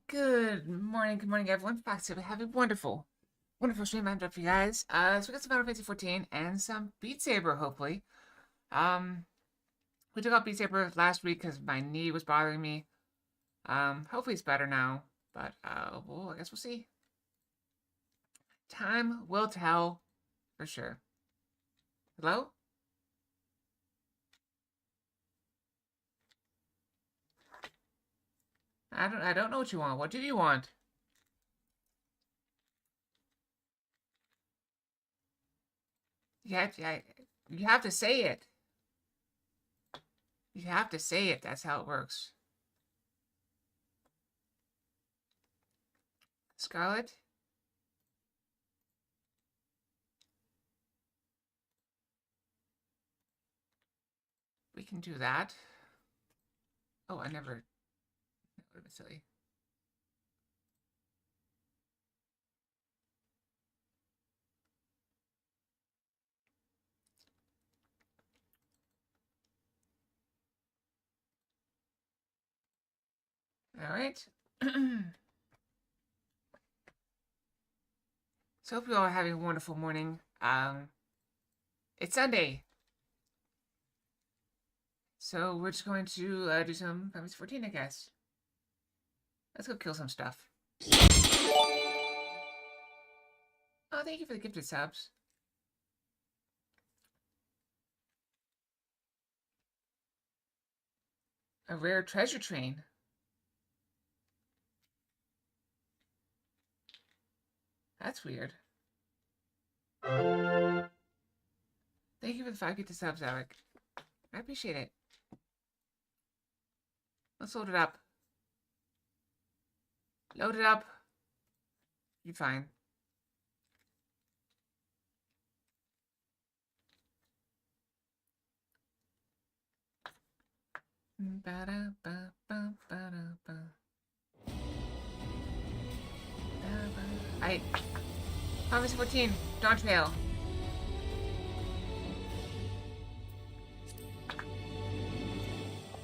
Good morning, everyone. Back to have a wonderful stream lined up for you guys. So we got some Final Fantasy 14 and some Beat Saber, hopefully. We took out Beat Saber last week because my knee was bothering me. Hopefully it's better now, but well, I guess we'll see. Time will tell, for sure. Hello? I don't know what you want. What do you want? You have to say it. You have to say it. That's how it works. Scarlet? We can do that. Oh, I never... That would have been silly. All right. So hope you all are having a wonderful morning. It's Sunday. So we're just going to do some Final Fantasy 14, I guess. Let's go kill some stuff. Oh, thank you for the gifted subs. A rare treasure train. That's weird. Thank you for the 5 gifted subs, Alec. I appreciate it. Let's load it up. Load it up. You're fine. Alright. Final Fantasy 14, Dawntrail.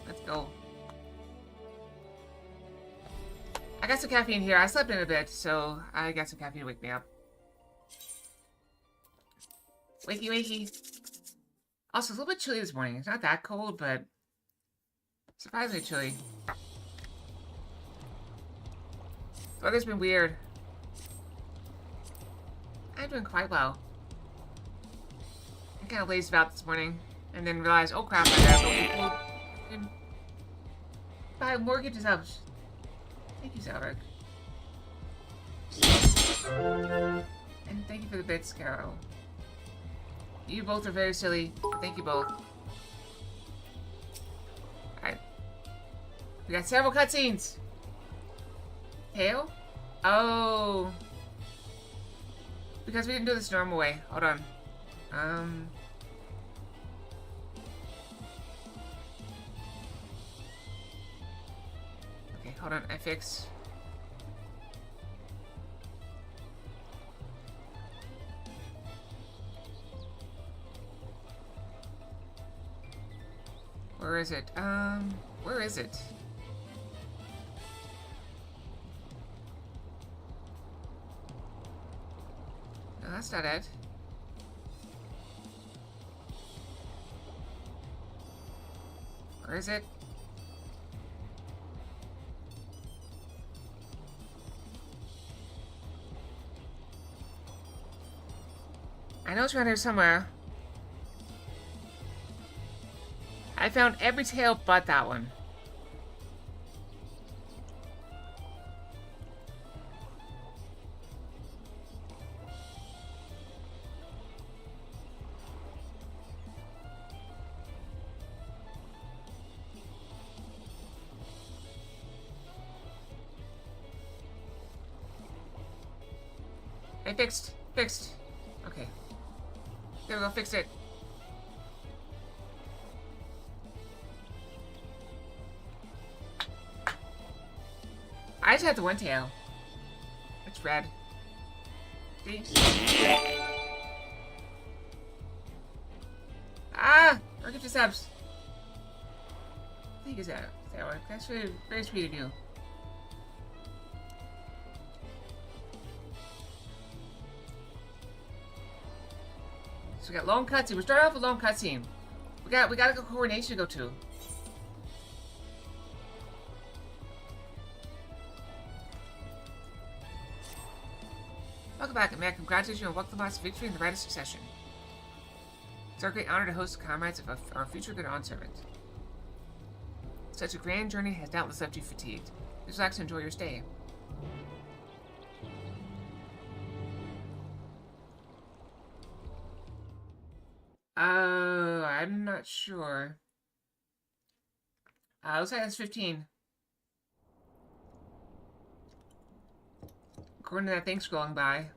Let's go. I got some caffeine here. I slept in a bit, so I got some caffeine to wake me up. Wakey, wakey. Also, it's a little bit chilly this morning. It's not that cold, but surprisingly chilly. The weather's been weird. I'm doing quite well. I kind of lazed about this morning, and then realized, oh crap, I gotta go and buy more gifted subs. Thank you, Zelric. And thank you for the bits, Carol. You both are very silly. Thank you both. Alright. We got several cutscenes. Tail? Oh. Because we didn't do this the normal way. Hold on. Okay, hold on. FX. Where is it? Where is it? No, that's not it. Where is it? I know it's around here somewhere. I found every tail but that one. I fixed. Okay. There we go, fixed it. I just had the one tail. It's red. See? Ah! I'll get your subs. Thank you, Sarah. That's very, very sweet of you. So we got long cutscene. We're starting off with long cutscene. We gotta go coordination to go to. Welcome back, man. Congratulations on welcome last victory in the Rite of Succession. It's our great honor to host the comrades of our future good servant. Such a grand journey has doubtless left you fatigued. Please relax and enjoy your stay. I'm not sure. Looks like that's 15. According to that thing scrolling by.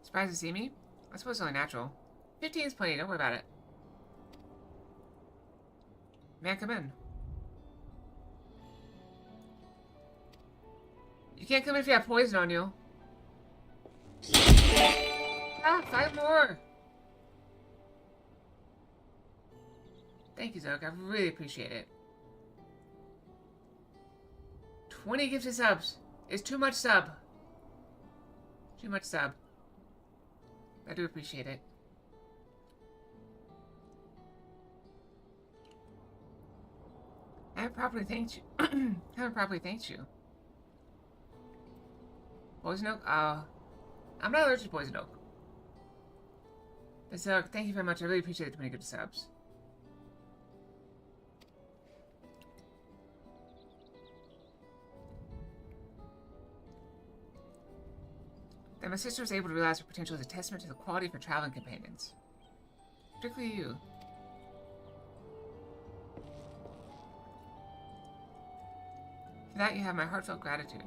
Surprised to see me? I suppose it's only natural. 15 is plenty, don't worry about it. May I come in? You can't come in if you have poison on you. Ah, 5 more! Thank you, Zook. I really appreciate it. 20 gifted subs. It's too much sub. Too much sub. I do appreciate it. I haven't properly thanked you. Haven't properly thanked you. Poison oak? I'm not allergic to poison oak. So, thank you very much. I really appreciate the 20 good subs. That my sister was able to realize her potential is a testament to the quality of her traveling companions. Particularly you. For that, you have my heartfelt gratitude.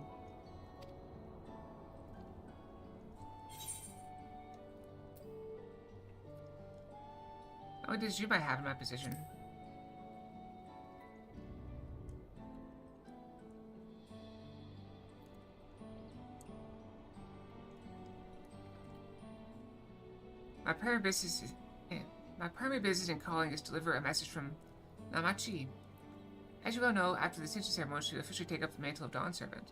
What did you might have in my position? My primary business in calling is to deliver a message from Namachi. As you well know, after the ascension ceremony, she will officially take up the mantle of Dawn Servant.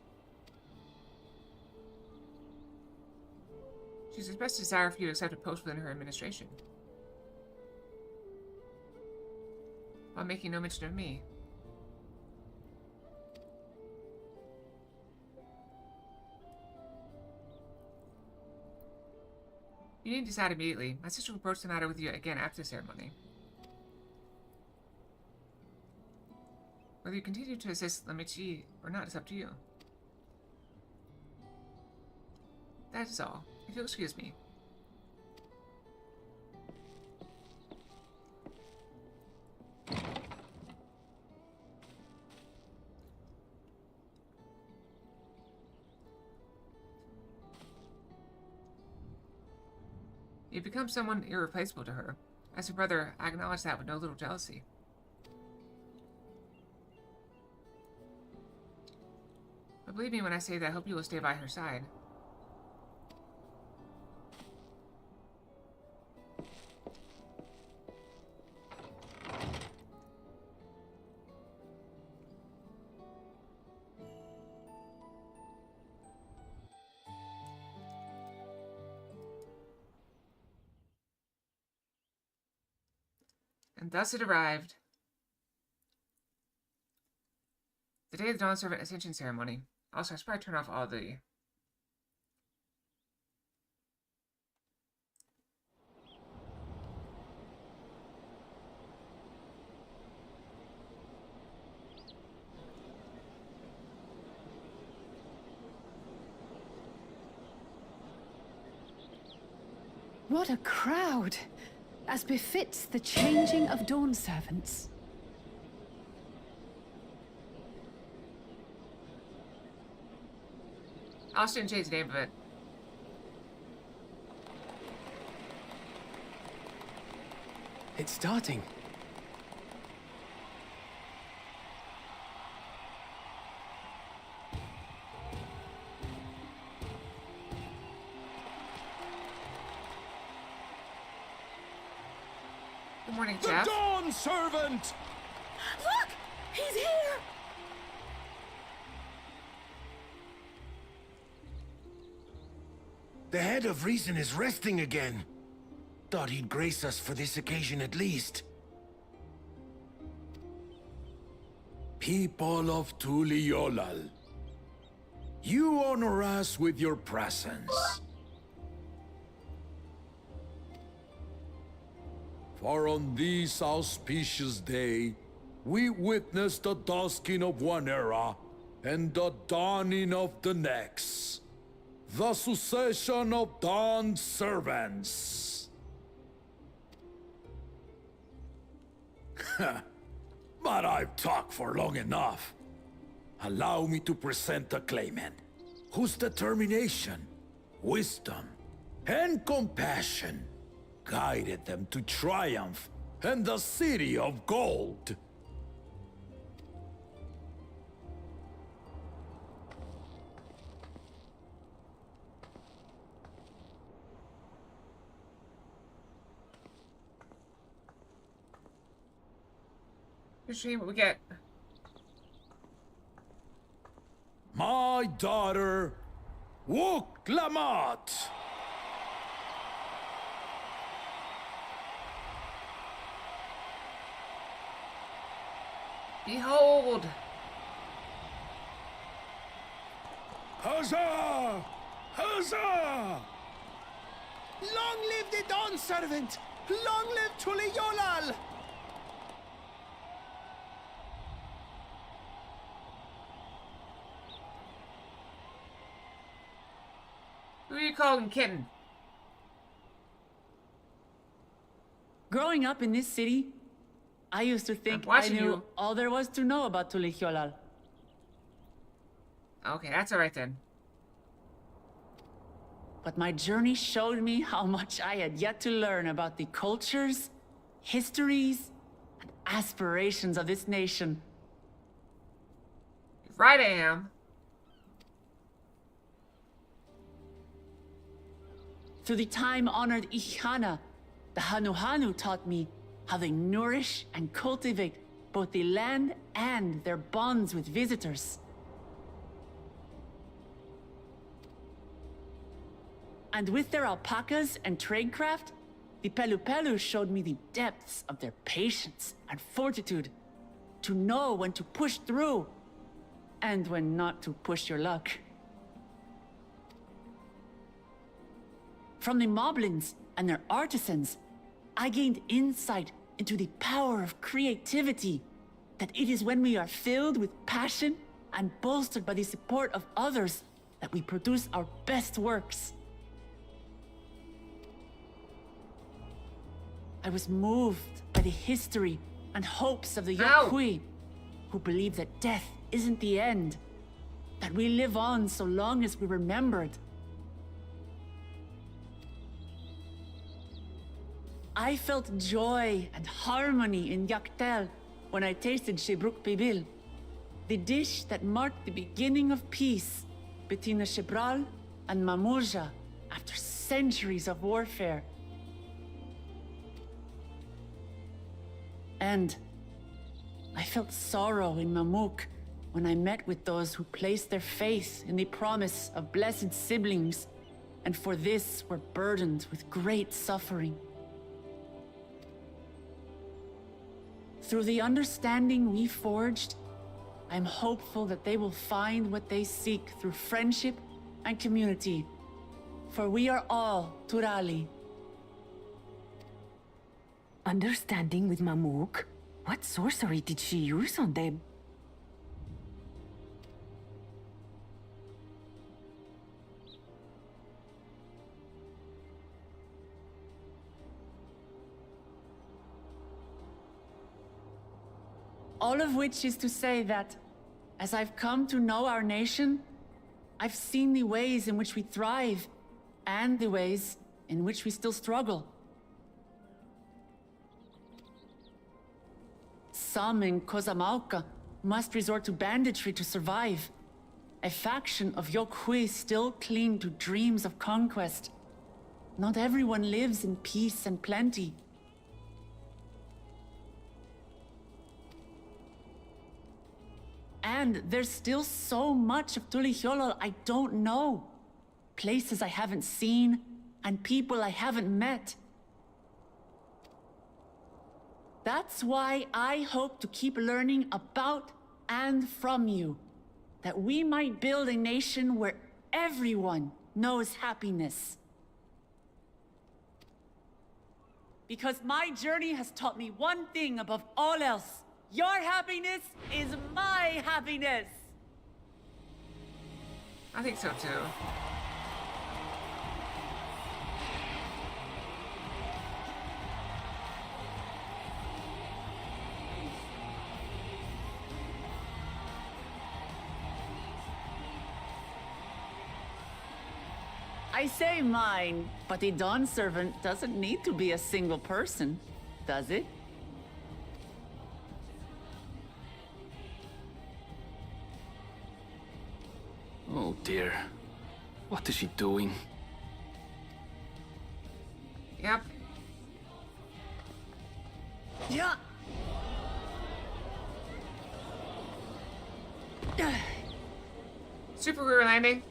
She's expressed a desire for you to accept a post within her administration, while making no mention of me. You need to decide immediately. My sister will broach the matter with you again after the ceremony. Whether you continue to assist Namachi or not is up to you. That is all. If you'll excuse me. You've become someone irreplaceable to her. As her brother, I acknowledge that with no little jealousy. But believe me when I say that I hope you will stay by her side. And thus it arrived. The day of the Dawn Servant Ascension Ceremony. Also, I should probably turn off all the... What a crowd! As befits the changing of Dawn Servants. I'll soon change the name of it. It's starting. Good morning, The Jeff. Dawn Servant! Look! He's here! The head of reason is resting again. Thought he'd grace us for this occasion at least. People of Tuliolal, you honor us with your presence. For on this auspicious day, we witness the dusking of one era and the dawning of the next. The succession of Dawn servants. But I've talked for long enough. Allow me to present the claimant, whose determination, wisdom, and compassion guided them to triumph and the City of Gold. Here's what we get. My daughter, Wook Lamat. Behold! Huzzah! Huzzah! Long live the Dawn Servant! Long live Tuliolal! Who are you calling kitten? Growing up in this city, I used to think I watching knew you. all there was to know about Tulihyolal. Okay, that's alright then. But my journey showed me how much I had yet to learn about the cultures, histories, and aspirations of this nation. Right, I am. Through the time-honored Ihana, the Hanuhanu taught me how they nourish and cultivate both the land and their bonds with visitors. And with their alpacas and tradecraft, the Pelupelu showed me the depths of their patience and fortitude, to know when to push through and when not to push your luck. From the Moblins and their artisans, I gained insight into the power of creativity, that it is when we are filled with passion and bolstered by the support of others that we produce our best works. I was moved by the history and hopes of the Yokui, who believe that death isn't the end, that we live on so long as we're remembered. I felt joy and harmony in Yaktel when I tasted Shebruk Pibil, the dish that marked the beginning of peace between the Shebral and Mamurja after centuries of warfare. And I felt sorrow in Mamuk when I met with those who placed their faith in the promise of blessed siblings, and for this were burdened with great suffering. Through the understanding we forged, I'm hopeful that they will find what they seek through friendship and community, for we are all Turali. Understanding with Mamuk? What sorcery did she use on them? All of which is to say that, as I've come to know our nation, I've seen the ways in which we thrive, and the ways in which we still struggle. Some in Kozamauka must resort to banditry to survive. A faction of Yokhui still cling to dreams of conquest. Not everyone lives in peace and plenty. And there's still so much of Tulihyolol I don't know. Places I haven't seen, and people I haven't met. That's why I hope to keep learning about and from you, that we might build a nation where everyone knows happiness. Because my journey has taught me one thing above all else. Your happiness is my happiness! I think so too. I say mine, but a Dawn servant doesn't need to be a single person, does it? Oh dear. What is she doing? Yep. Yeah. Super rear landing.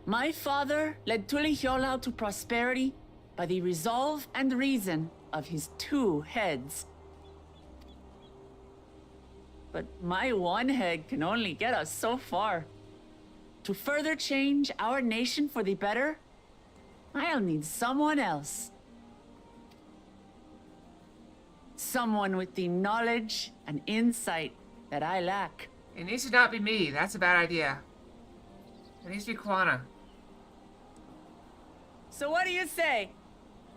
My father led Tulihyolol to prosperity by the resolve and reason of his 2 heads. But my 1 head can only get us so far. To further change our nation for the better, I'll need someone else. Someone with the knowledge and insight that I lack. It needs to not be me. That's a bad idea. It needs to be Kwana. So what do you say?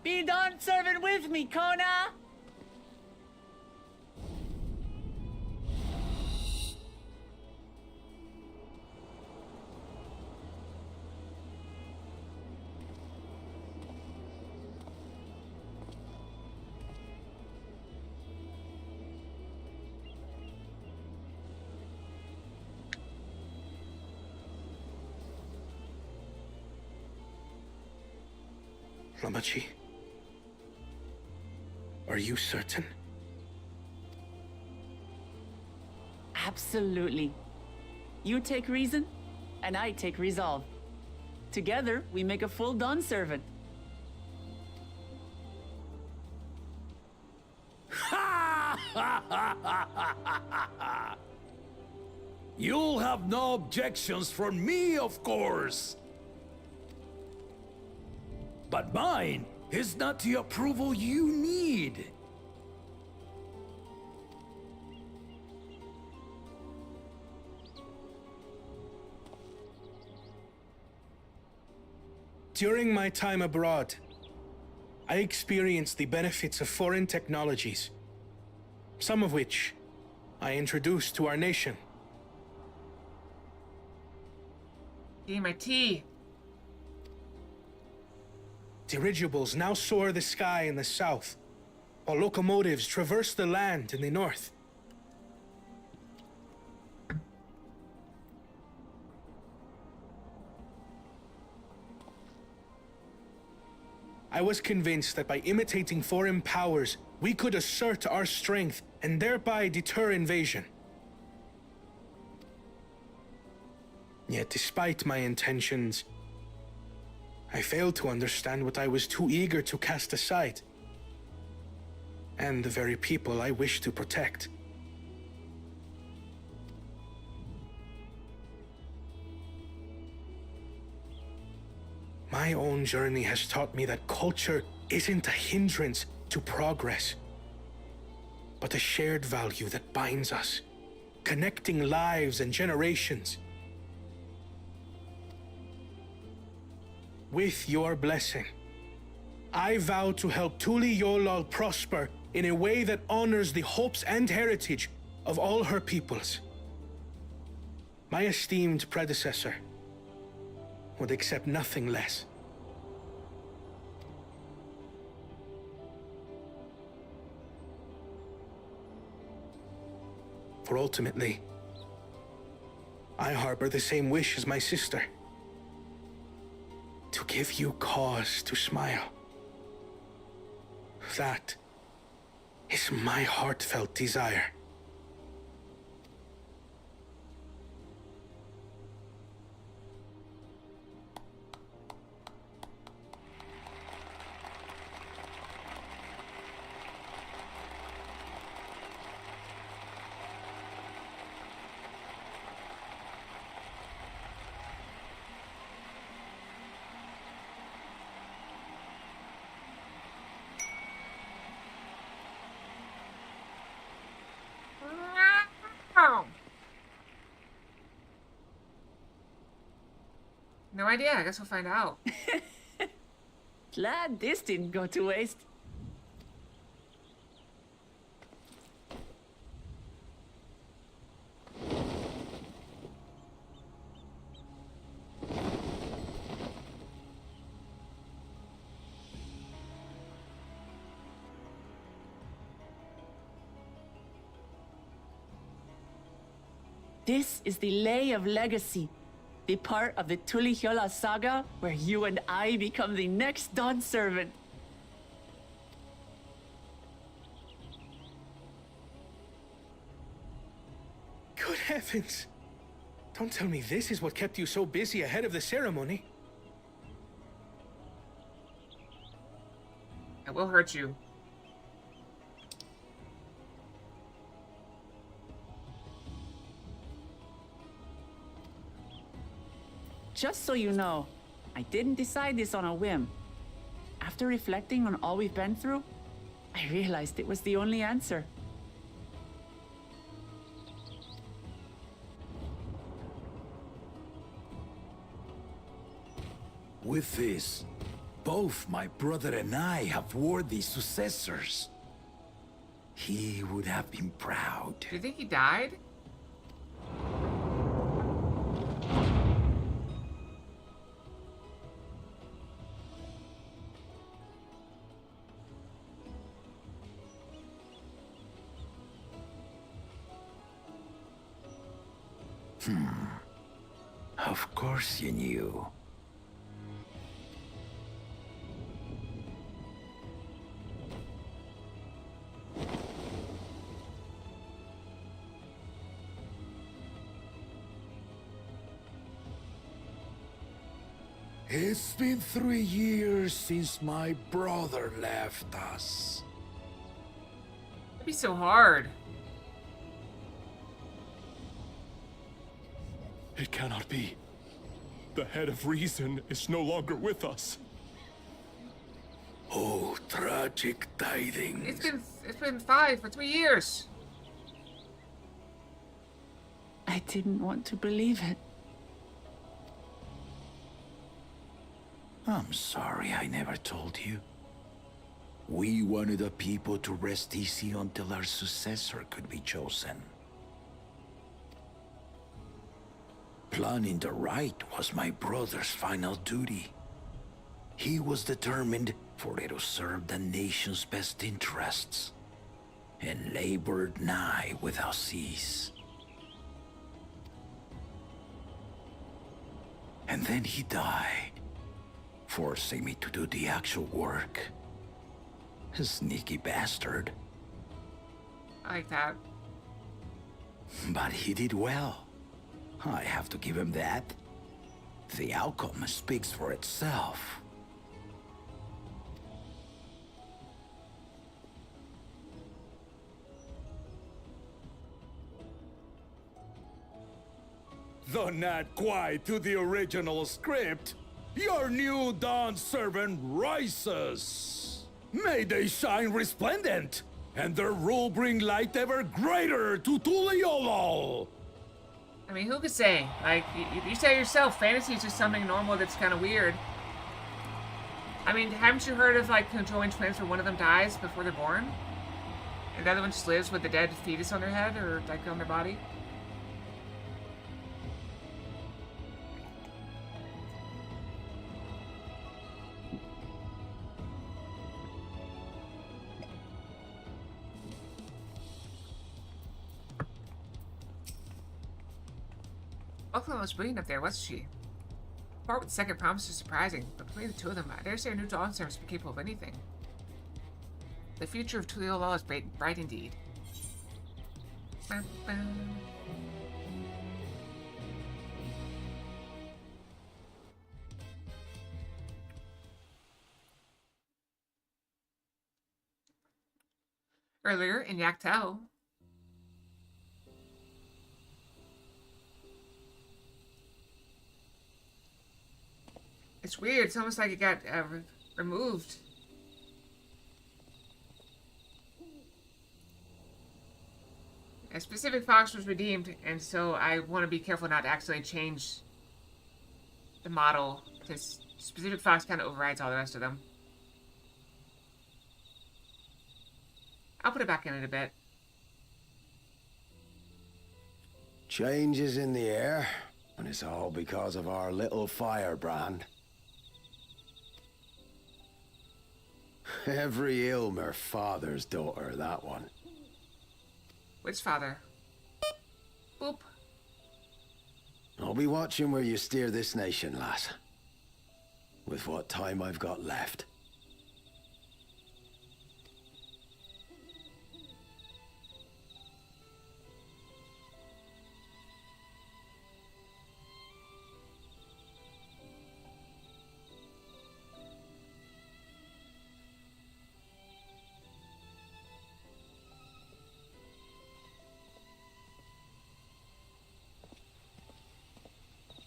Be Dawn servant with me, Kona! Lamachi, are you certain? Absolutely. You take reason, and I take resolve. Together, we make a full Dawn servant. You'll have no objections from me, of course. But mine is not the approval you need. During my time abroad, I experienced the benefits of foreign technologies, some of which I introduced to our nation. Getting my tea. Dirigibles now soar the sky in the south, while locomotives traverse the land in the north. I was convinced that by imitating foreign powers, we could assert our strength and thereby deter invasion. Yet despite my intentions, I failed to understand what I was too eager to cast aside, and the very people I wish to protect. My own journey has taught me that culture isn't a hindrance to progress, but a shared value that binds us, connecting lives and generations. With your blessing, I vow to help Tulihyolol prosper in a way that honors the hopes and heritage of all her peoples. My esteemed predecessor would accept nothing less. For ultimately, I harbor the same wish as my sister. To give you cause to smile. That is my heartfelt desire. No idea. I guess we'll find out. Glad this didn't go to waste. This is the Lay of Legacy, the part of the Tulihyola saga where you and I become the next Dawn servant. Good heavens! Don't tell me this is what kept you so busy ahead of the ceremony. It will hurt you. Just so you know, I didn't decide this on a whim. After reflecting on all we've been through, I realized it was the only answer. With this, both my brother and I have worthy successors. He would have been proud. Do you think he died? Of course you knew. It's been 3 years since my brother left us. It'd be so hard. It cannot be. The head of reason is no longer with us. Oh, tragic tidings. It's been 3 years. I didn't want to believe it. I'm sorry I never told you. We wanted the people to rest easy until our successor could be chosen. Planning the rite was my brother's final duty. He was determined for it to serve the nation's best interests, and labored nigh without cease. And then he died, forcing me to do the actual work. A sneaky bastard. I like that. But he did well. I have to give him that. The outcome speaks for itself. Though not quite to the original script, your new Dawn servant rises. May they shine resplendent, and their rule bring light ever greater to Tuliolol. I mean, who could say? Like, you say yourself, fantasy is just something normal that's kind of weird. I mean, haven't you heard of, like, conjoined twins where one of them dies before they're born? And the other one just lives with the dead fetus on their head, or, like, on their body? Oakland was brilliant up there, wasn't she? The part with the second promise is surprising, but between the two of them, I dare say our new Dawn servants be capable of anything. The future of Tuliolol is bright indeed. Bum, bum. Earlier in Yaktel, it's weird. It's almost like it got removed. A specific box was redeemed, and so I want to be careful not to accidentally change the model. This specific fox kind of overrides all the rest of them. I'll put it back in it a bit. Change is in the air, and it's all because of our little firebrand. Every Ilmer father's daughter, that one. Which father? Boop. I'll be watching where you steer this nation, lass. With what time I've got left.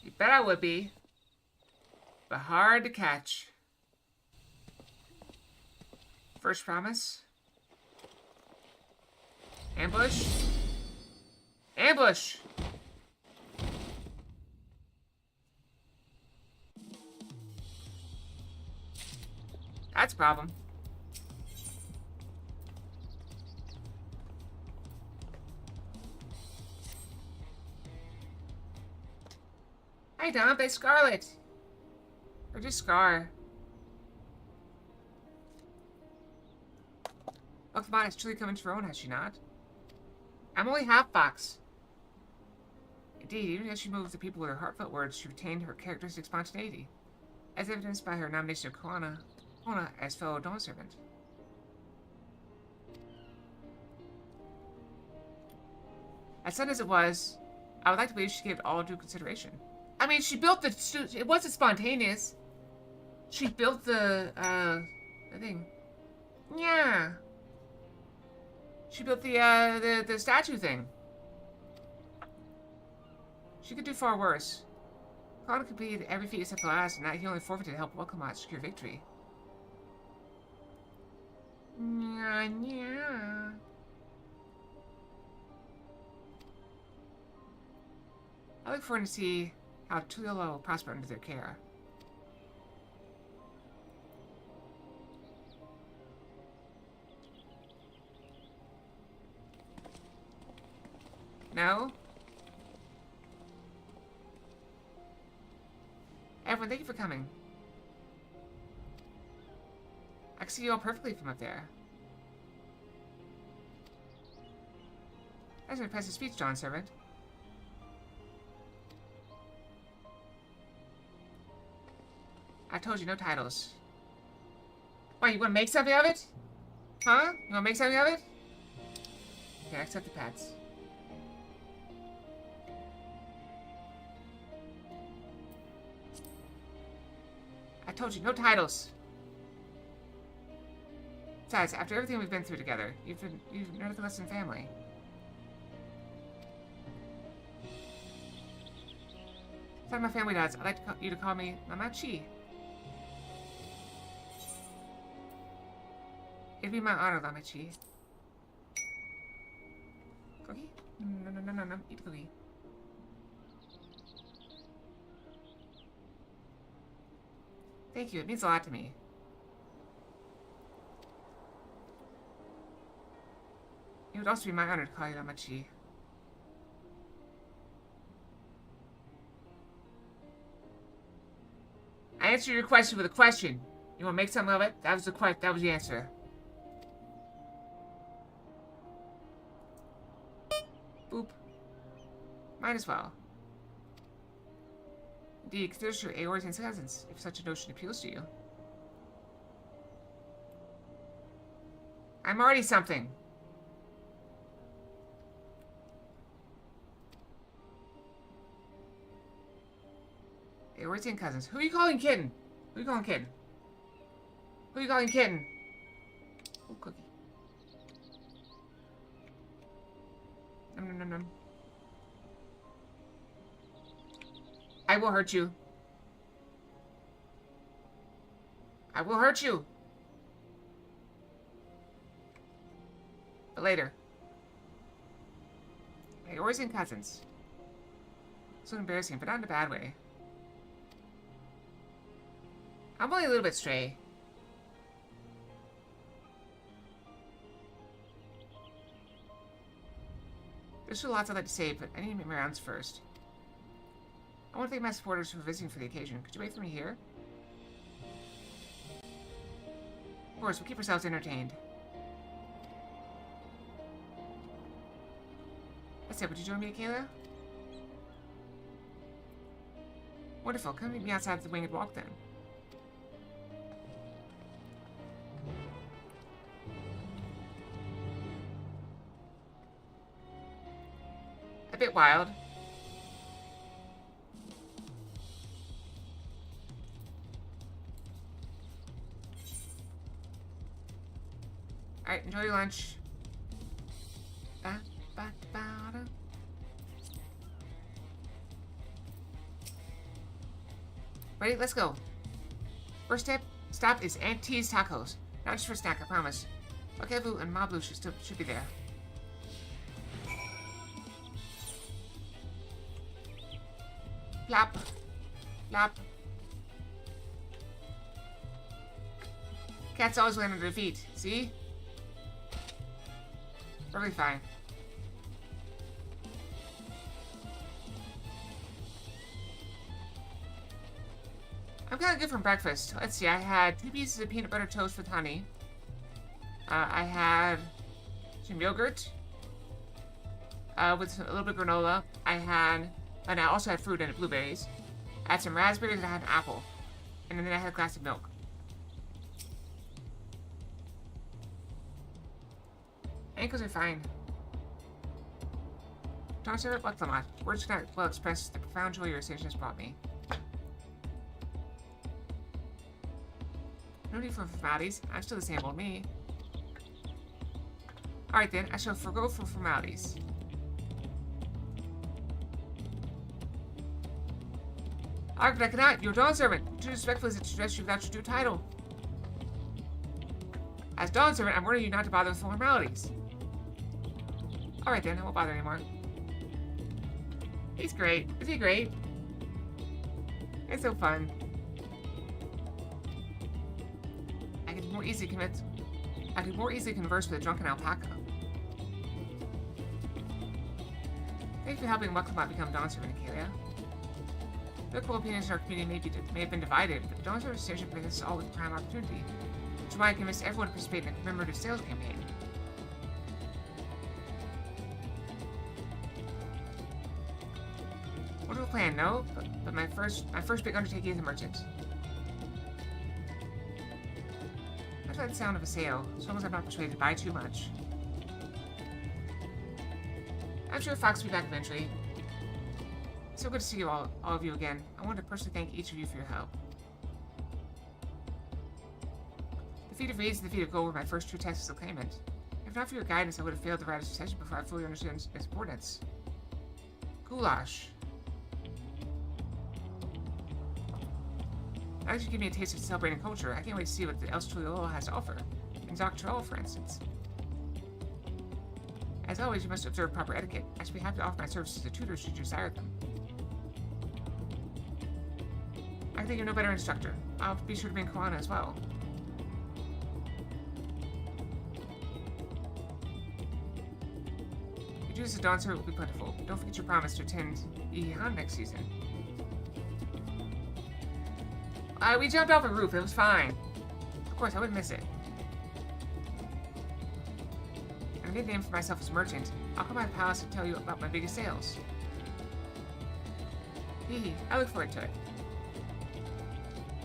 You bet I would be. But hard to catch. First promise. Ambush. Ambush! That's a problem. Hi, Dom, by Scarlet. Or just Scar. Oh, come on, it's truly coming to her own, has she not? I'm only half fox. Indeed, even as she moved the people with her heartfelt words, she retained her characteristic spontaneity, as evidenced by her nomination of Kona as fellow Dawn servant. As sudden as it was, I would like to believe she gave it all due consideration. I mean, she built the it wasn't spontaneous. She built the thing. Yeah. She built the statue thing. She could do far worse. Khan completed every feat except the last, and now he only forfeited to help Welcomot secure victory. Yeah. I look forward to see how Tulio will prosper under their care. No? Everyone, thank you for coming. I can see you all perfectly from up there. That's an impressive speech, Dawn Servant. I told you, no titles. Wait, you want to make something of it? Huh? You want to make something of it? Okay, I accept the pets. I told you, no titles. Besides, after everything we've been through together, you've nothing less than family. It's like my family does. I'd like you to call me Mama Chi. It'd be my honor, Mama Chi. Cookie? No. Eat the cookie. Thank you. It means a lot to me. It would also be my honor to call you Mama Chi. I answered your question with a question. You want to make something of it? That was the answer. Boop. Might as well. Indeed, consider your Aors and cousins, if such a notion appeals to you. I'm already something. Aors and cousins. Who are you calling kitten? Who are you calling kitten? Who are you calling kitten? Oh, cookie. Nom. I will hurt you. I will hurt you. But later. Aors and cousins. So embarrassing, but not in a bad way. I'm only a little bit stray. There's still lots I'd like to say, but I need to make my rounds first. I want to thank my supporters for visiting for the occasion. Could you wait for me here? Of course, we'll keep ourselves entertained. That's it. Would you join me, Kayla? Wonderful. Come meet me outside the Winged Walk, then. A bit wild. Alright, enjoy your lunch. Ready? Let's go. First stop is Aunt T's Tacos. Not just for a snack, I promise. Okay, Blue and Ma Blue should be there. Flap. Flap. Cats always land under their feet. See? Perfectly fine. I'm kind of good from breakfast. Let's see, I had 2 pieces of peanut butter toast with honey. I had some yogurt with a little bit of granola. And I also had fruit and blueberries. I had some raspberries and I had an apple. And then I had a glass of milk. Ankles are fine. Dawntrail, FFXIV. Words cannot well express the profound joy your association has brought me. No need for formalities. I'm still the same old me. Alright then, I shall forgo for formalities. But I cannot. You're a Dawn Servant. Too disrespectful is it to address you without your due title. As Dawn Servant, I'm warning you not to bother with formalities. Alright then, I won't bother anymore. He's great. Is he great? It's so fun. I could more easily converse with a drunken alpaca. Thanks for helping FFXIV become Dawn Servant, Kalia. Political opinions in our community may have been divided, but the Dawn Servant station presents us all with a prime opportunity, which is why I convinced everyone to participate in a commemorative sales campaign. Wonderful plan, no? But my first big undertaking is a merchant. I like the sound of a sale, as long as I'm not persuaded to buy too much. I'm sure Fox will be back eventually. It's so good to see you all of you again. I wanted to personally thank each of you for your help. The feat of Reeds and the feat of Gold were my first true tests as a claimant. If not for your guidance, I would have failed to write a succession before I fully understood its importance. Goulash. Now that you give me a taste of celebrating culture, I can't wait to see what else Tuliolo has to offer. In Dawntrail, for instance. As always, you must observe proper etiquette. I should be happy to offer my services as a tutor should you desire them. I think you're no better instructor. I'll be sure to bring Koana as well. Your duties as a Dawn Servant will be plentiful. Don't forget your promise to attend Yihan next season. We jumped off a roof. It was fine. Of course, I wouldn't miss it. I made a name for myself as a merchant. I'll come by the palace and tell you about my biggest sales. Hee, I look forward to it.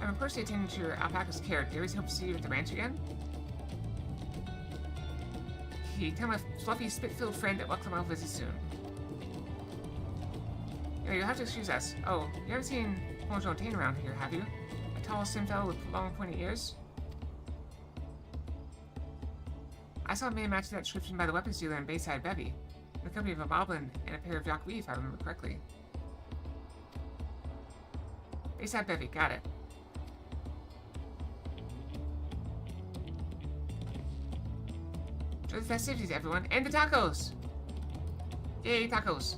I'm personally attending to your alpaca's care. Do you always hope to see you at the ranch again? Hee, tell my fluffy, spit-filled friend that FFXIV will visit soon. You'll have to excuse us. Oh, you haven't seen Fontaine around here, have you? A tall, slim fellow with long, pointy ears? I saw a man match that description by the weapons dealer in Bayside Bevy, in the company of a goblin and a pair of Yakui, if I remember correctly. Bayside Bevy, got it. Enjoy the festivities, everyone, and the tacos! Yay, tacos!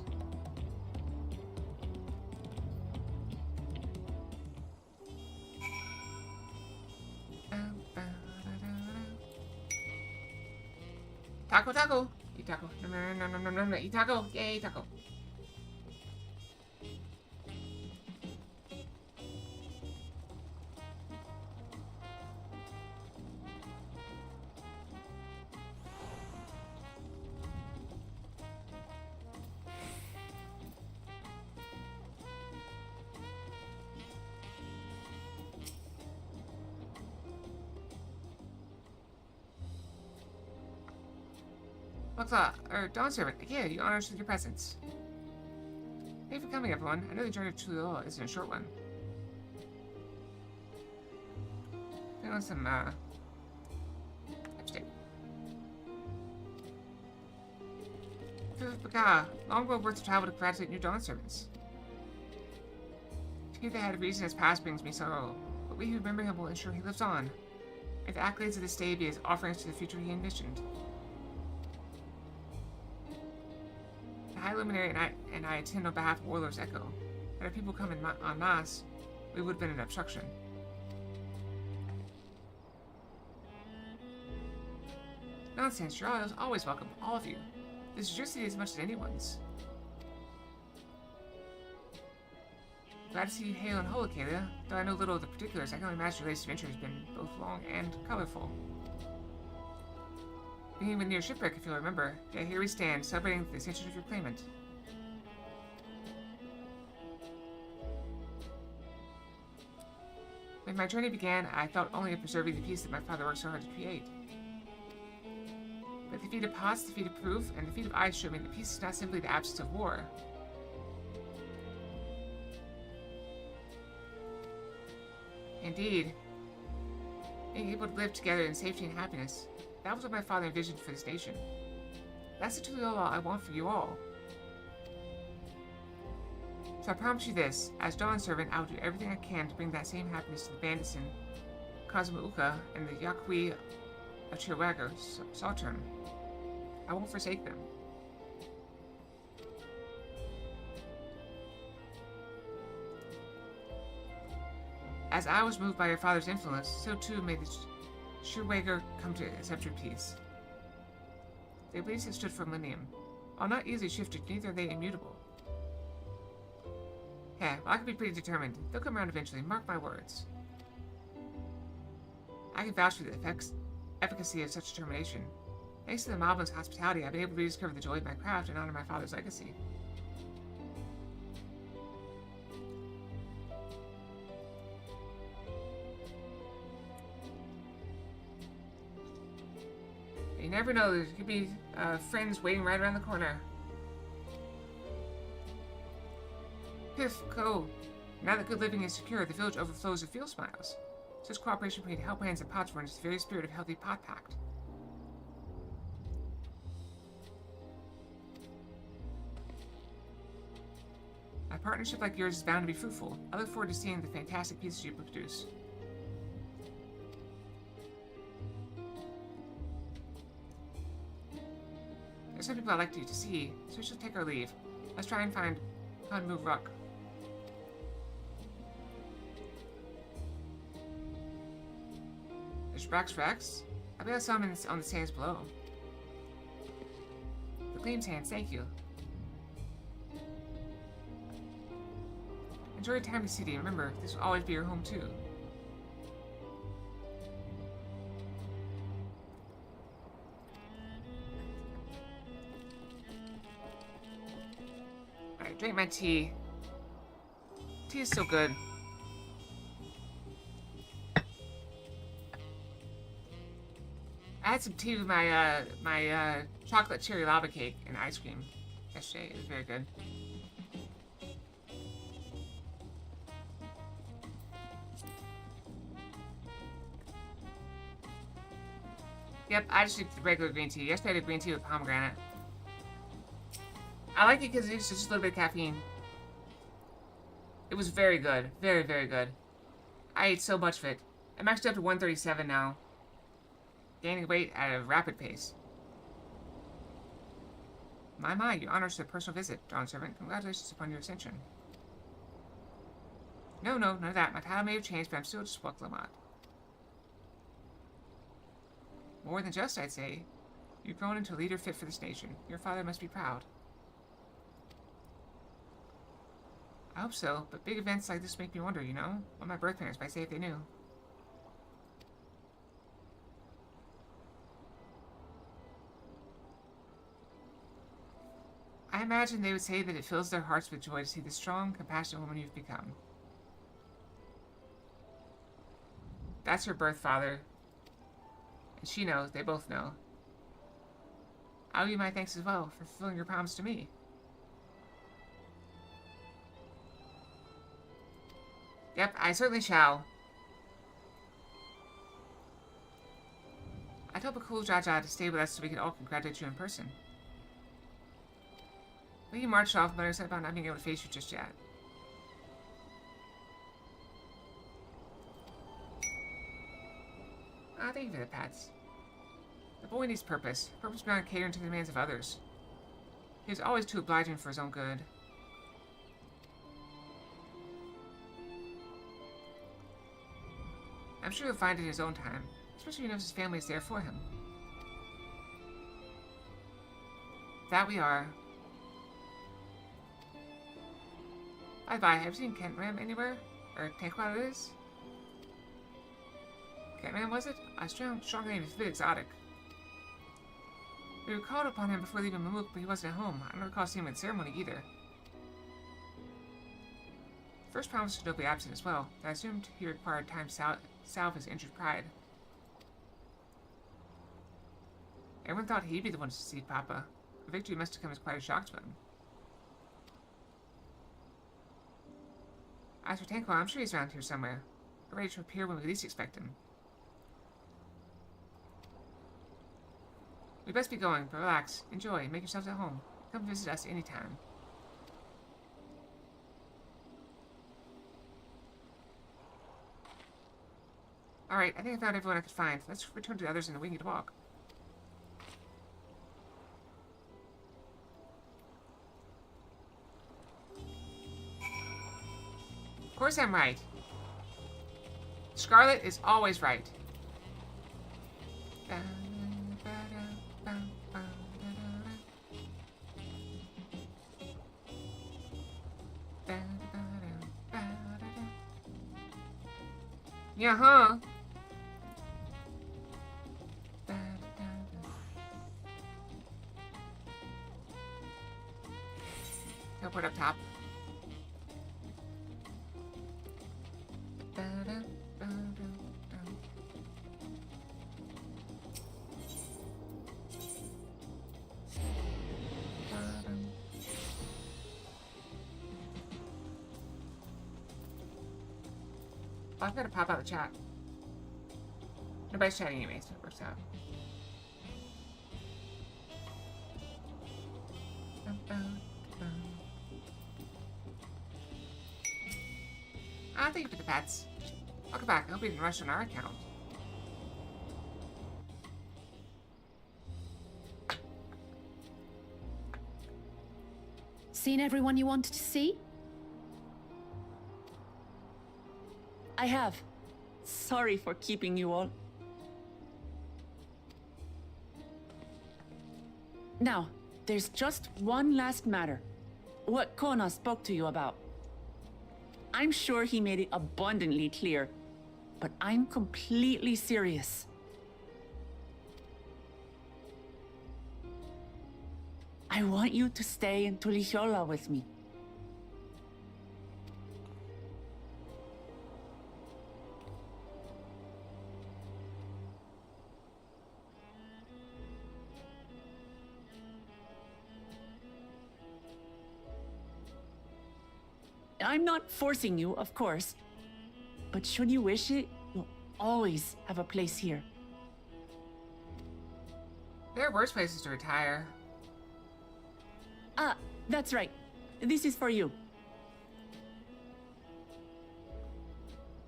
Taco, taco! Eat taco. Nom, nom, nom, nom, nom, nom, nom. Eat taco! Yay, taco! Dawn Servant, yeah, you honor us with your presence. Thank you for coming, everyone. I know the journey of Tuliola isn't a short one. I want some, lipstick. Baka, long road worth of travel to congratulate new Dawn Servants. To hear that had a reason his past brings me sorrow, but we who remember him will ensure he lives on. May the accolades of this day be his offerings to the future he envisioned. The High Luminary and I attend on behalf of Warlord's Echo. Had our people come in en masse, we would have been an obstruction. Nonsense, your is always welcome, all of you. This is your city as much as anyone's. Glad to see you hail and whole, Kalia. Though I know little of the particulars, I can only imagine your latest adventure has been both long and colorful. Being even near shipwreck, if you'll remember. Yeah, here we stand, celebrating the ascension of your claimant. When my journey began, I thought only of preserving the peace that my father worked so hard to create. But the feat of Pots, the feat of Proof, and the feat of Ice showed me that peace is not simply the absence of war. Indeed, being able to live together in safety and happiness, that was what my father envisioned for this nation. That's the Tuliola I want for you all. So I promise you this, as Dawn Servant, I will do everything I can to bring that same happiness to the bandits in Cosmouka and the Yakui of Chirwaga, Sautern. I won't forsake them. As I was moved by your father's influence, so too may the Chirwaga come to accept your peace. Their beliefs have stood for millennium. While not easily shifted, neither are they immutable. Yeah, well, I can be pretty determined. They'll come around eventually, mark my words. I can vouch for the efficacy of such determination. Thanks to the Moblins' hospitality, I've been able to rediscover the joy of my craft and honor my father's legacy. You never know, there could be friends waiting right around the corner. Piff, Co. Now that good living is secure, the village overflows with field smiles. Such cooperation between Hellbrands and Potsworn is the very spirit of healthy pot pact. A partnership like yours is bound to be fruitful. I look forward to seeing the fantastic pieces you produce. There's some people I'd like to see, so we should take our leave. Let's try and find Hanmu Rock. There's Rex. I bet I saw him on the sands below. The clean sands, thank you. Enjoy your time in the city, and remember, this will always be your home too. Alright, drink my tea. Tea is so good. I had some tea with my chocolate cherry lava cake and ice cream yesterday. It was very good. Yep, I just did the regular green tea. Yesterday I did green tea with pomegranate. I like it because it's just a little bit of caffeine. It was very good. Very, very good. I ate so much of it. I'm actually up to 137 now. Gaining weight at a rapid pace. My, you honor us with a personal visit, Dawn Servant. Congratulations upon your ascension. No, none of that. My title may have changed, but I'm still just Waklamot. More than just, I'd say. You've grown into a leader fit for this nation. Your father must be proud. I hope so, but big events like this make me wonder, you know? What my birth parents might say if they knew. I imagine they would say that it fills their hearts with joy to see the strong, compassionate woman you've become. That's her birth father. And she knows, they both know. I owe you my thanks as well for fulfilling your promise to me. Yep, I certainly shall. I told Bakul Jaja to stay with us so we could all congratulate you in person. But he marched off, but I said about not being able to face you just yet. Ah, thank you for the pats. The boy needs purpose. Purpose beyond catering to the demands of others. He was always too obliging for his own good. I'm sure he'll find it in his own time, especially if he knows his family is there for him. That we are. Bye-bye. Have you seen Kent Ram anywhere? Or Taekwondo it is? Kent Ram, was it? A strong name is a bit exotic. We were called upon him before leaving Mamuk, but he wasn't at home. I don't recall seeing him at the ceremony either. First promised to not be absent as well, but I assumed he required time to salve his injured pride. Everyone thought he'd be the one to succeed Papa. The victory must have come as quite a shock to him. As for Tanko, I'm sure he's around here somewhere, ready to appear when we least expect him. We best be going, but relax, enjoy, make yourselves at home. Come visit us anytime. Alright, I think I found everyone I could find. Let's return to the others in the winged walk. Of course I'm right. Scarlet is always right. Yeah, huh? Go put up top. Oh, I've got to pop out the chat. Nobody's chatting anyway, so it works out. Ah, thank you for the pets. Welcome back. I hope we didn't rush on our account. Seen everyone you wanted to see? I have. Sorry for keeping you all. Now, there's just one last matter. What Kona spoke to you about. I'm sure he made it abundantly clear, but I'm completely serious. I want you to stay in Tulihiola with me. I'm not forcing you, of course. But should you wish it, you'll always have a place here. There are worse places to retire. Ah, that's right. This is for you.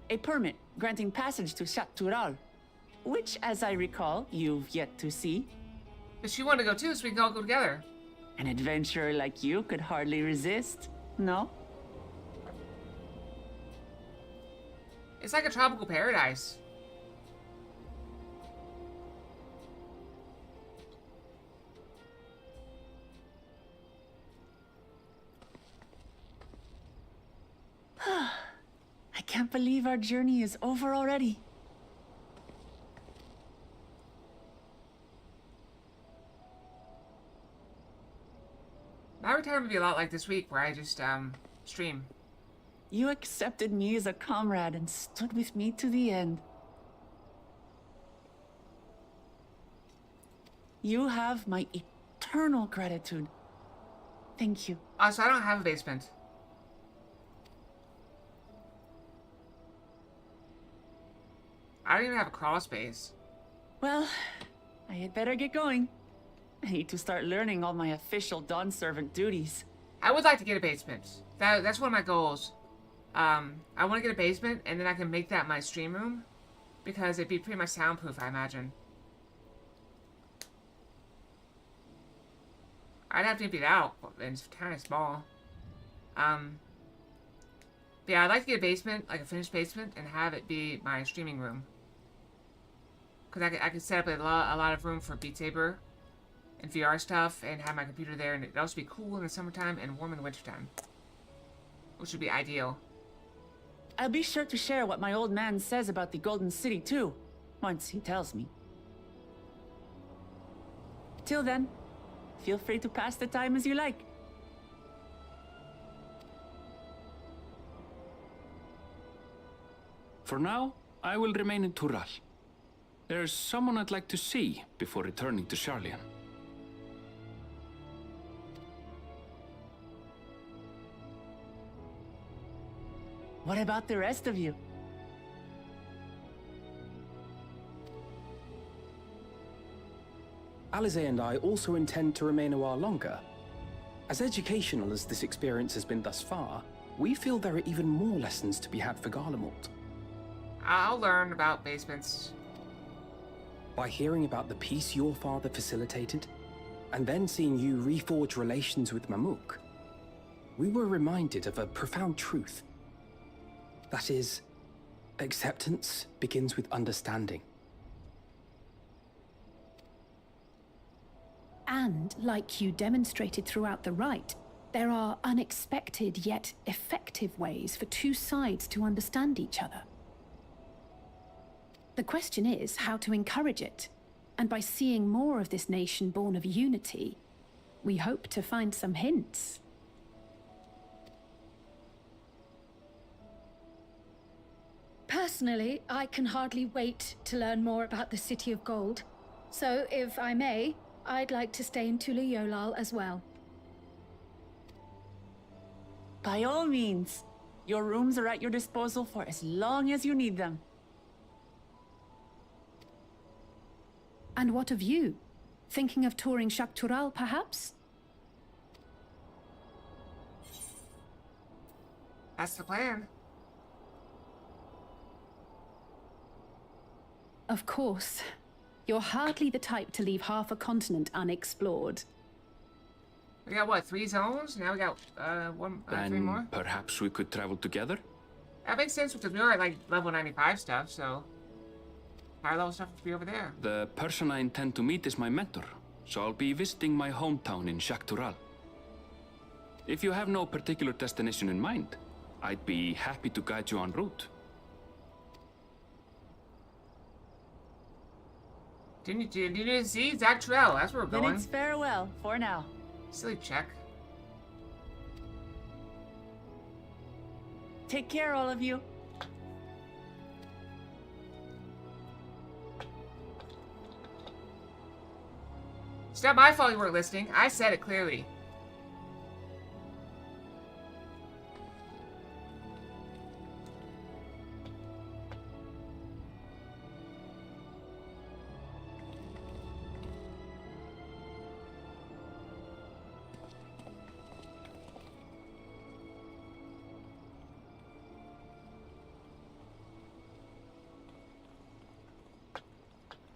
A permit granting passage to Shatural, which, as I recall, you've yet to see. But she wanted to go too, so we can all go together. An adventurer like you could hardly resist, no? It's like a tropical paradise. can't believe our journey is over already. My retirement would be a lot like this week, where I just, stream. You accepted me as a comrade and stood with me to the end. You have my eternal gratitude. Thank you. So I don't have a basement. I don't even have a crawl space. Well, I had better get going. I need to start learning all my official Dawn servant duties. I would like to get a basement. That's one of my goals. I want to get a basement, and then I can make that my stream room, because it'd be pretty much soundproof, I imagine. I'd have to empty it out, and it's kind of small. But yeah, I'd like to get a basement, like a finished basement, and have it be my streaming room. Because I could set up a lot of room for Beat Saber and VR stuff, and have my computer there, and it'd also be cool in the summertime and warm in the wintertime. Which would be ideal. I'll be sure to share what my old man says about the Golden City, too, once he tells me. Till then, feel free to pass the time as you like. For now, I will remain in Tural. There's someone I'd like to see before returning to Sharlayan. What about the rest of you? Alize and I also intend to remain a while longer. As educational as this experience has been thus far, we feel there are even more lessons to be had for Garlemald. I'll learn about basements. By hearing about the peace your father facilitated, and then seeing you reforge relations with Mamuk, we were reminded of a profound truth. That is, acceptance begins with understanding. And, like you demonstrated throughout the rite, there are unexpected yet effective ways for two sides to understand each other. The question is how to encourage it, and by seeing more of this nation born of unity, we hope to find some hints. Personally, I can hardly wait to learn more about the City of Gold. So, if I may, I'd like to stay in Tula Yolal as well. By all means. Your rooms are at your disposal for as long as you need them. And what of you? Thinking of touring Shaktural, perhaps? That's the plan. Of course. You're hardly the type to leave half a continent unexplored. We got, what, 3 zones? Now we got, 3 more? Perhaps we could travel together? That makes sense, because we are at, like, level 95 stuff, so... higher level stuff would be over there. The person I intend to meet is my mentor, so I'll be visiting my hometown in Shaktural. If you have no particular destination in mind, I'd be happy to guide you en route. Didn't you see? Dawntrail, that's where we're Then going. it's farewell, for now. Silly check. Take care, all of you. It's not my fault you weren't listening. I said it clearly.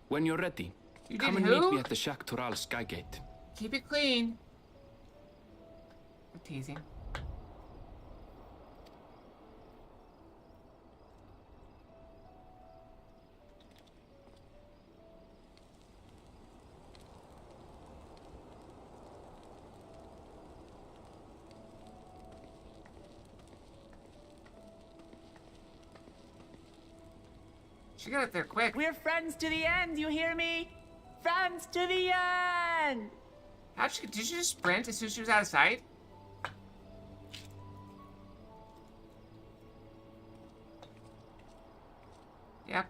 When you're ready, You come did and meet who? me at the Shaktural Skygate. Keep it clean. I'm teasing. She got up there quick. We're friends to the end, you hear me? Friends to the end! Did she just sprint as soon as she was out of sight? Yep.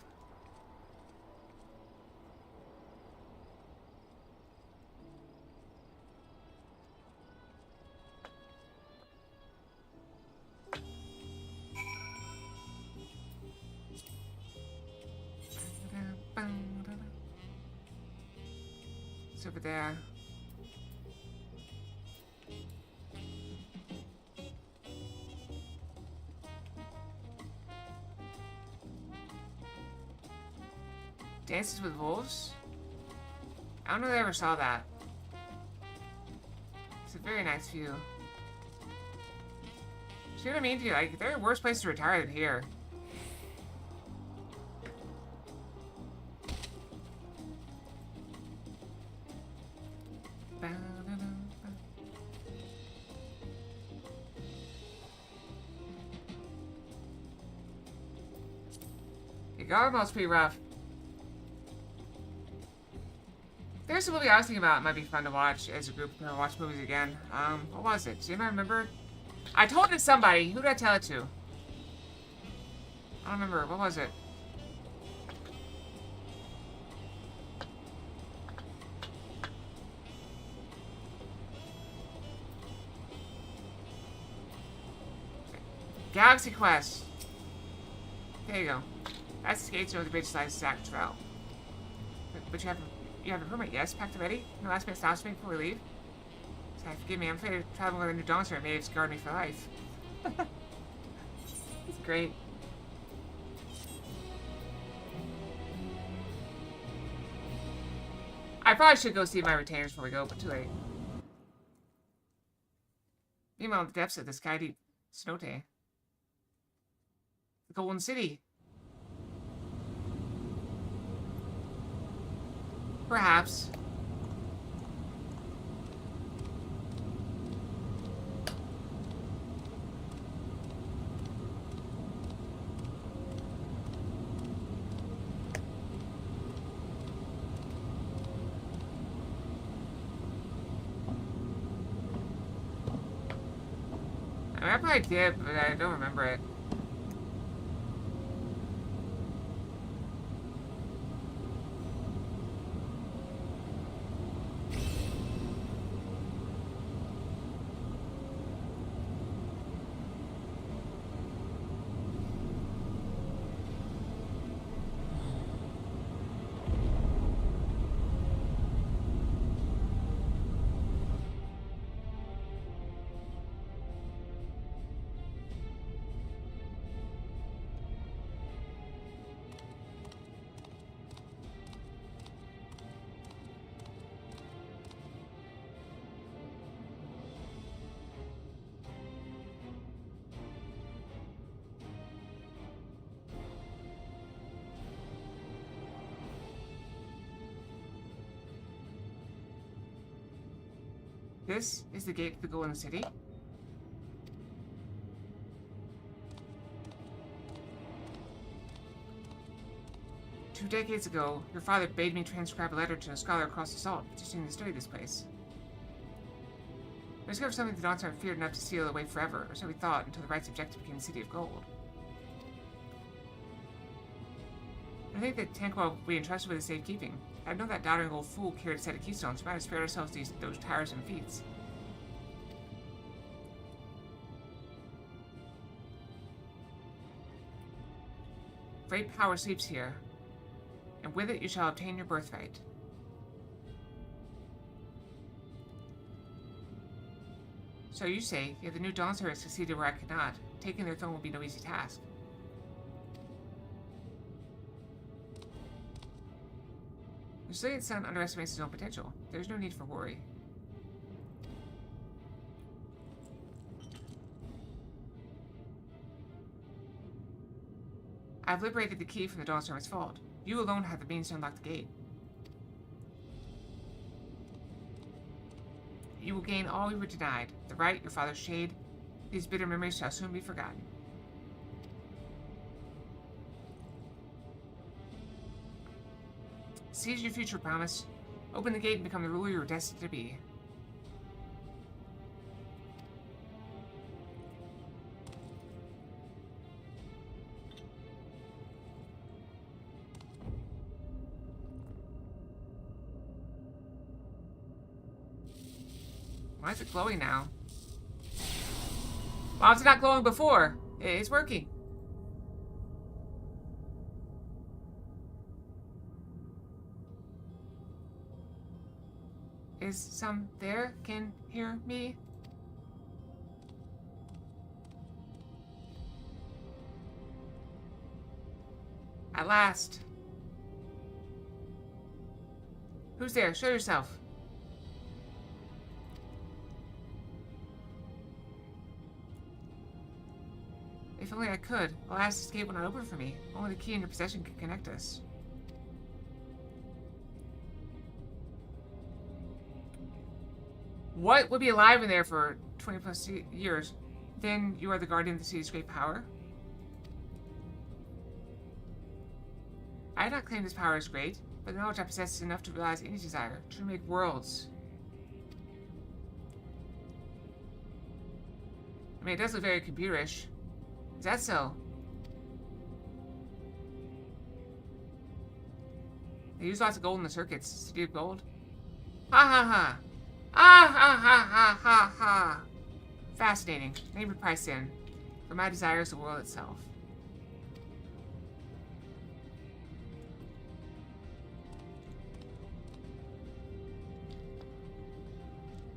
It's over there. Dances with Wolves? I don't know if I ever saw that. It's a very nice view. See what I mean to you? Like, there are worse places to retire than here. The Garmo's pretty rough. There's a movie I was thinking about. It might be fun to watch as a group to watch movies again. What was it? Does anybody remember? I told it to somebody. Who did I tell it to? I don't remember. What was it? Galaxy Quest. There you go. That's the skates over the bridge side Dawntrail. But you have a permit, yes? Packed already? No last minute stops me before we leave? Sorry, forgive me, I'm afraid of traveling with a new Dawntrail may have scarred me for life. It's great. I probably should go see my retainers before we go, but too late. Meanwhile, in the depths of the sky-deep Snote. The Golden City. Perhaps. I probably did, but I don't remember it. This is the gate to the Golden City. Two decades ago, your father bade me transcribe a letter to a scholar across the salt, petitioning to study this place. We discovered something the Dawntrail feared enough to seal it away forever, or so we thought, until the right's objective became the City of Gold. I think that Tanquil will be entrusted with the safekeeping. I'd known that doddering old fool carried a set of keystones, we might have spared ourselves those tiresome feats. Great power sleeps here, and with it you shall obtain your birthright. So you say, if the new Dawntrail has succeeded where I could not, taking their throne will be no easy task. The Resilient Son underestimates his own potential. There's no need for worry. I've liberated the key from the Dawntrail's vault. You alone have the means to unlock the gate. You will gain all you were denied. The right, your father's shade. These bitter memories shall soon be forgotten. Seize your future, promise. Open the gate and become the ruler you were destined to be. Why is it glowing now? Why was it not glowing before? It's working. Is some there can hear me? At last. Who's there? Show yourself. If only I could. Alas, this gate will not open for me. Only the key in your possession can connect us. What would be alive in there for 20 plus years? Then you are the guardian of the city's great power? I do not claim this power is great, but the knowledge I possess is enough to realize any desire, to make worlds. I mean, it does look very computerish. Is that so? They use lots of gold in the circuits. City of gold? Ha ha ha! Ah ha ha ha ha ha! Fascinating. Name your price in. For my desire is the world itself.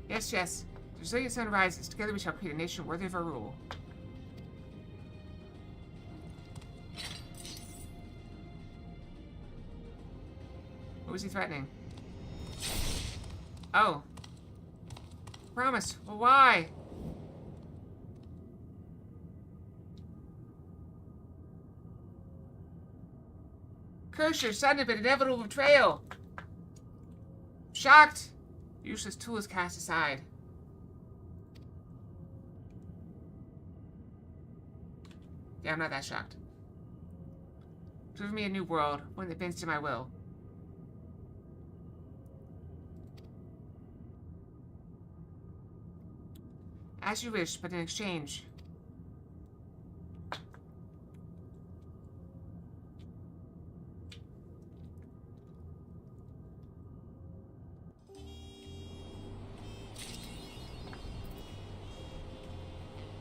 Yes, yes. The resilient sun rises. Together we shall create a nation worthy of our rule. What was he threatening? Oh. Promise. Well, why? Curse your sudden but inevitable betrayal. Shocked. Useless tool is cast aside. Yeah, I'm not that shocked. Give me a new world, one that bends to my will. As you wish, but in exchange.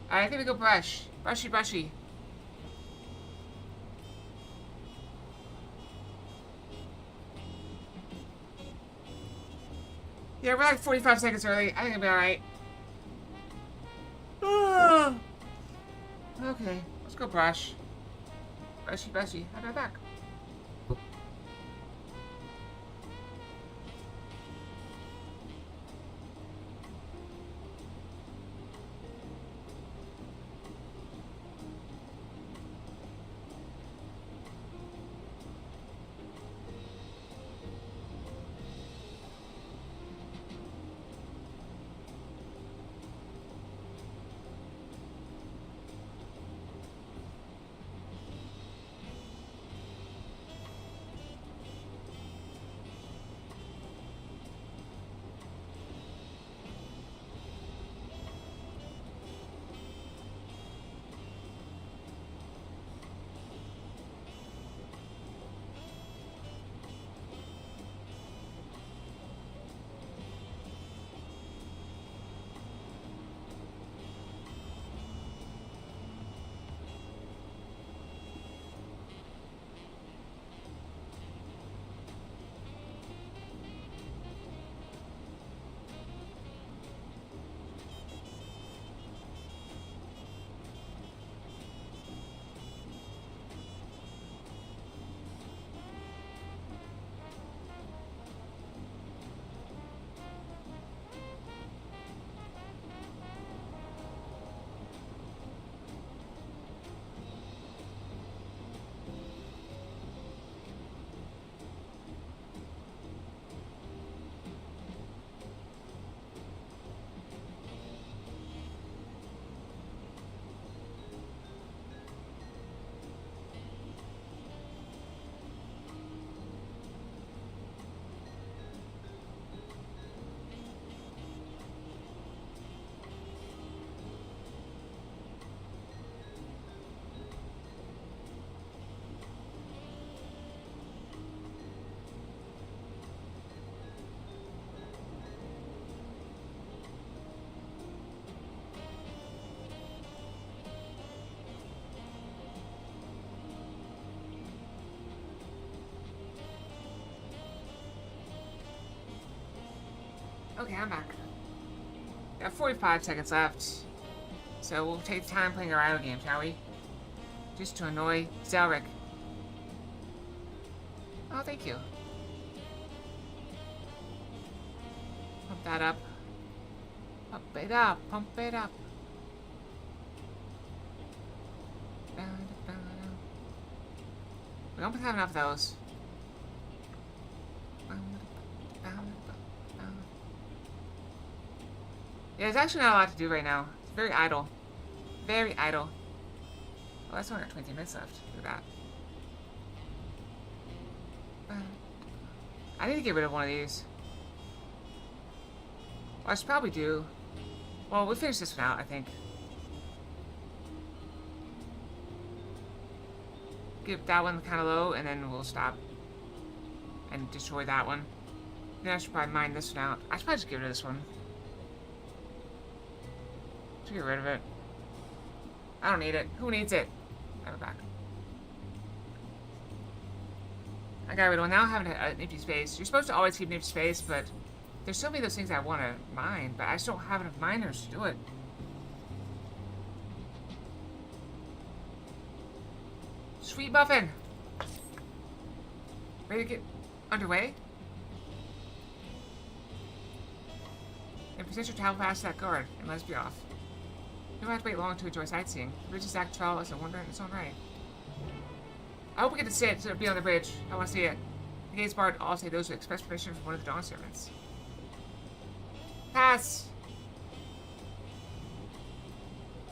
Alright, I think we go brush. Brushy, brushy. Yeah, we're like 45 seconds early. I think it'll be alright. Okay, let's go brush. Brushy, brushy. How do I back? Okay, I'm back. Got 45 seconds left. So we'll take the time playing our idle game, shall we? Just to annoy Zelric. Oh, thank you. Pump that up. Pump it up, pump it up. We don't have enough of those. Yeah, there's actually not a lot to do right now. It's very idle. Very idle. Oh, that's only got 20 minutes left. Look at that. I need to get rid of one of these. Well, I should probably do. Well, we'll finish this one out, I think. Get that one kind of low, and then we'll stop. And destroy that one. Then I should probably mine this one out. I should probably just get rid of this one. Just get rid of it. I don't need it. Who needs it? Have it back. I got rid of one. Now I have an empty space. You're supposed to always keep an empty space, but there's so many of those things I want to mine, but I just don't have enough miners to do it. Sweet muffin! Ready to get underway? And present your towel past that guard, and let's be off. You don't have to wait long to enjoy sightseeing. The bridge is Dawntrail as a wonder in its own right. I hope we get to sit to be on the bridge. I want to see it. The gates barred all say those who express permission from one of the Dawn servants. Pass!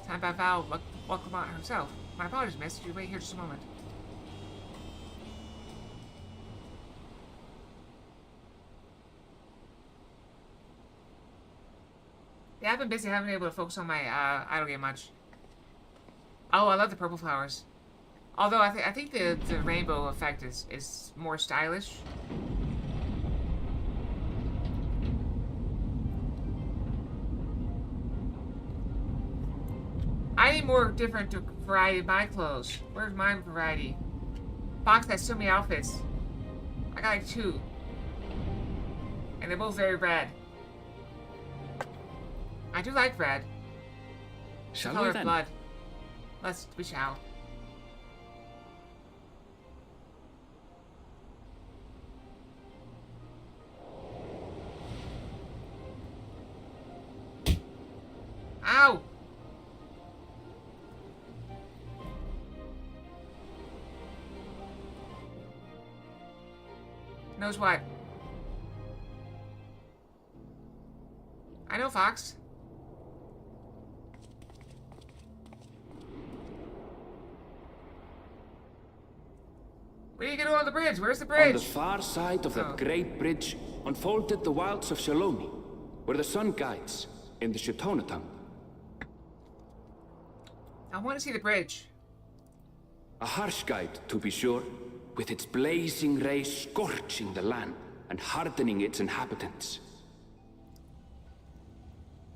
Time by Val, welcome on herself. My apologies, miss. You wait here just a moment. Yeah, I've been busy. I haven't been able to focus on my idle game much. Oh, I love the purple flowers. Although I think the rainbow effect is more stylish. I need more different variety of my clothes. Where's my variety? Fox has so many outfits. I got like 2. And they're both very red. I do like red. Shall the color we of then? blood. We shall. Ow! Knows what? I know, Fox. Where are you gonna go on the bridge? Where's the bridge? On the far side of that great bridge unfolded the wilds of Shaloni, where the sun guides in the Shitona tongue. I want to see the bridge. A harsh guide, to be sure, with its blazing rays scorching the land and hardening its inhabitants.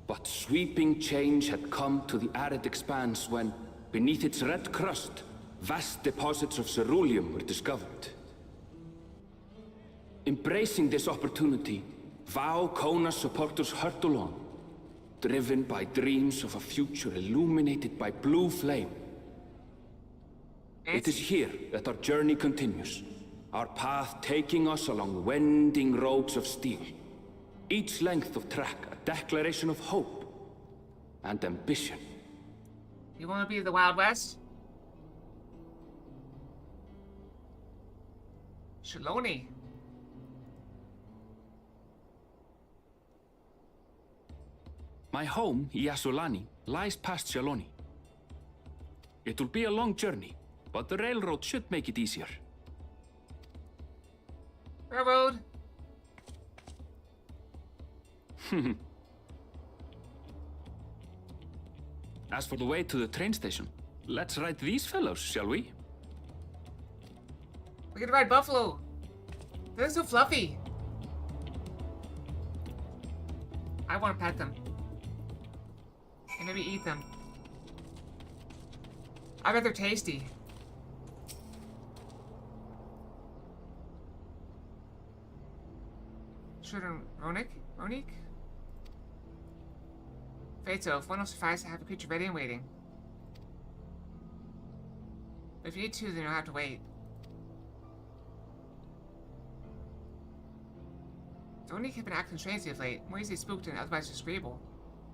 But sweeping change had come to the arid expanse when, beneath its red crust, vast deposits of ceruleum were discovered. Embracing this opportunity, Vau Kona's supporters hurtled on, driven by dreams of a future illuminated by blue flame. It is here that our journey continues, our path taking us along winding roads of steel. Each length of track a declaration of hope and ambition. You want to be the Wild West? Shaloni. My home, Yasulani, lies past Shaloni. It will be a long journey, but the railroad should make it easier. Railroad. As for the way to the train station, let's ride these fellows, shall we? We're gonna ride buffalo. They're so fluffy. I want to pet them. And maybe eat them. I bet they're tasty. Shouldn't Ronik? Great, so if one will suffice, I have a creature ready and waiting. But if you need two, then you'll have to wait. The only have been acting strangely of late, more easily spooked and otherwise disagreeable.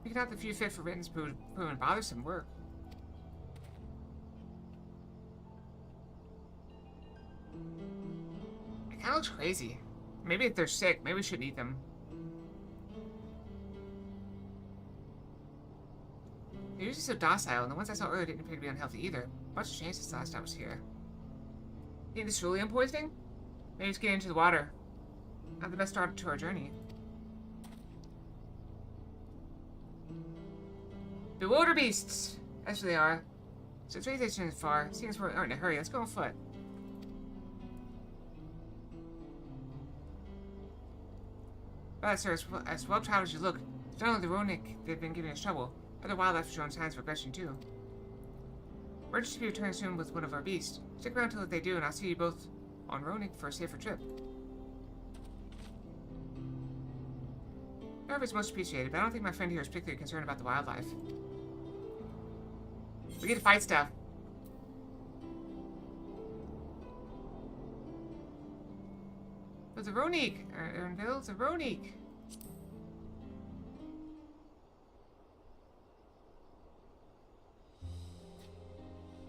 Picking out the few fit for written's proven bothersome work. It kinda looks crazy. Maybe if they're sick, maybe we shouldn't eat them. They're usually so docile, and the ones I saw earlier didn't appear to be unhealthy either. A bunch has changed since the last time I was here. Think this Cerulean poisoning? Maybe it's getting into the water. Not the best start to our journey. Bewilder beasts! That's what they are. So the train station is far. Seeing as we aren't in a hurry, let's go on foot. But sir, as well traveled as you look, it's not only the Ronic they've been giving us trouble. Other wildlife have shown signs of aggression too. Merchants should be returning soon with one of our beasts. Stick around till they do, and I'll see you both on Ronic for a safer trip. Your is most appreciated, but I don't think my friend here is particularly concerned about the wildlife. We get to fight stuff. But the Ronic! Ernville, the Ronic!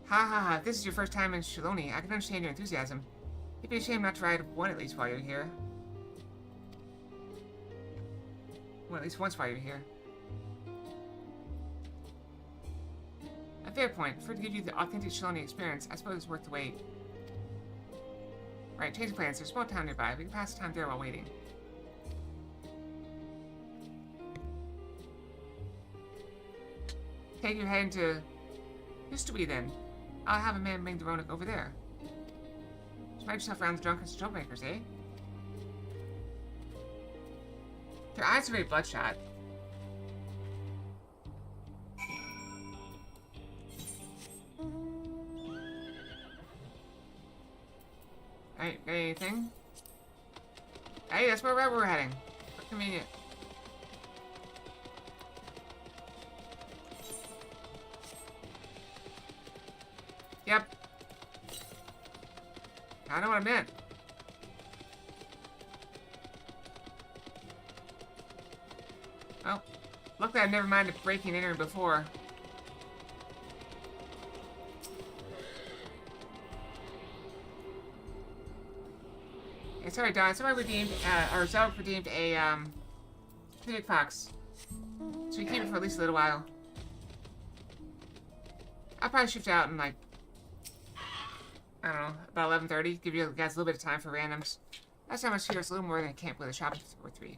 Ha ha ha, if this is your first time in Shiloni, I can understand your enthusiasm. It'd be a shame not to ride one at least while you're here. Well, at least once while you're here. A fair point. For to give you the authentic Shiloni experience, I suppose it's worth the wait. Right, change of plans. There's a small town nearby. We can pass the time there while waiting. Take your head into History then. I'll have a man bring the Ronic over there. Spread yourself around the drunkards and troublemakers, eh? Their eyes are very bloodshot. Alright, got anything? Hey, that's where we're heading. Convenient. Yep. I know what I meant. Well, luckily I've never minded breaking and entering before. Hey, sorry, Don. Somebody redeemed, or Zelda redeemed a, Phoenix Fox. So we keep it for at least a little while. I'll probably shift out in, like, I don't know, about 11:30. Give you guys a little bit of time for randoms. Last time I was here, it's a little more than a camp with a shop or three.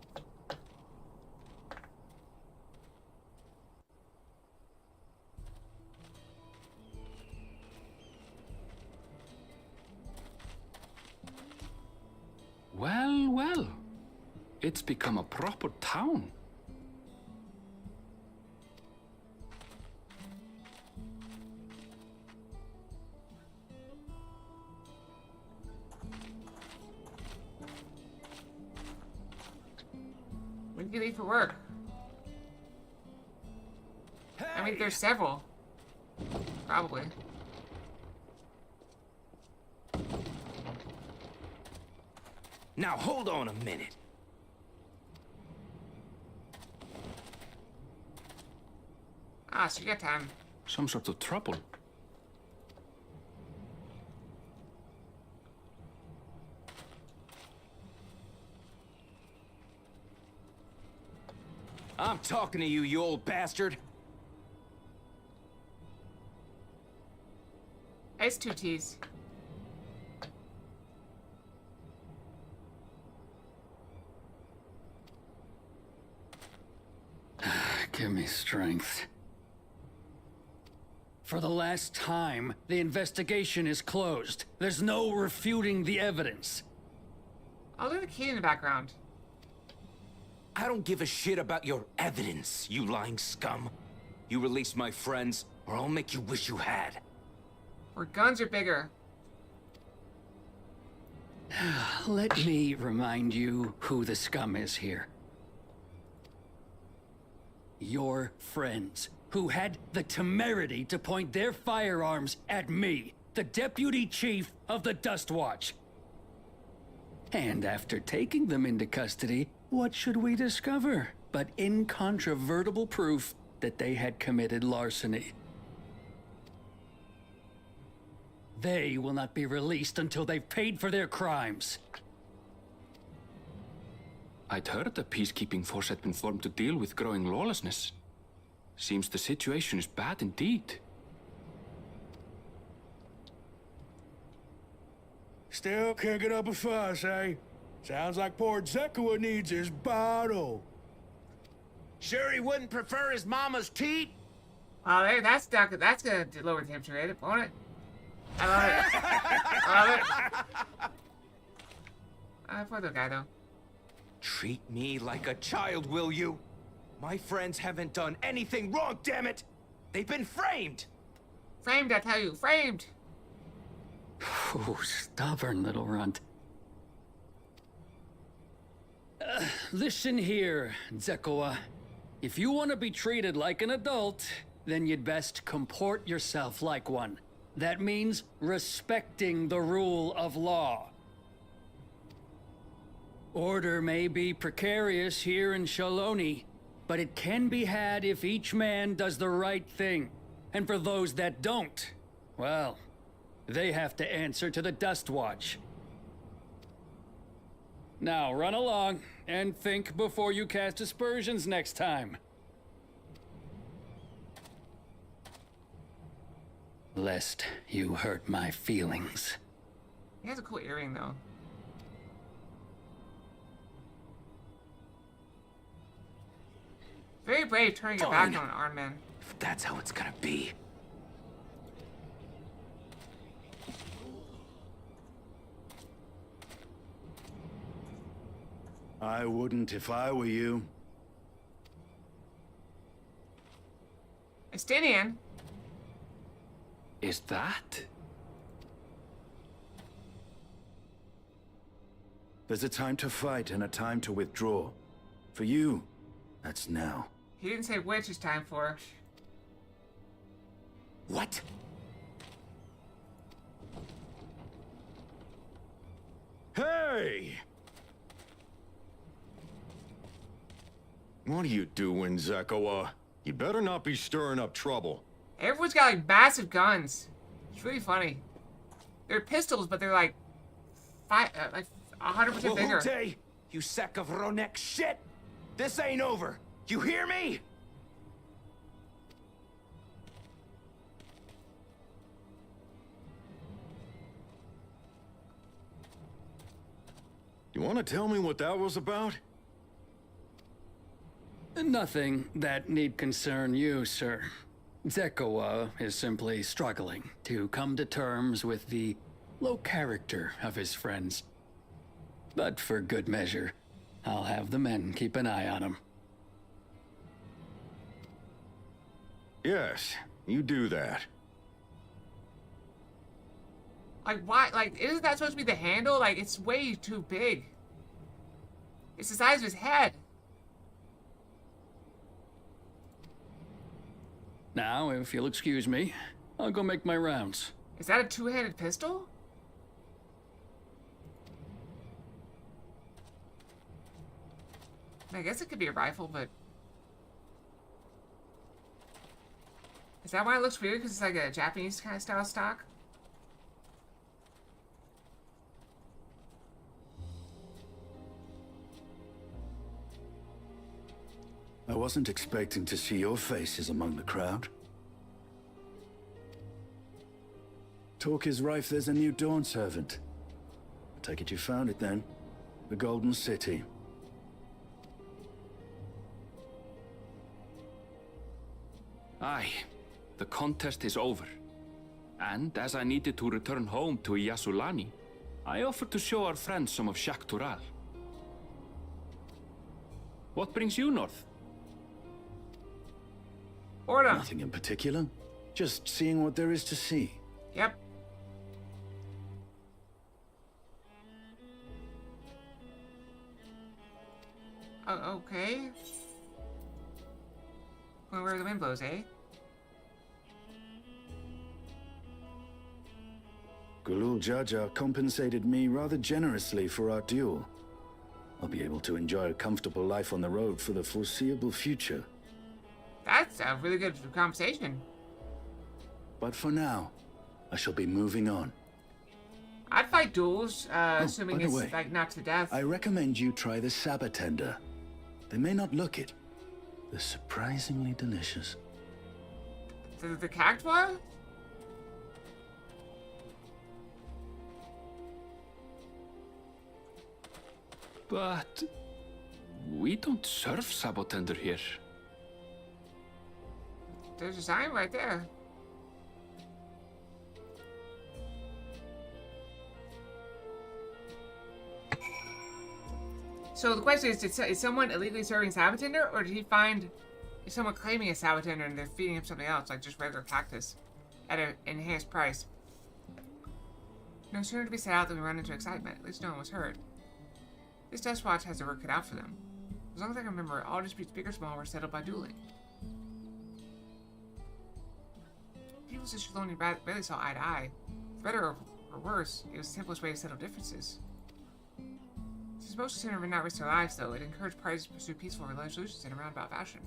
Well, well. It's become a proper town. When did you leave for work? Hey. I mean, there's several. Probably. Now hold on a minute. Ah, so you got time. Some sort of trouble. I'm talking to you, you old bastard. It's 2 T's. Give me strength. For the last time, the investigation is closed. There's no refuting the evidence. I'll leave the key in the background. I don't give a shit about your evidence, you lying scum. You release my friends, or I'll make you wish you had. Or guns are bigger. Let me remind you who the scum is here. your friends, who had the temerity to point their firearms at me, the deputy chief of the Dust Watch. And after taking them into custody, what should we discover but incontrovertible proof that they had committed larceny? They will not be released until they've paid for their crimes. I'd heard a peacekeeping force had been formed to deal with growing lawlessness. Seems the situation is bad indeed. Still can't get up a fuss, eh? Sounds like poor Zekua needs his bottle. Sure he wouldn't prefer his mama's teat? Oh, there, that's gonna lower the temperature rate, won't it? I love it. I love it. Poor little guy, though. Treat me like a child, will you? My friends haven't done anything wrong, damn it! They've been framed! Framed, I tell you, framed! Oh, stubborn little runt. Listen here, Zekua. If you want to be treated like an adult, then you'd best comport yourself like one. That means respecting the rule of law. Order may be precarious here in Shaloni, but it can be had if each man does the right thing. And for those that don't, well, they have to answer to the Dust Watch. Now run along and think before you cast aspersions next time. Lest you hurt my feelings. He has a cool earring, though. Very brave turning your back on an armed man. If that's how it's gonna be. I wouldn't if I were you. Estinian. Is that? There's a time to fight and a time to withdraw. For you, that's now. He didn't say which it's time for. What? Hey! What are you doing, Zekua? You better not be stirring up trouble. Everyone's got like massive guns. It's really funny. They're pistols, but they're like 100% bigger. Wahute, you sack of Ronek shit! This ain't over. You hear me? You want to tell me what that was about? Nothing that need concern you, sir. Zekua is simply struggling to come to terms with the low character of his friends. But for good measure, I'll have the men keep an eye on him. Yes, you do that. Like, why? Like, isn't that supposed to be the handle? Like, it's way too big. It's the size of his head. Now, if you'll excuse me, I'll go make my rounds. Is that a two-handed pistol? I guess it could be a rifle, but... Is that why it looks weird? Because it's like a Japanese kind of style stock? I wasn't expecting to see your faces among the crowd. Talk is rife, there's a new Dawn servant. I take it you found it then. The Golden City. Aye, the contest is over. And as I needed to return home to Yasulani, I offered to show our friends some of Shak Tural. What brings you north? Order. Nothing in particular. Just seeing what there is to see. Yep. Oh, okay. Going where the wind blows, eh? Gulul Jaja compensated me rather generously for our duel. I'll be able to enjoy a comfortable life on the road for the foreseeable future. That's a really good compensation. But for now, I shall be moving on. I'd fight duels, assuming it's way, like not to death. I recommend you try the Saber Tender. They may not look it. They're surprisingly delicious. The cactua? But we don't serve Sabotender here. There's a sign right there. So the question is someone illegally serving Sabotender, or did he find someone claiming a Sabotender and they're feeding him something else, like just regular cactus, at an enhanced price? No sooner to be set out than we run into excitement. At least no one was hurt. This Death Watch has their work cut out for them. As long as I can remember, all disputes, big or small, were settled by dueling. People just only barely saw eye to eye. For better or worse, it was the simplest way to settle differences. Since most considered not risk their lives, though, it encouraged parties to pursue peaceful resolutions in a roundabout fashion.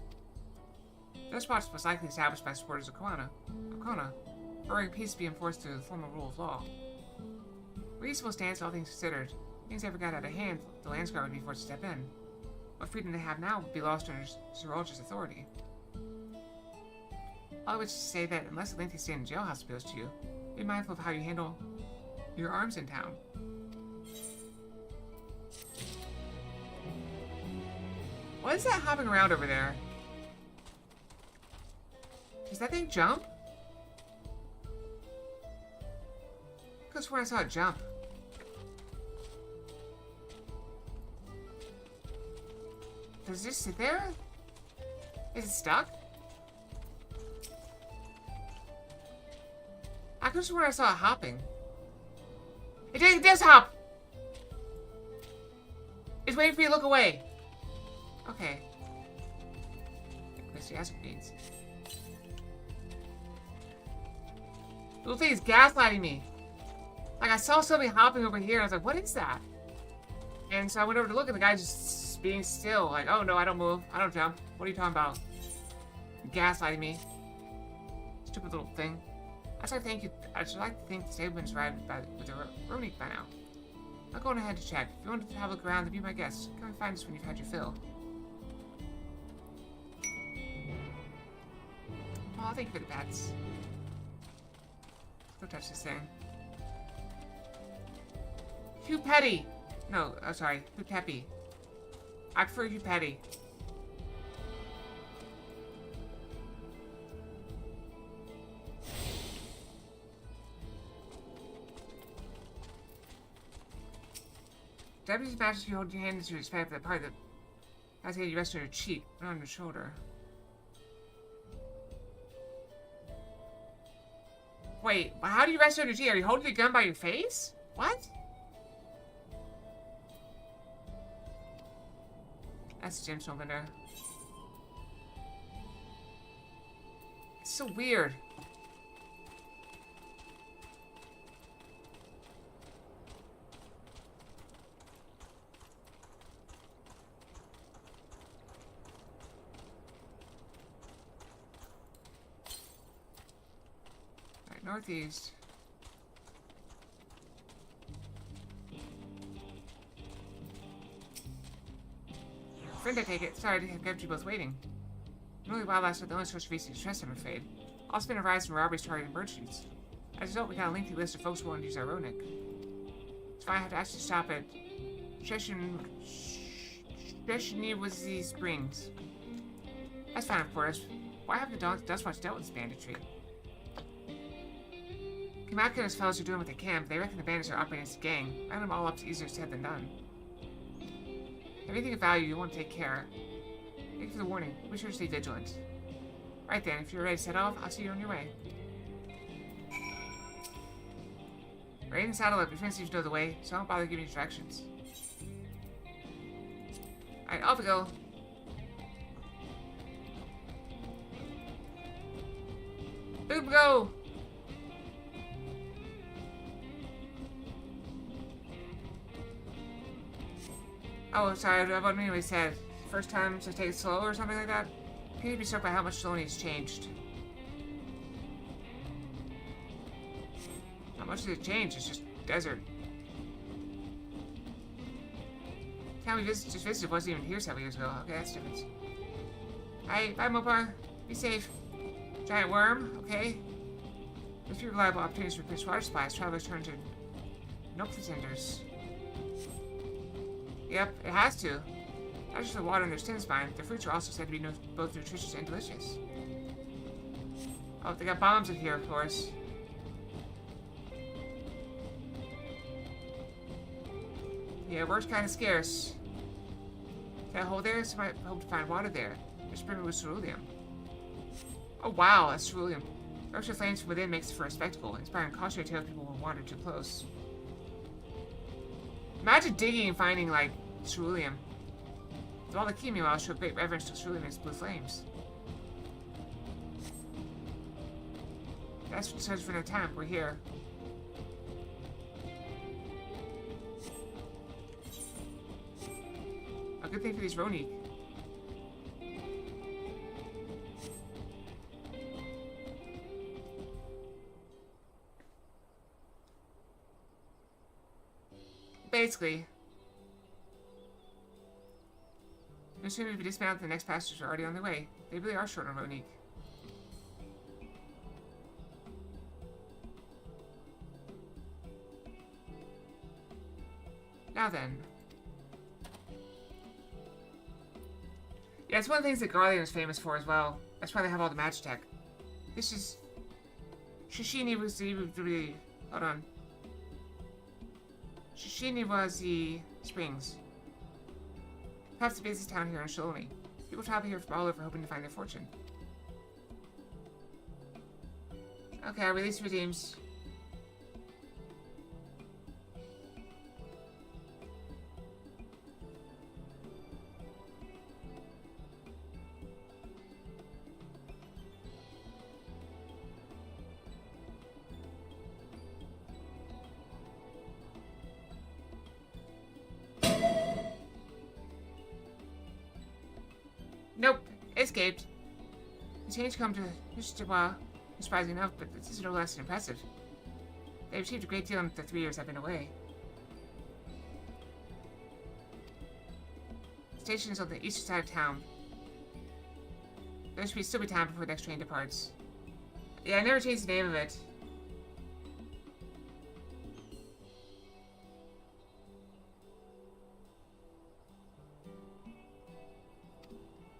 The Death Watch was likely established by supporters of Kona, urging peace to be enforced through the formal rule of law. Reasonable stance, all things considered. Things ever got out of hand, the Landsguard would be forced to step in. What freedom they have now would be lost under Sir Roger's authority. All of which is to say that unless a lengthy stay in the jailhouse appeals to you, be mindful of how you handle your arms in town. What is that hopping around over there? Does that thing jump? Because when I saw it jump. Does it just sit there? Is it stuck? I could have sworn I saw it hopping. It does hop! It's waiting for you to look away. Okay. Let's see, acid beads. Little thing is gaslighting me. Like, I saw something hopping over here, and I was like, what is that? And so I went over to look, and the guy just being still. Like, oh no, I don't move. I don't jump. What are you talking about? Gaslighting me. Stupid little thing. I should like to think the stableman's arrived with a Runic by now. I'm going ahead to check. If you want to have a look around, then be my guest. Come and find us when you've had your fill. Oh, thank you for the pets. Let's go touch this thing. Hugh Petty! No, oh sorry, Hugh Peppy. I prefer Hugh Petty. Deputy's Majesty, you hold your hand as you expect for the part that has you rest on your cheek, not on your shoulder. Wait, how do you rest on your cheek? Are you holding the gun by your face? What? That's a gemstone vendor. It's so weird. Alright, northeast. Friend, I take it. Sorry to have kept you both waiting. Really wildlife are the only source of recent stress, I'm afraid. Also been a rise from robberies targeting bird shoots. As a result, we got a lengthy list of folks who want to use our Ronic. So I have to actually stop at Sheshniwazi Springs. That's fine, of course. Why haven't the Dustwatch dealt with this banditry? Kamaka and his fellows are doing what they can, but they reckon the bandits are operating as a gang. Round them all up's easier said than done. Anything of value, you want to take care. Thank you for the warning. Be sure to stay vigilant. Right then, if you're ready to set off, I'll see you on your way. Ready and saddle up. Your friends seem to know the way, so I don't bother giving you directions. Alright, off we go. Look at him go! Oh, sorry, I wasn't anyway said. First time to take it slow or something like that? You'd be struck by how much Sloanie's changed. Not much did it change, it's just desert. Town we just visited wasn't even here several years ago. Okay, that's different. Hi, bye Mopar. Be safe. Giant worm, okay. There's few reliable opportunities for fish water supplies. Travelers turn to nope pretenders. Yep, it has to. Not just the water in their skin's fine, their fruits are also said to be both nutritious and delicious. Oh, they got bombs in here, of course. Yeah, work's kind of scarce. Got a hole there? So I might hope to find water there. There's brimming with ceruleum. Oh wow, that's ceruleum. The rush of flames from within makes for a spectacle, inspiring cautionary tales people will wander too close. Imagine digging and finding, like, ceruleum. With all the key, meanwhile, show great reverence to ceruleum and its blue flames. That's what says for no time. We're here. A good thing for these Roni. Basically. I'm assuming if we dismount, the next passengers are already on their way. They really are short on Ronique. Now then. Yeah, it's one of the things that Garleon is famous for as well. That's why they have all the magic tech. This is... Shishini was the... Hold on. Shishiniwazi Springs. Perhaps the busiest town here in Sholoni. People travel here from all over hoping to find their fortune. Okay, our release redeems. Nope, escaped. The change come to Ishtawa, surprising enough, but this is no less impressive. They've achieved a great deal in the 3 years I've been away. The station is on the eastern side of town. There should still be time before the next train departs. Yeah, I never changed the name of it.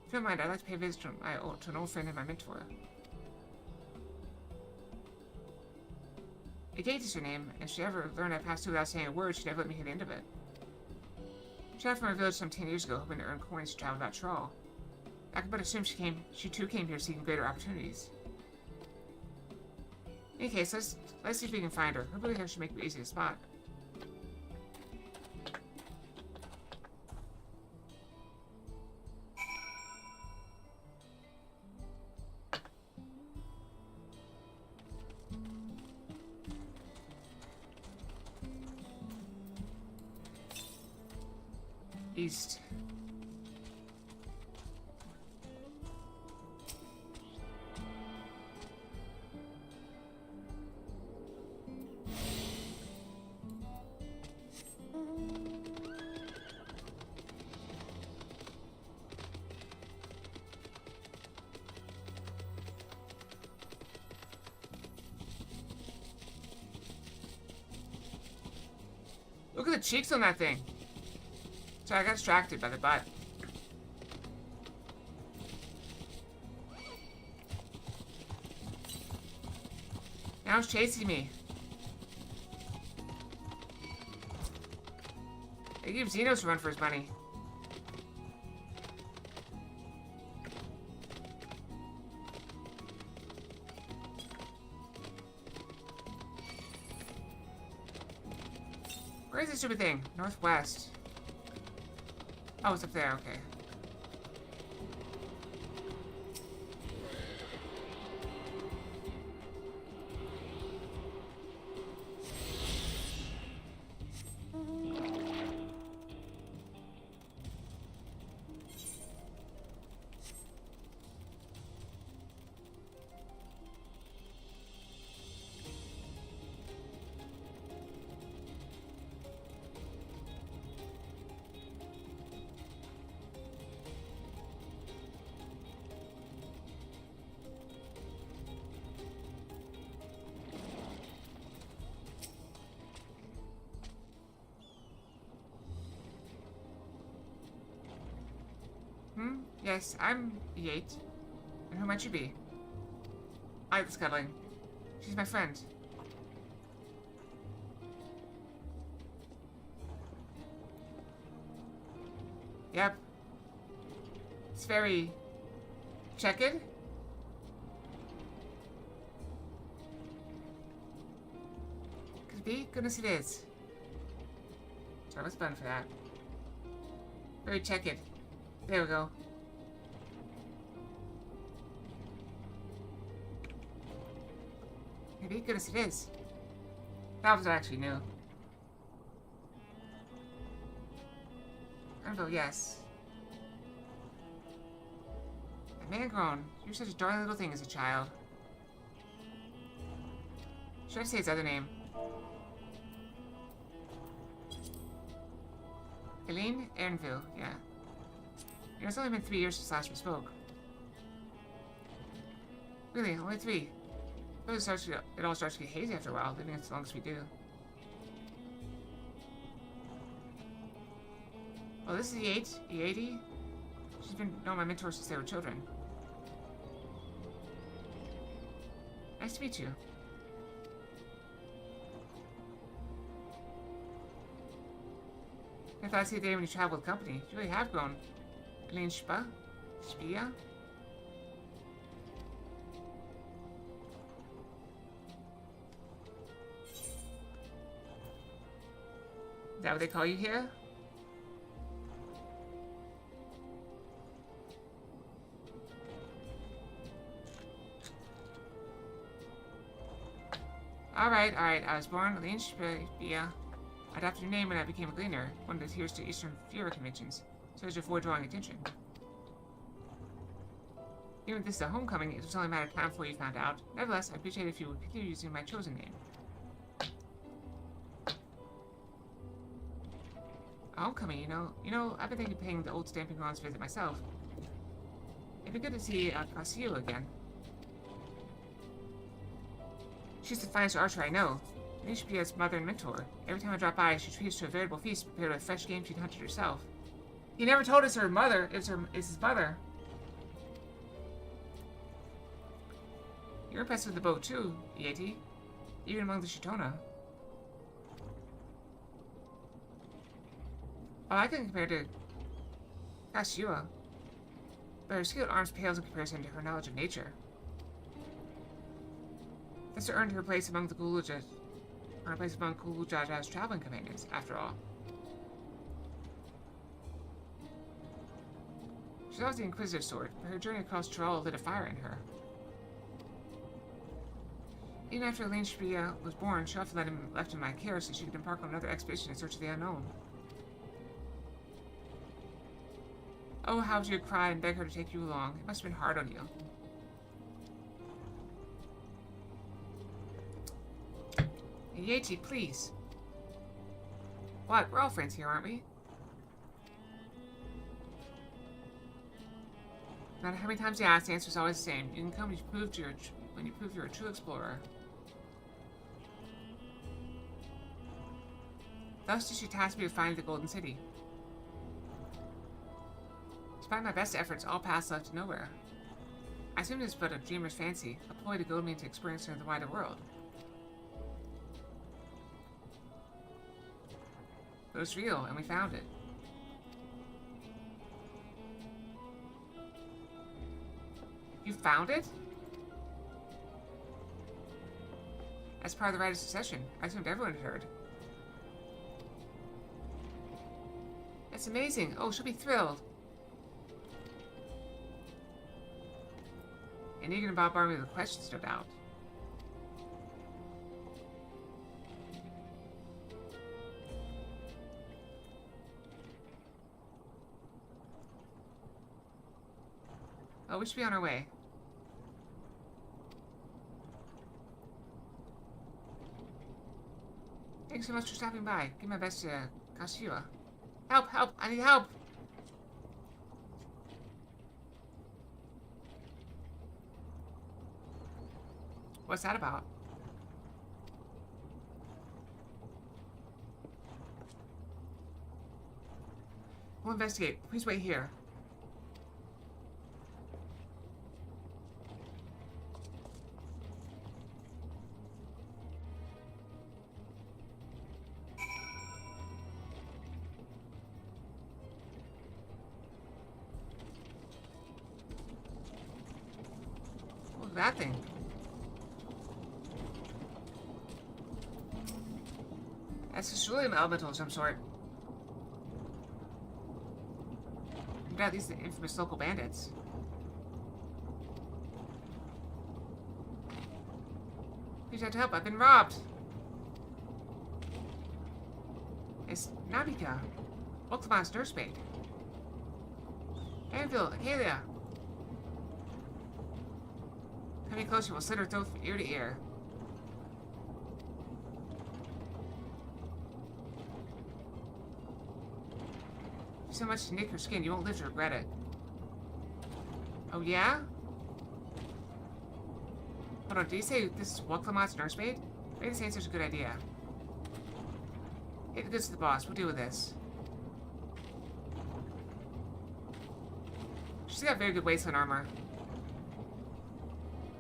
If you don't mind, I'd like to pay a visit to an old friend and my mentor. Agate is her name, and if she ever learned I passed through without saying a word, she'd never let me hear the end of it. She left from her village some 10 years ago, hoping to earn coins to travel about Thrall. I could but assume she too came here seeking greater opportunities. In any case, let's see if we can find her. Hopefully her should make it easy to spot. East. Look at the cheeks on that thing. So I got distracted by the butt. Now it's chasing me. They give Xenos a run for his money. Where is this stupid thing? Northwest. Oh, it's up there, okay. Yes, I'm E8. And who might you be? I like the scuttling. She's my friend. Yep. It's very... checkered? Could it be? Goodness it is. Sorry, let's button for that. Very checkered. There we go. Maybe? Goodness it is. That was actually new. Anvil, yes. A man grown. You're such a darling little thing as a child. Should I say his other name? Eileen Ernville, yeah. You know, it's only been 3 years since last we spoke. Really, only 3. It all starts to get hazy after a while, living as long as we do. Well, this is E8, E80. She's been knowing my mentor since they were children. Nice to meet you. I thought I'd see the day when you travel with company. You really have grown. Eileen Spia? Spia? Is that what they call you here? Alright. I was born Eileen Spia. I adopted your name when I became a gleaner, one that adheres to Eastern Fuhrer conventions, so as to avoid drawing attention. Even if this is a homecoming, it was only a matter of time before you found out. Nevertheless, I appreciate it if you would continue using my chosen name. Homecoming, you know, I've been thinking of paying the old stamping grounds visit myself. It'd be good to see Casillo again. She's the finest archer I know. You should be his mother and mentor. Every time I drop by, she treats us to a veritable feast prepared with fresh game she'd hunted herself. He never told us her mother is his mother. You're impressed with the bow too, Yeti. Even among the Shitona. Well, I can compare to Kashiwa, but her skill at arms pales in comparison to her knowledge of nature. This earned her place among the Gulujas. Her place among Gulujaja's traveling companions, after all. She's always the inquisitive sort, but her journey across Tyrol lit a fire in her. Even after Eileen Spia was born, she often left in my care so she could embark on another expedition in search of the unknown. Oh, how would you cry and beg her to take you along? It must have been hard on you. Yeti, please. What? We're all friends here, aren't we? No matter how many times you ask, the answer's always the same. You can come when you prove you're a true explorer. Thus did she task me with finding the Golden City. Despite my best efforts, all paths led to nowhere. I assumed it was but a dreamer's fancy, a ploy to goad me into experiencing the wider world. But it was real, and we found it. You found it? As part of the rite of succession, I assumed everyone had heard. That's amazing. Oh, she'll be thrilled. And you're gonna bombard me with questions, no doubt. Oh, we should be on our way. Thanks so much for stopping by. Give my best to Kashiwa. Help! Help! I need help! What's that about? We'll investigate. Please wait here. that thing? That's surely an elemental of some sort. We've got these infamous local bandits. Please have to help. I've been robbed. It's Nabika. Wolfman's nursemaid. Anvil, Acalia. Coming closer, we'll slit her throat from ear to ear. So much to nick her skin, you won't live to regret it. Oh, yeah? Hold on, did you say this is Wolfman's nursemaid? Maybe this answer's a good idea. Take the goods to the boss, we'll deal with this. She's got very good waistline armor.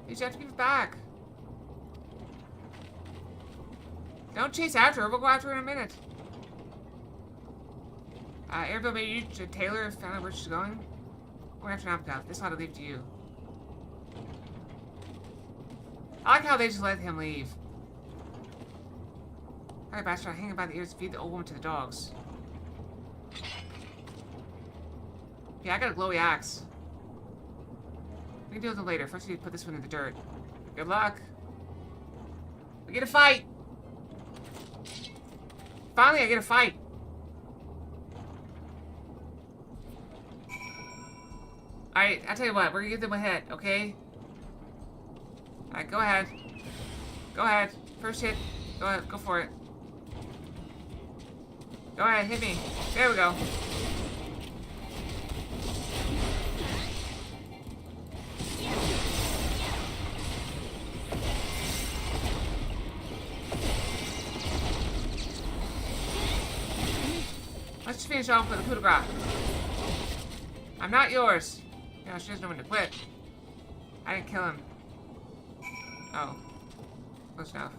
You have to give it back. Don't chase after her, we'll go after her in a minute. Airville, maybe you should Taylor found out where she's going? We're after Nabokov. This ought to leave to you. I like how they just let him leave. Alright, bastard, hang by the ears to feed the old woman to the dogs. Yeah, I got a glowy axe. We can deal with them later. First, we need to put this one in the dirt. Good luck. We get a fight! Finally, I get a fight! Alright, I'll tell you what. We're gonna give them a hit, okay? Alright, go ahead. Go ahead. First hit. Go ahead. Go for it. Go ahead. Hit me. There we go. Let's just finish off with a coup de grace. I'm not yours. You know, she doesn't know when to quit. I didn't kill him. Oh. Close enough.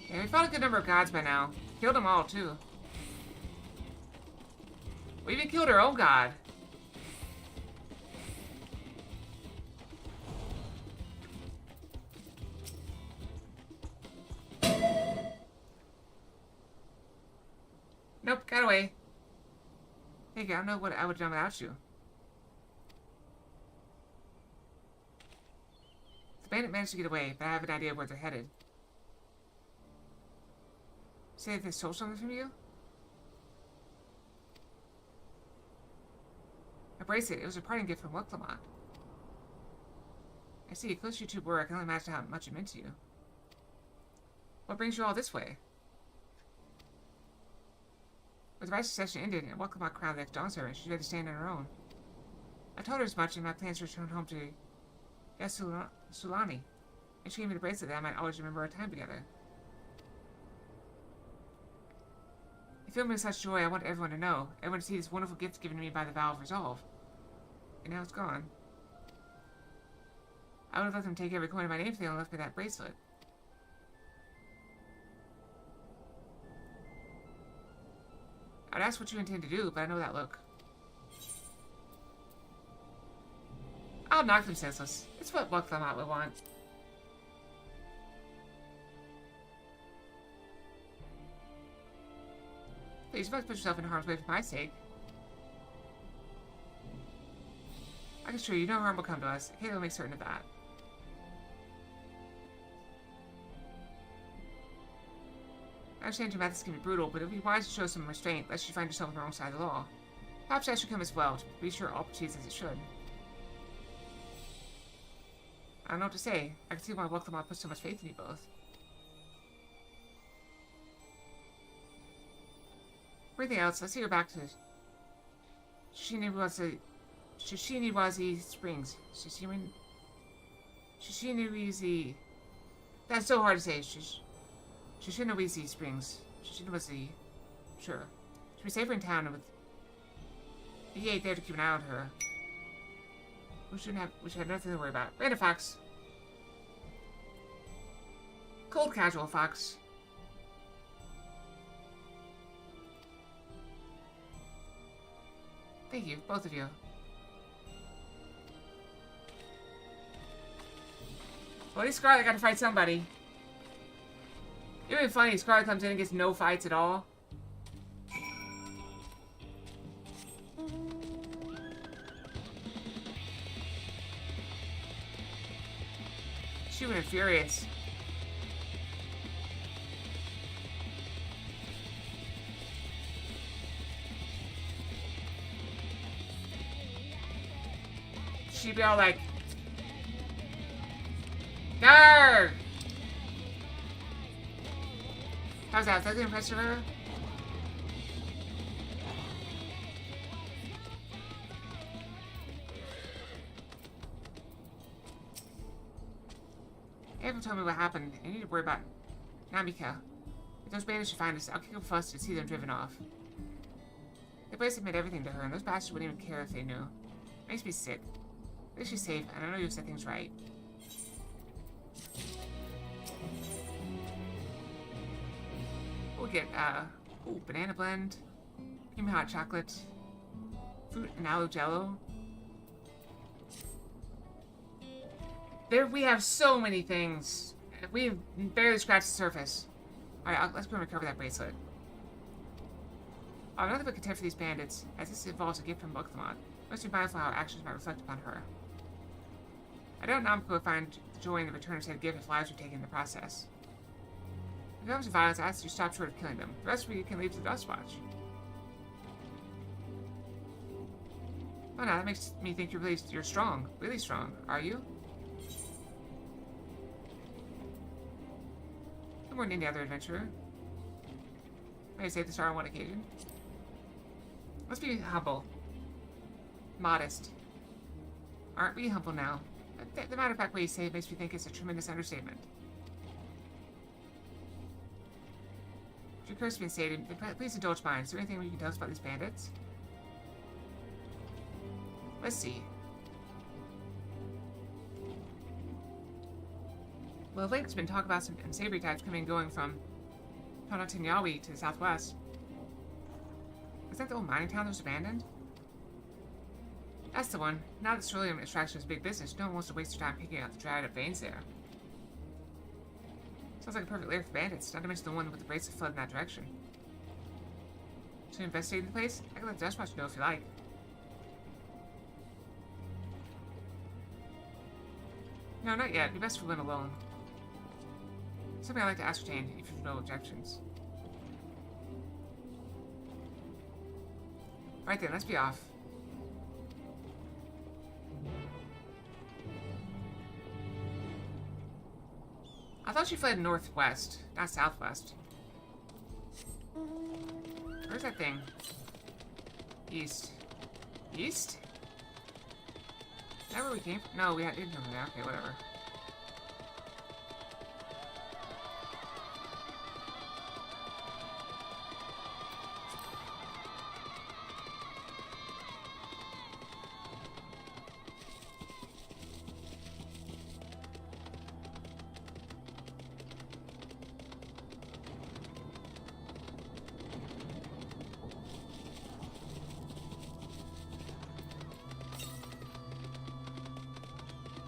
Yeah, we found a good number of gods by now. Killed them all, too. We even killed our own god. Nope, got away. Hey, I don't know what I would have done without you. The bandit managed to get away, but I have an idea of where they're headed. Say that they stole something from you? A bracelet. It was a parting gift from Wuklamont. I see. The closer you two were, I can only imagine how much it meant to you. What brings you all this way? With the right succession ended and Wuklamont crowned the next Dawntrail, she's ready to stand on her own. I told her as much in my plans to return home to Yasulani, and she gave me the bracelet that I might always remember our time together. It filled me with such joy I want everyone to know, everyone to see this wonderful gift given to me by the Vow of Resolve. And now it's gone. I would have let them take every coin of my name if they only left me that bracelet. I'd ask what you intend to do, but I know that look. I'll knock them senseless. It's what Wuklamont would want. Please, you must put yourself in harm's way for my sake. I can assure you no harm will come to us. Halo will make certain of that. I understand your methods can be brutal, but it would be wise to show some restraint lest you find yourself on the wrong side of the law. Perhaps that should come as well, to be sure all proceeds as it should. I don't know what to say. I can see why Wuklamont put so much faith in you both. For anything else, let's see her back to Shishiniwazi Springs. Shishiniwazi. That's so hard to say. Shishiniwazi Springs. Shishiniwazi. Sure. She'll be safer in town with. He ain't there to keep an eye on her. We should have nothing to worry about. Random facts. Cold casual, Fox. Thank you, both of you. Well, at least Scarlet got to fight somebody. It would be funny if Scarlet comes in and gets no fights at all. She would have been furious. She'd be all like, "Grr!" How's that? Is that the impression of her? Evan told me what happened. I need to worry about Namika. If those bandits should find us, I'll kick up a fuss to see them driven off. The place admit everything to her, and those bastards wouldn't even care if they knew. Makes me sick. At least she's safe, and I know you've said things right. We'll get, ooh, banana blend, creamy hot chocolate, fruit and aloe jello. There, we have so many things. We have barely scratched the surface. Alright, let's go and recover that bracelet. Oh, nothing but contempt for these bandits, as this involves a gift from Mokthmon. Must be mindful how our actions might reflect upon her. I doubt Namco would find joy in the return of said gift if lives were taken in the process. If it comes to violence, I ask that you stop short of killing them. The rest of you can leave to the Dustwatch. Oh no, that makes me think you're strong. Really strong. Are you? No more than any other adventurer. May I save the star on one occasion? Let's be humble. Modest. Aren't we humble now? The matter of fact way you say it makes me think it's a tremendous understatement. If your curse has been stated, please indulge mine. Is there anything you can tell us about these bandits? Let's see. Well, of late there's been talk about some unsavory types coming and going from Tonatinyawi to the southwest. Is that the old mining town that was abandoned? That's the one. Now that ceruleum extraction is big business, no one wants to waste their time picking out the dried up veins there. Sounds like a perfect lair for bandits, not to mention the one with the bracelet flooding that direction. Should we investigate the place? I can let the Dustwatch know if you like. No, not yet. It'd be best for Lynn alone. Something I'd like to ascertain, if you have no objections. Right then, let's be off. I thought she fled northwest, not southwest. Where's that thing? East. East? Is that where we came from? No, we didn't come from there. Okay, whatever.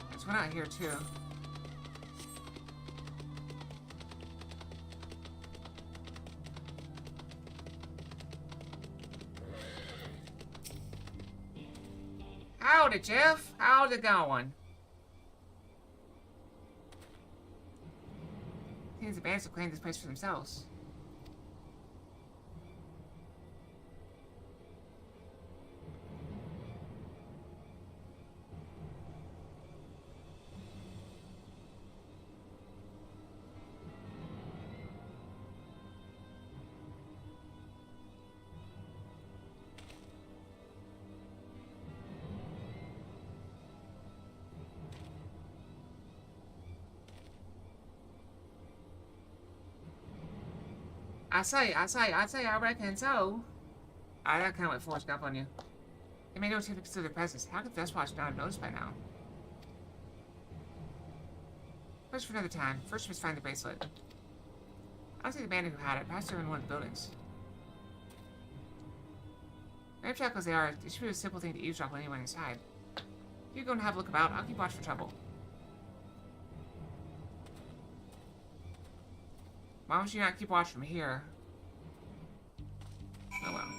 There's one out here too. Howdy, Jeff. How's it going? Seems the bandits will claim this place for themselves. I reckon so. I that kind of went forced up on you. They made no attempt to conceal their presence. How could the Dustwatch not have noticed by now? Quest for another time. First, we must find the bracelet. I don't see the bandit who had it. Perhaps they're in one of the buildings. Ramshackle as they are, it should be a simple thing to eavesdrop on anyone inside. You go and have a look about. I'll keep watch for trouble. Why would you not keep watch from here? Oh well.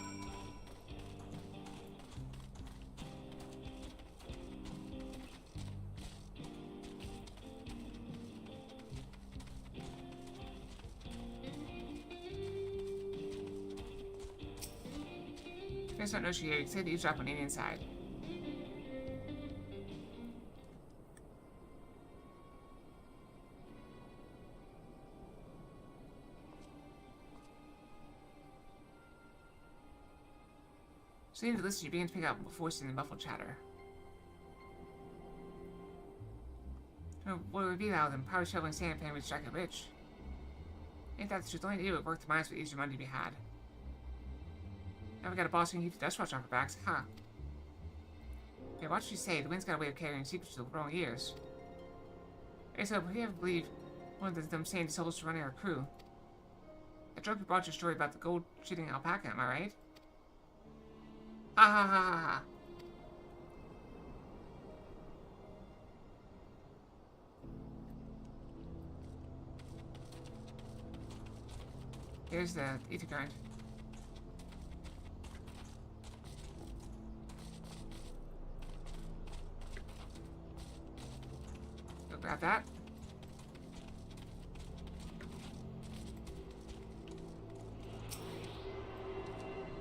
I just don't know she here. You can say the eavesdrop on any inside. So you need to listen, you begin to pick out voices in the muffled chatter. Oh, what would be now then? Probably shoveling sand and paying with Jacket Rich. Ain't that the truth? The only idea would work the mines with easier money to be had. Now we got a boss who can keep the dust watch off our backs, huh? Yeah, watch what you say. The wind's got a way of carrying secrets to the growing years. Hey, so we have to believe one of them saying souls to running our crew. That drunk who brought your story about the gold-shitting alpaca, am I right? Ha ha ha ha ha. Here's the ether current. Go grab that.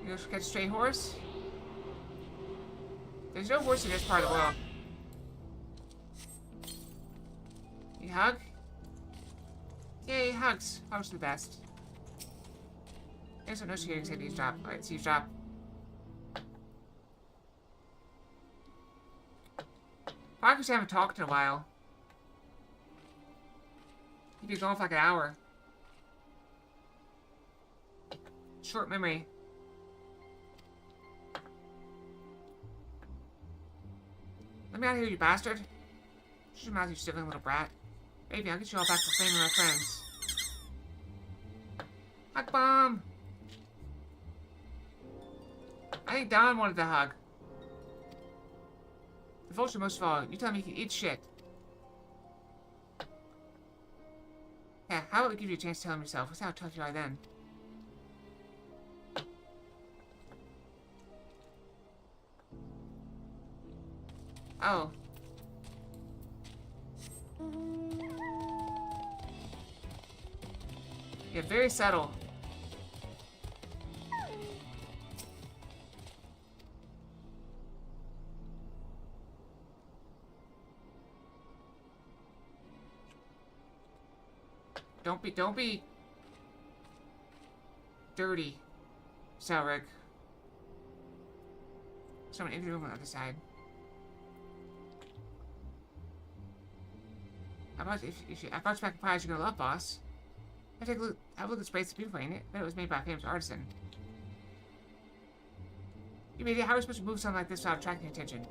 You go catch a stray horse. There's no horse in this part of the world. You hug? Yay, hugs. Hugs are the best. There's no she except eavesdrop. Alright, it's eavesdrop. Probably because we haven't talked in a while. You'd be going for like an hour. Short memory. Let me out of here, you bastard. Shut your mouth, you stiffling little brat. Baby, I'll get you all back for flaming my friends. Hug bomb! I think Don wanted the hug. The vulture most of all, you tell me he can eat shit. Yeah, how about we give you a chance to tell him yourself? What's how tough you are then? Oh. Yeah, very subtle. Don't be dirty, Salrig. Someone in the room on the other side. How about if you, I brought you back a prize you're gonna love, boss. Have a look at the spray. It's beautiful, ain't it? I bet it was made by a famous artisan. You idiot, how are we supposed to move something like this without attracting attention?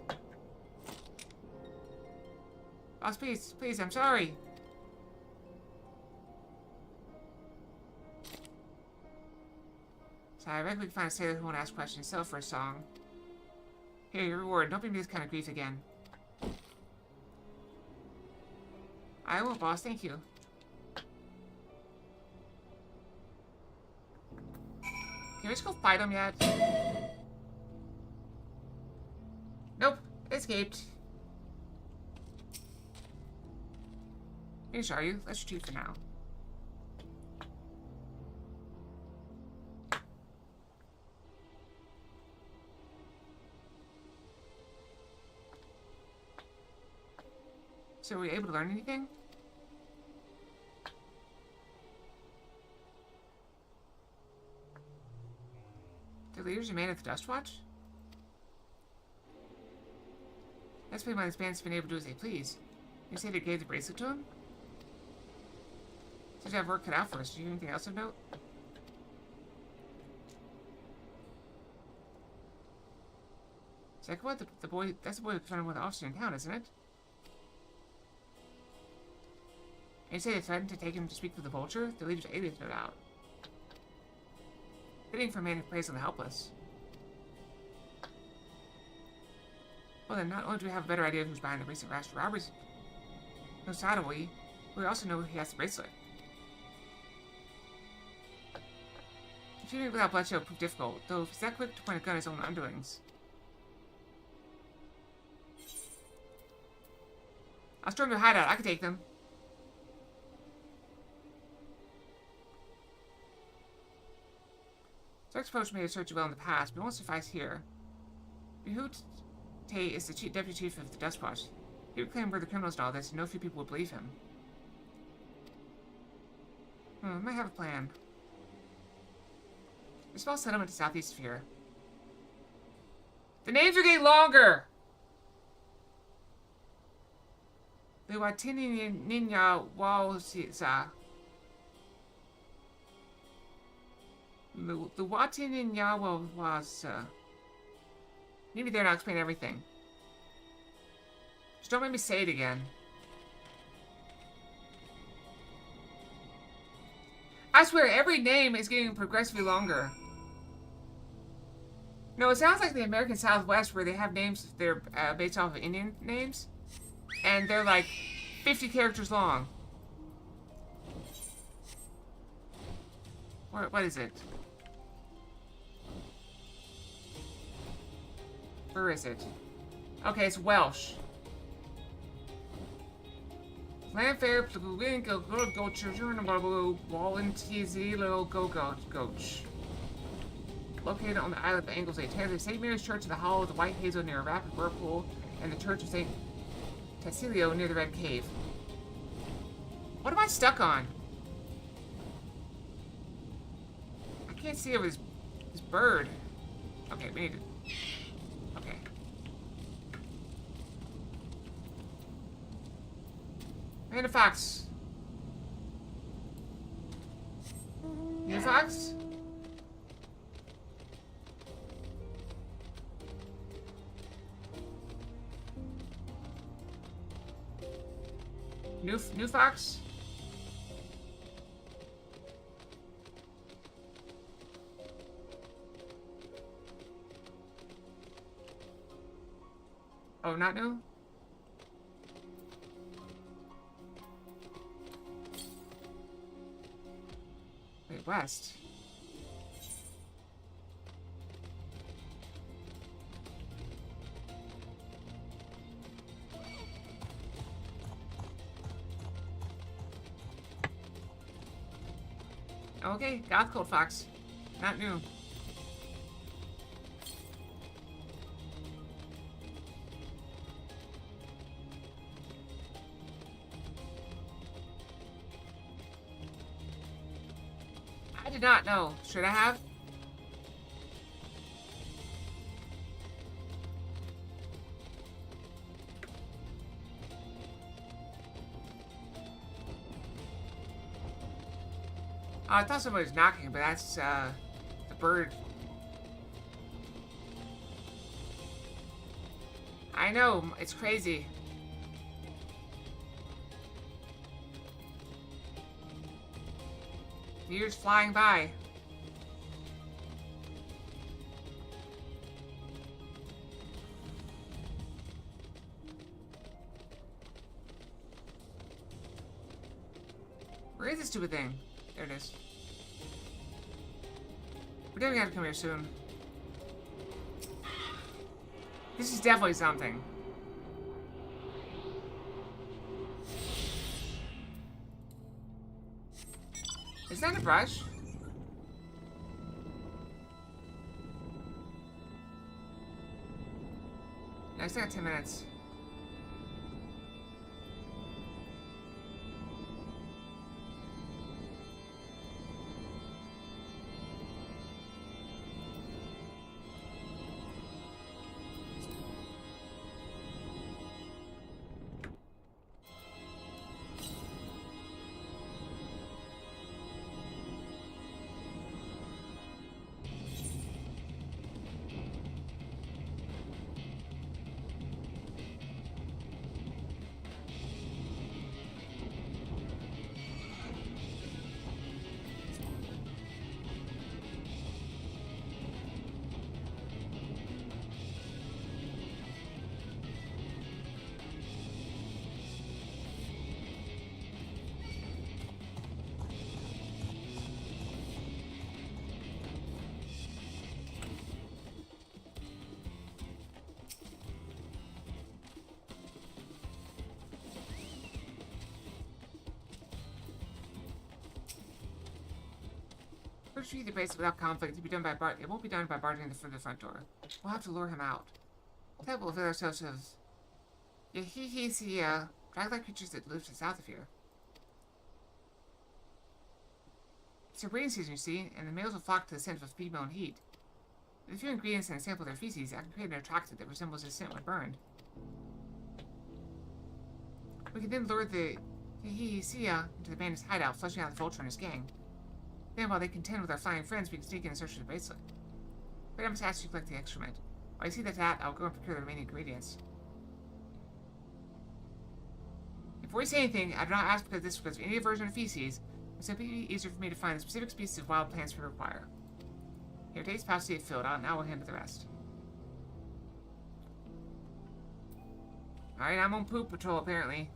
Boss, please, please, I'm sorry. So I reckon we can find a sailor who won't ask questions. Sell for a song. Here, your reward. Don't bring me this kind of grief again. I won't, boss. Thank you. Can we just go fight him yet? Nope. Escaped. Finish, are you? Let's retreat for now. So were we able to learn anything? The leaders are made of the Dust Watch? That's pretty why this band's been able to do as they please. You say they gave the bracelet to him? Seems to have work cut out for us. Do you hear anything else of note? Second what? The boy, that's the boy who confronted one of the officers in town, isn't it? And you say they threatened to take him to speak with the vulture? The leader's aliens, no doubt. Fitting for a man who preys on the helpless. Well then, not only do we have a better idea of who's behind the recent rash robberies, no side we also know he has the bracelet. Shooting without bloodshed will prove difficult, though if he's that quick to point a gun at his own underlings. I'll storm their hideout, I can take them. Stark's approach may have served you well in the past, but it won't suffice here. Behut Tay is the deputy chief of the Dustwatch. He would claim we're the criminals and all this, and no few people would believe him. We might have a plan. There's a small settlement to southeast of here. The names are getting longer! The Watini Ninya Wausiza. The Watini Ninya was. Maybe there and I'll explain everything. Just don't make me say it again. I swear, every name is getting progressively longer. No, it sounds like the American Southwest where they have names that are based off of Indian names. And they're like 50 characters long. What is it? Where is it? Okay, it's Welsh. Landfair, go children, Goach. Located on the island of Anglesey, the St. Mary's Church in the hollow of the White Hazel near a rapid whirlpool, and the Church of St. Tassilio near the Red Cave. What am I stuck on? I can't see over this bird. Okay, we need to... Okay. And a fox. New fox? New fox? Oh, not new? Wait, west. Okay, Goth Cold Fox. Not new. I did not know. Should I have? I thought somebody was knocking, but that's, the bird. I know, it's crazy. Years flying by. Where is this stupid thing? There it is. We're definitely gonna have to come here soon. This is definitely something. Is that a brush? No, I still got 10 minutes. retrieve the bracelet without conflict, it won't be done by barging through the front door. We'll have to lure him out. That will avail ourselves of drag-like creatures that live to the south of here. It's their breeding season, you see, and the males will flock to the scent of female and heat. With a few ingredients and a sample of their feces, I can create an attractant that resembles the scent when burned. We can then lure the Hihisia into the bandit's hideout, flushing out the vulture and his gang. Then, while they contend with our flying friends, we can sneak in and search for the bracelet. But I must ask you to collect the excrement. While you see that, I'll go and procure the remaining ingredients. Before you say anything, I do not ask because of any aversion of feces. It's simply easier for me to find the specific species of wild plants we require. Here, take this pouch, see it filled out, and I will handle the rest. Alright, I'm on poop patrol, apparently.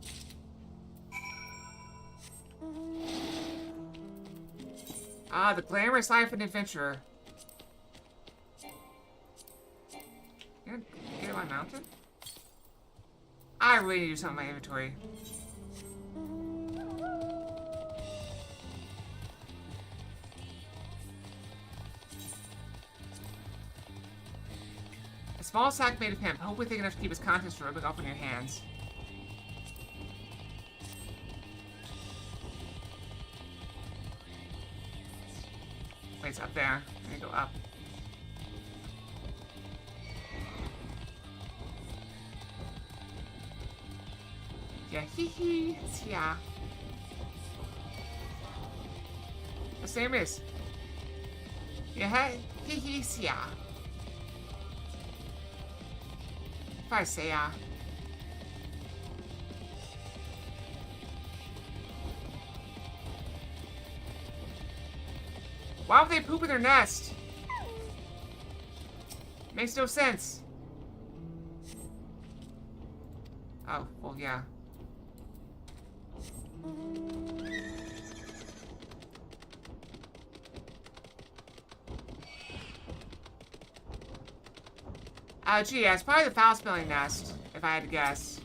Ah, the glamorous life of an adventurer. Get my mountain? I really need to do something with my inventory. A small sack made of hemp, hopefully thick enough to keep its contents from rubbing off on your hands. Wait, it's up there. I'm gonna go up. Yeah, yeah. The same is. Yeah, yeah. If I say, why would they poop in their nest? Makes no sense. Oh, well, yeah. Gee, yeah, it's probably the foul-smelling nest, if I had to guess.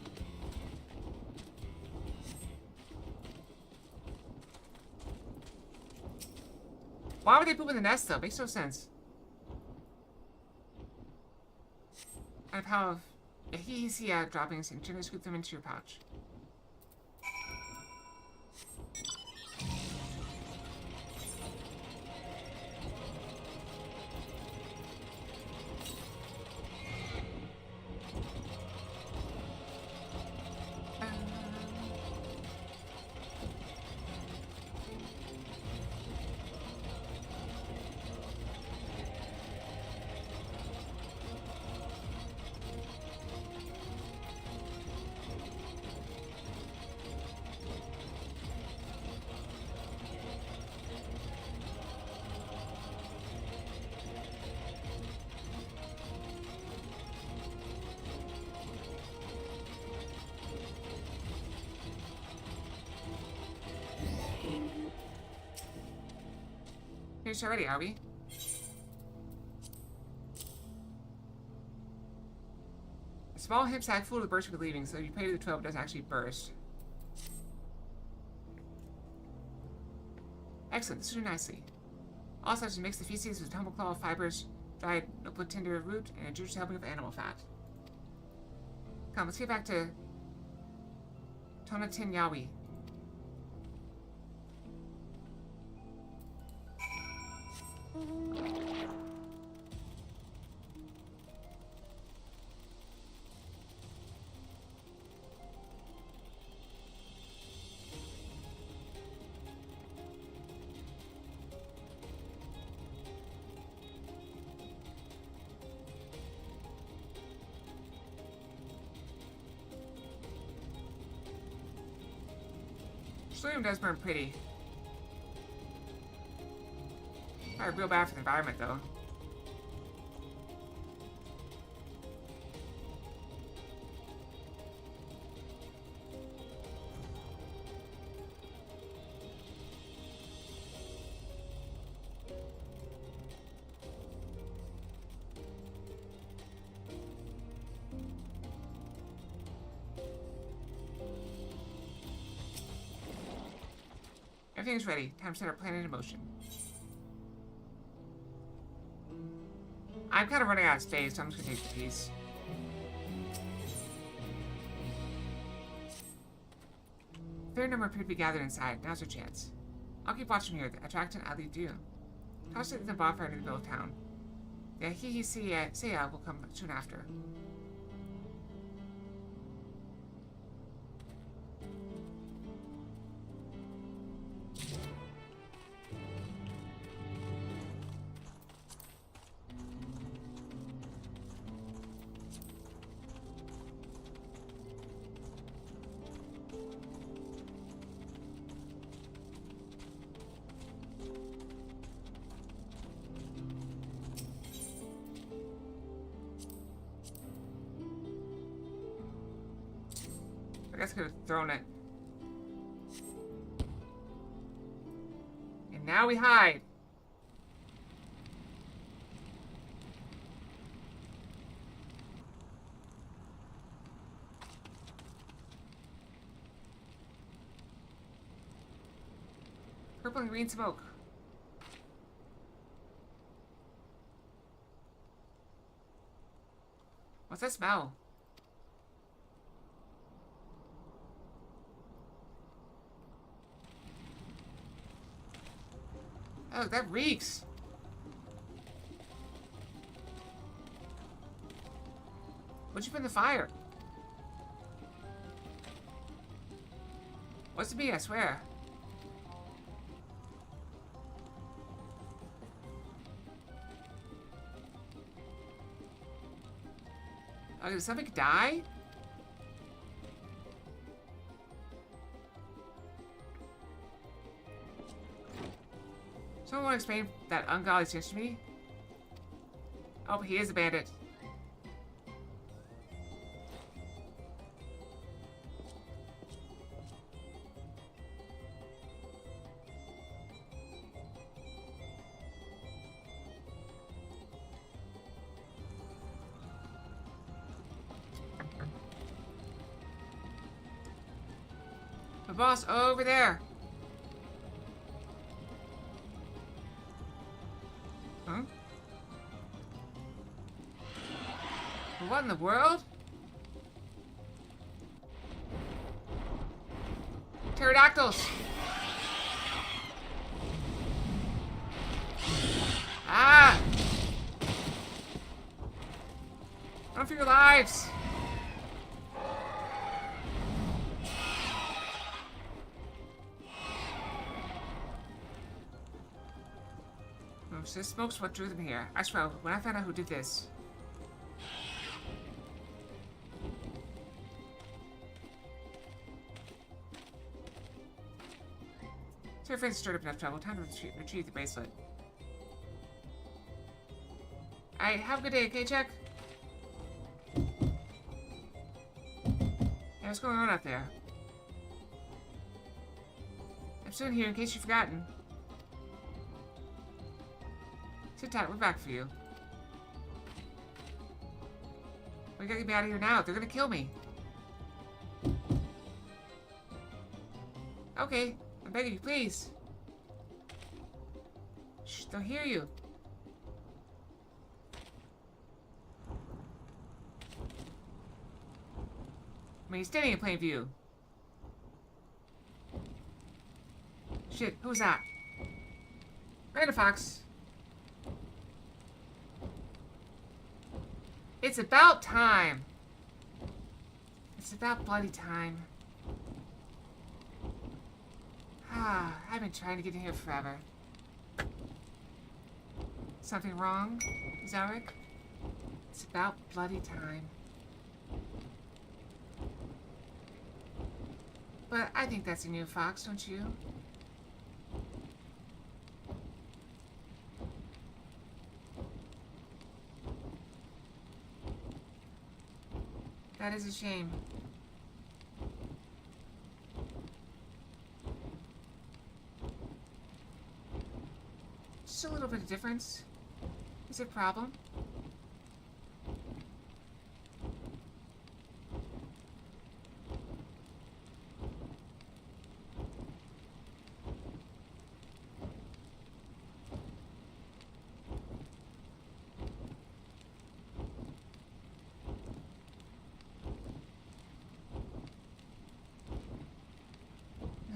Why would they poop in the nest, though? Makes no sense. And a pile of Hihisia droppings and gently scoop them into your pouch. Finished already, are we? A small hemp sack full of burst with leaving, so if you pay to the 12, it doesn't actually burst. Excellent, this will do nicely. Also, just mix the feces with tumble claw fibers, dried nopal tinder root, and a juice helping of animal fat. Come, let's get back to Tonatin Yawi. Sodium does burn pretty. Probably real bad for the environment, though. Everything's ready. Time to set our plan into motion. I'm kind of running out of space, so I'm just gonna take the piece. A fair number appear to be gathered inside. Now's your chance. I'll keep watching here. Attract and I'll lead you. Toss it in the bonfire in the middle of town. Yeah, see ya will come soon after. I guess I could have thrown it. And now we hide. Purple and green smoke. What's that smell? Oh, that reeks. What'd you put in the fire? What's it be, I swear? Oh, did something die? Someone want to explain that ungodly stench to me? Oh, he is a bandit. The boss over there. Huh? What in the world? Pterodactyls! Ah! Run for your lives! So this smoke's what drew them here. I swear, when I found out who did this. So your friends stirred up enough trouble. Time to retrieve the bracelet. Alright, have a good day, okay, Chuck? Hey, what's going on out there? I'm still here in case you've forgotten. Sit tight, we're back for you. We gotta get me out of here now. They're gonna kill me. Okay, I'm begging you, please. Shh, they'll hear you. I mean, he's standing in plain view. Shit, who's that? Random Fox. It's about time. It's about bloody time. Ah, I've been trying to get in here forever. Something wrong, Zarek? It's about bloody time. But I think that's a new fox, don't you? That is a shame. Just a little bit of difference. Is it a problem?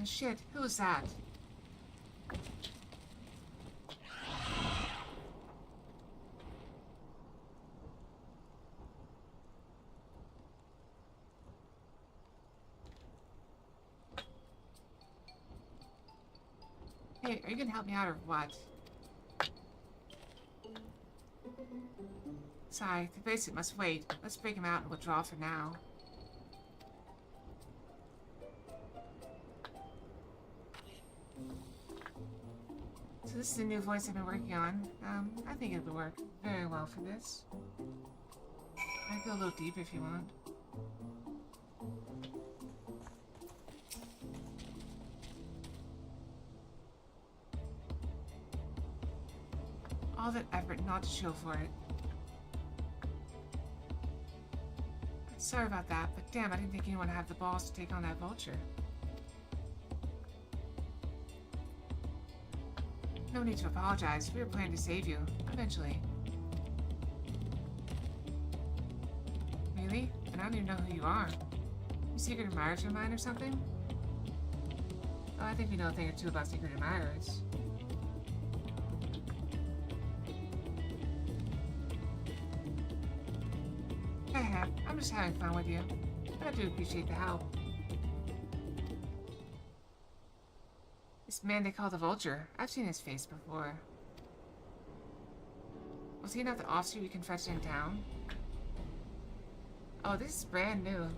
Oh, shit, who was that? Hey, are you gonna help me out or what? Sorry, the basic must wait. Let's break him out and withdraw for now. So this is a new voice I've been working on. I think it'll work very well for this. I can go a little deeper if you want. All that effort not to show for it. Sorry about that, but damn, I didn't think anyone would have the balls to take on that vulture. No need to apologize. We were planning to save you. Eventually. Really? And I don't even know who you are. You secret admirers of mine or something? Oh, I think we know a thing or two about secret admirers. I'm just having fun with you. I do appreciate the help. This man they call the Vulture. I've seen his face before. Was he not the officer you confessed in town? Oh, this is brand new.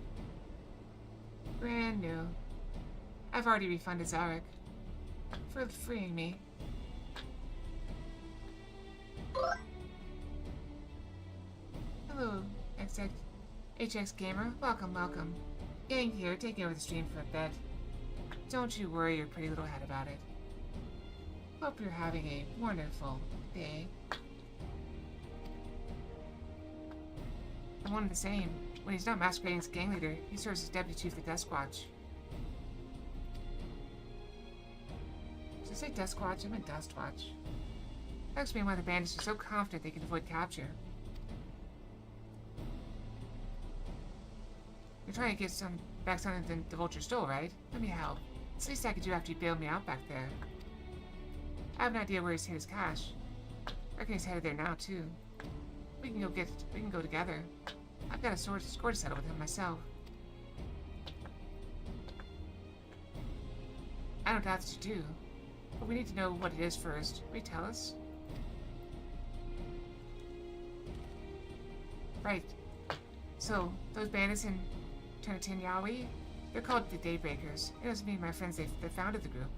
Brand new. I've already refunded Zarek for freeing me. Hello, HX Gamer. Welcome, welcome. Gang here, taking over the stream for a bit. Don't you worry your pretty little head about it. Hope you're having a wonderful day. I'm one and the same. When he's not masquerading as gang leader, he serves as deputy chief of the Desk Watch. Did I say Desk Watch? I meant Dust Watch. That explains why the bandits are so confident they can avoid capture. You're trying to get back something the Vulture stole, right? Let me help. It's the least I could do after you bailed me out back there. I have an idea where he's hid his cash. I reckon he's headed there now too. We can go together. I've got a score to settle with him myself. I don't doubt that you do, but we need to know what it is first. Will you tell us? Right. So those bandits in Turnitin Yaoi, they're called the Daybreakers. It doesn't mean my friends that founded the group.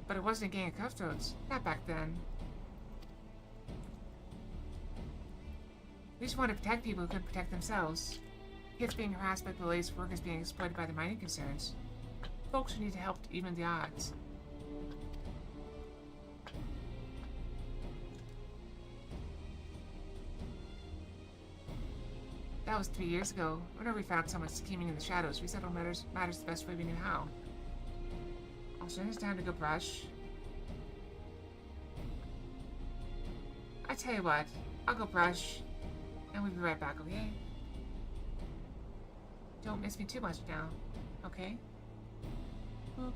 But it wasn't a gang of cutthroats. Not back then. We just wanted to protect people who couldn't protect themselves. Kids being harassed by police, workers being exploited by the mining concerns. Folks who need help to even the odds. That was 3 years ago. Whenever we found someone scheming in the shadows, we settled matters the best way we knew how. Also, it's time to go brush. I tell you what, I'll go brush, and we'll be right back, okay? Don't miss me too much now, okay? Boop.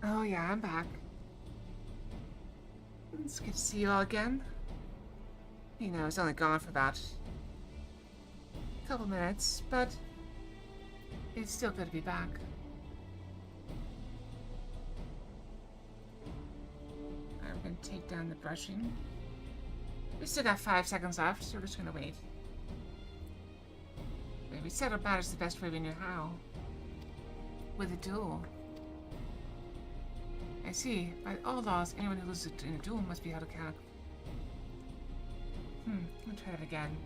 Oh yeah, I'm back. It's good to see you all again. You know, I was only gone for about a couple minutes, but it's still good to be back. I'm gonna take down the brushing. We still got 5 seconds left, so we're just gonna wait. Maybe settle matters the best way we knew how. With a duel. I see. By all laws, anyone who loses in a duel must be held accountable. Let me try that again.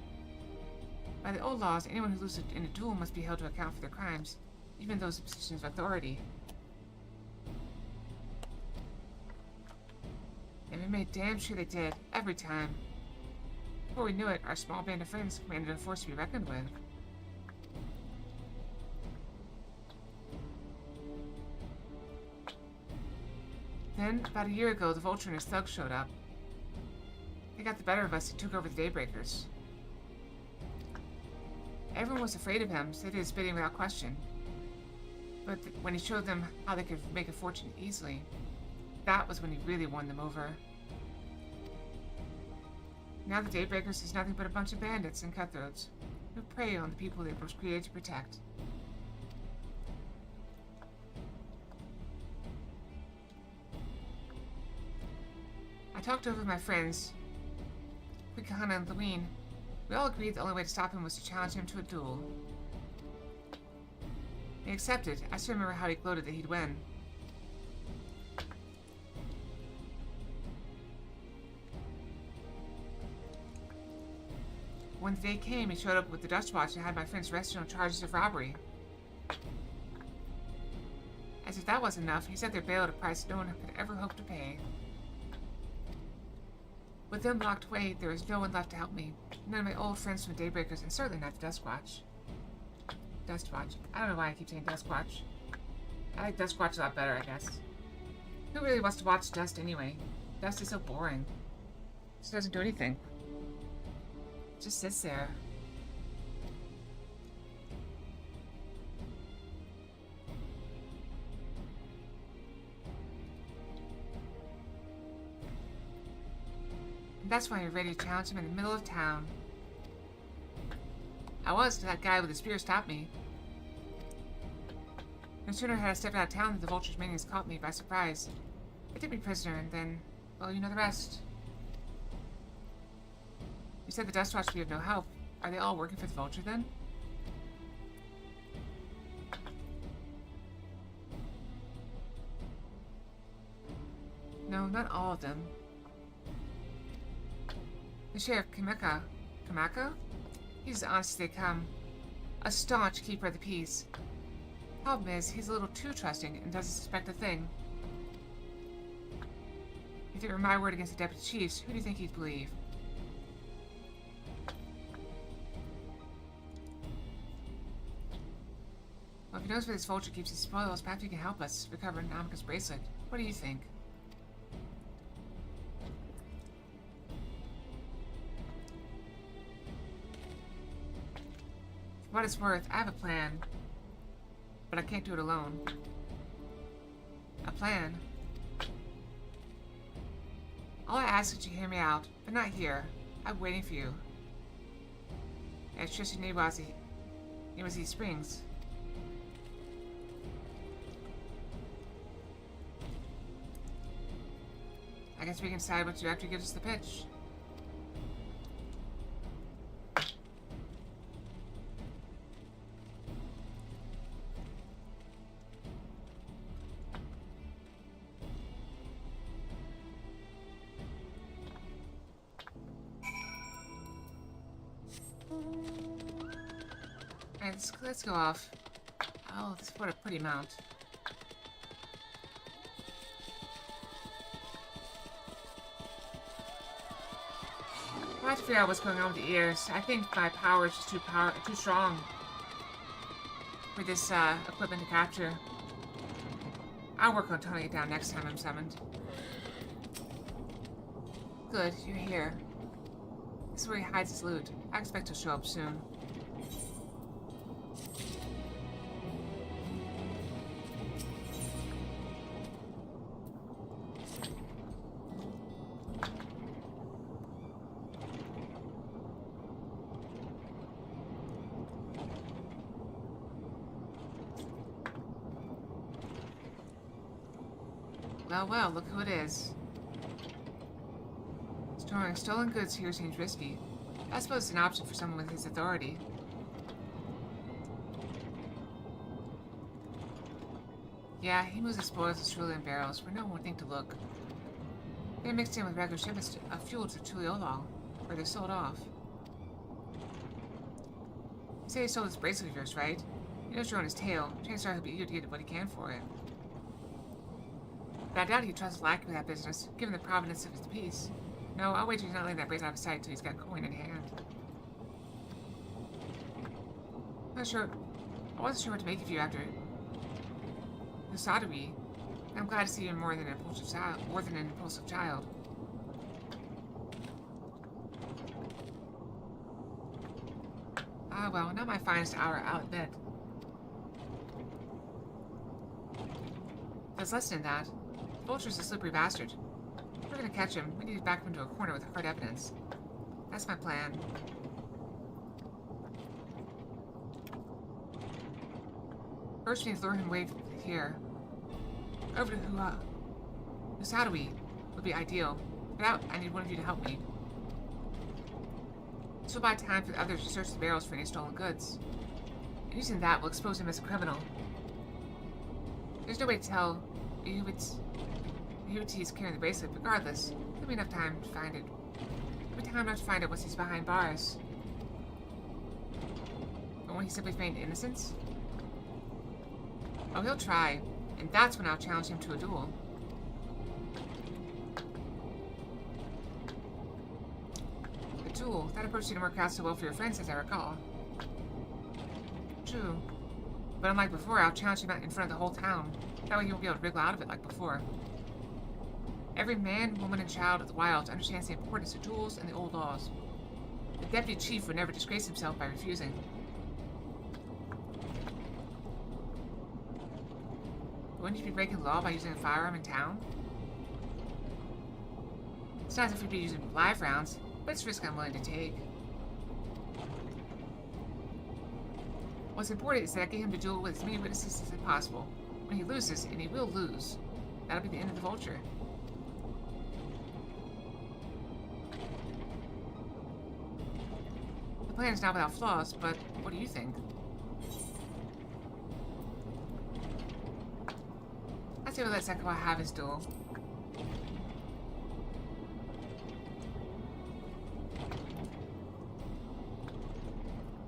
By the old laws, anyone who loses in a duel must be held to account for their crimes, even those in positions of authority. And we made damn sure they did, every time. Before we knew it, our small band of friends commanded a force to be reckoned with. Then, about a year ago, the Vulture and his thugs showed up. They got the better of us and took over the Daybreakers. Everyone was afraid of him, so they did his bidding without question. But when he showed them how they could make a fortune easily, that was when he really won them over. Now the Daybreakers is nothing but a bunch of bandits and cutthroats who prey on the people they were created to protect. I talked over with my friends, Quikahana and Luween. We all agreed the only way to stop him was to challenge him to a duel. They accepted. I still remember how he gloated that he'd win. When the day came, he showed up with the Dust Watch and had my friends arrested on charges of robbery. As if that wasn't enough, he set their bail at a price no one could ever hope to pay. With them locked away, there was no one left to help me. None of my old friends from the Daybreakers, and certainly not the Duskwatch. Dustwatch. I don't know why I keep saying Duskwatch. I like Duskwatch a lot better, I guess. Who really wants to watch Dust anyway? Dust is so boring. It just doesn't do anything. It just sits there. And that's why you're ready to challenge him in the middle of town. I was until that guy with the spear stopped me. No sooner had I stepped out of town than the Vulture's minions caught me by surprise. They took me prisoner and then, well, you know the rest. You said the Dustwatch would be of no help. Are they all working for the Vulture then? No, not all of them. The Sheriff Kamako? He's as honest as they come. A staunch keeper of the peace. Problem is, he's a little too trusting and doesn't suspect a thing. If it were my word against the deputy chiefs, who do you think he'd believe? Well, if he knows where this Vulture keeps his spoils, perhaps he can help us recover Namika's bracelet. What do you think? For what it's worth, I have a plan. But I can't do it alone. A plan? All I ask is that you hear me out, but not here. I'm waiting for you. At Niwazi Springs. I guess we can decide what to do after you give us the pitch. Let's go off. Oh, what a pretty mount. I have to figure out what's going on with the ears. I think my power is just too strong for this equipment to capture. I'll work on toning it down next time I'm summoned. Good, you're here. This is where he hides his loot. I expect he'll show up soon. Well, well, look who it is. Storing stolen goods here seems risky. I suppose it's an option for someone with his authority. Yeah, he moves the spoils of cerulean barrels where no one would think to look. They're mixed in with regular shipments of fuel to Tuliolal, where they're sold off. You say he stole this bracelet of yours, right? He knows you're on his tail. Chances are he'll be eager to get what he can for it. But I doubt he'd trust Lackey with that business, given the provenance of his piece. No, I'll wager he's not letting that bracelet out of sight till he's got coin in hand. I wasn't sure what to make of you after the sodomy. I'm glad to see you more than an impulsive child. Ah, well, not my finest hour out of bed. There's less than that. Vulture's a slippery bastard. If we're gonna catch him, we need to back him into a corner with hard evidence. That's my plan. First, we need to lure him away here. Over to Husadowi would be ideal. Without, I need one of you to help me. This will buy time for the others to search the barrels for any stolen goods. And using that will expose him as a criminal. There's no way to tell who he's carrying the bracelet. Regardless, there'll be enough time to find it. There'll be time enough to find out once he's behind bars. But when he simply feigned innocence? Oh, he'll try. And that's when I'll challenge him to a duel. A duel? That approach didn't work out so well for your friends, as I recall. True. But unlike before, I'll challenge him out in front of the whole town. That way he won't be able to wriggle out of it like before. Every man, woman, and child of the wilds understands the importance of duels and the old laws. The deputy chief would never disgrace himself by refusing. Wouldn't you be breaking the law by using a firearm in town? It's not as if we'd be using live rounds, but it's a risk I'm willing to take. What's important is that I get him to duel with as many witnesses as possible. When he loses, and he will lose, that'll be the end of the Vulture. The plan is not without flaws, but what do you think? I say we'll let Zekawa have his duel.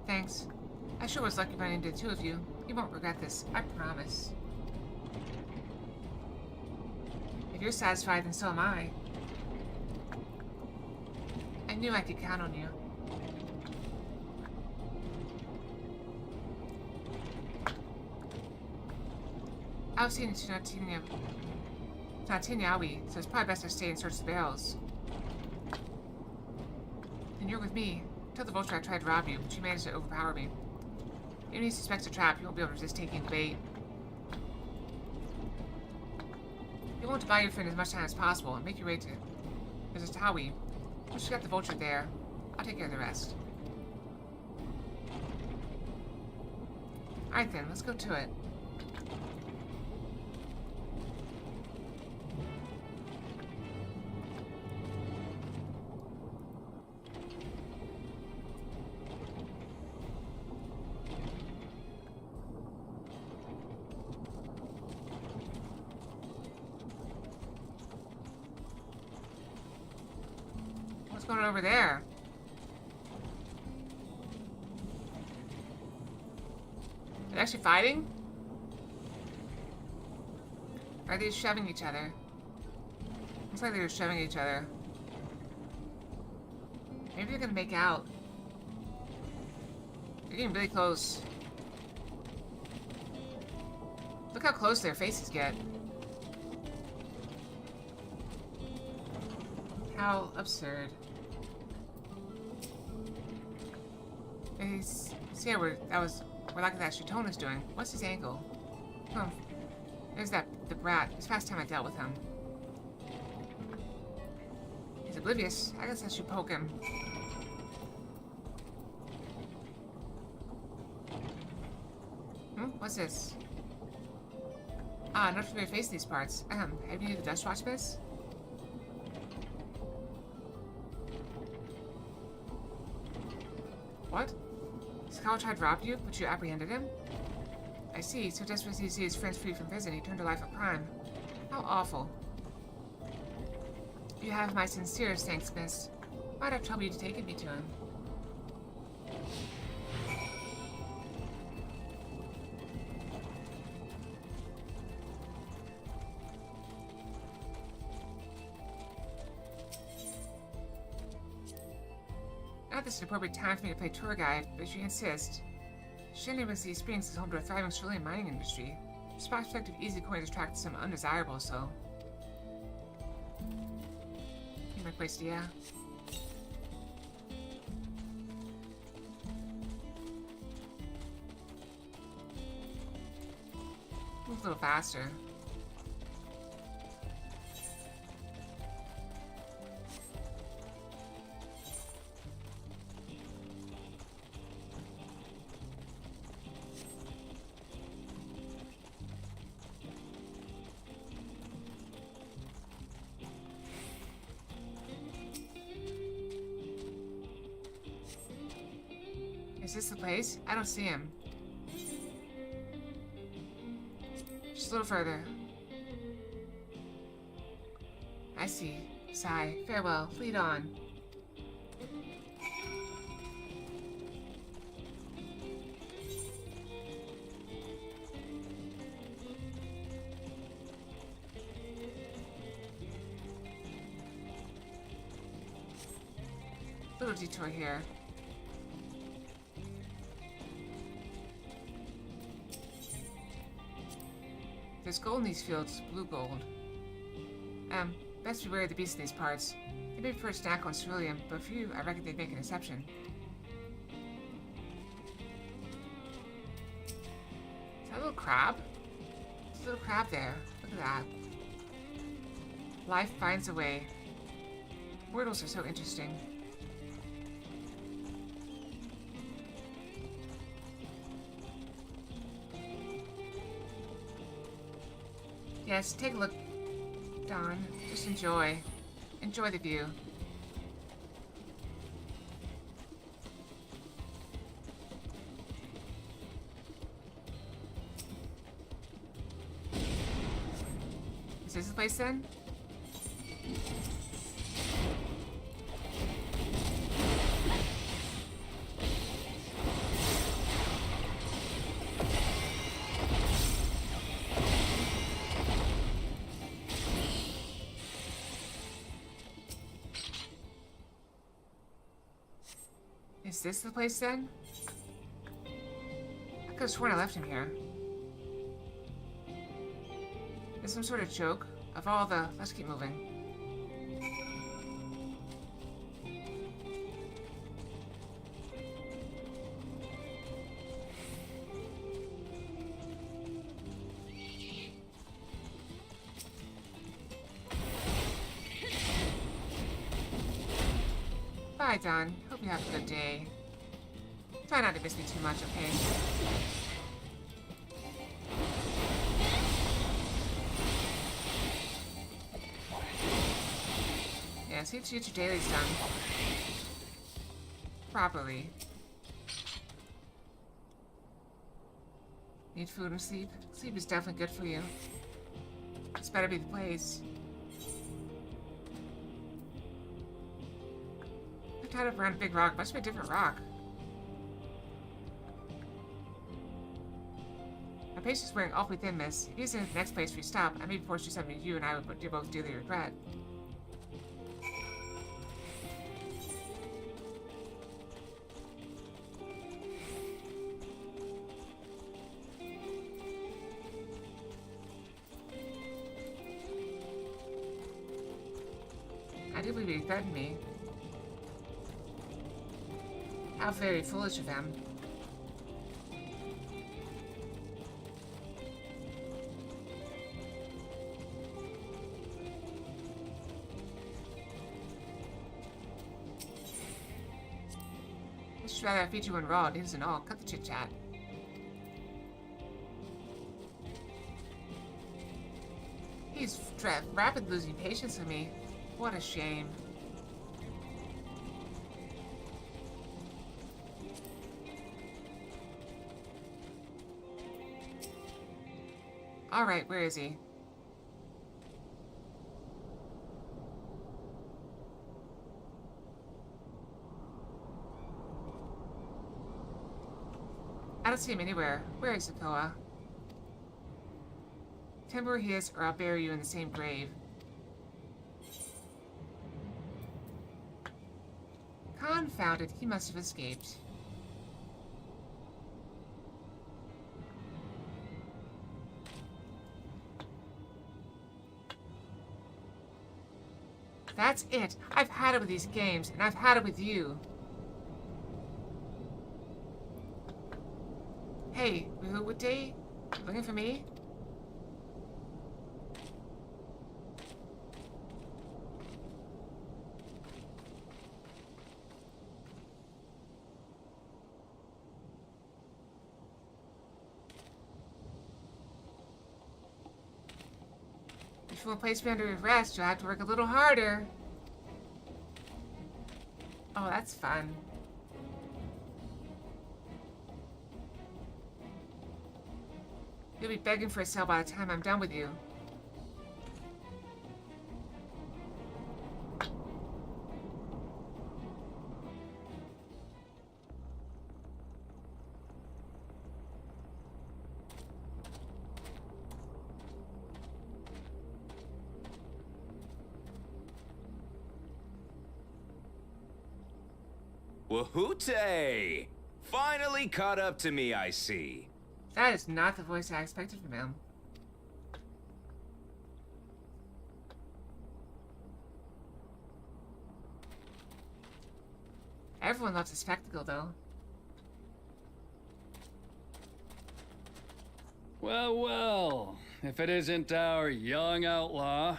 Thanks. I sure was lucky running into the two of you. You won't regret this, I promise. If you're satisfied, then so am I. I knew I could count on you. I was seeing Tantinyawi, so it's probably best I stay and search the barrels. And you're with me. Tell the Vulture I tried to rob you, but you managed to overpower me. Even if he suspects a trap, you won't be able to resist taking the bait. You want to buy your friend as much time as possible and make your way to Tawi. Once you got the Vulture there, I'll take care of the rest. Alright then, let's go to it. What's going on over there? They're actually fighting? Or are they shoving each other? Looks like they're shoving each other. Maybe they're gonna make out. They're getting really close. Look how close their faces get. How absurd. See, we're like that Shitona's doing. What's his angle? Oh, there's the brat. It's past time I dealt with him. He's oblivious. I guess I should poke him. What's this? Ah, not familiar face in these parts. Have you the Dust Watch, miss? What? Scowl tried to rob you, but you apprehended him? I see. So desperate to see his friends free from prison, he turned to life of crime. How awful. You have my sincerest thanks, miss. Might have told you to take me to him. Not this is an appropriate time for me to play tour guide, but if you insist. Shenanigans Springs is home to a thriving Australian mining industry. This prospect of easy coin has attracted some undesirable, so. You might waste, yeah. Move a little faster. Is this the place? I don't see him. Just a little further. I see. Sigh. Farewell. Lead on. Little detour here. There's gold in these fields, blue gold. Best beware of the beasts in these parts. They may prefer snack on ceruleum, but for you, I reckon they'd make an exception. Is that a little crab? There's a little crab there. Look at that. Life finds a way. Wordles are so interesting. Yes, take a look, Dawn. Just enjoy. Enjoy the view. Is this the place then? Is this the place then? I could have sworn I left him here. Is some sort of joke? Of all the... Let's keep moving. Bye, Dawn. Hope you have a good day. Try not to miss me too much, okay? Yeah, see to get your dailies done. Properly. Need food and sleep? Sleep is definitely good for you. This better be the place. Tied up around a big rock. Must be a different rock. My patience is wearing awfully thin, miss. If you in the next place we stop, I may be forced to do something to you and I would do both dearly regret. I do believe he threatened me. How very foolish of him. I'd just rather feed you when raw, news and all. Cut the chit-chat. He's rapidly losing patience with me. What a shame. Alright, where is he? I don't see him anywhere. Where is Sokoa? Tell me where he is, or I'll bury you in the same grave. Confounded, he must have escaped. That's it. I've had it with these games, and I've had it with you. Hey, what day? You looking for me? If you want to place me under arrest, you'll have to work a little harder. Oh, that's fun. You'll be begging for a cell by the time I'm done with you. Wahoote! Finally caught up to me, I see. That is not the voice I expected from him. Everyone loves a spectacle, though. Well, well, if it isn't our young outlaw.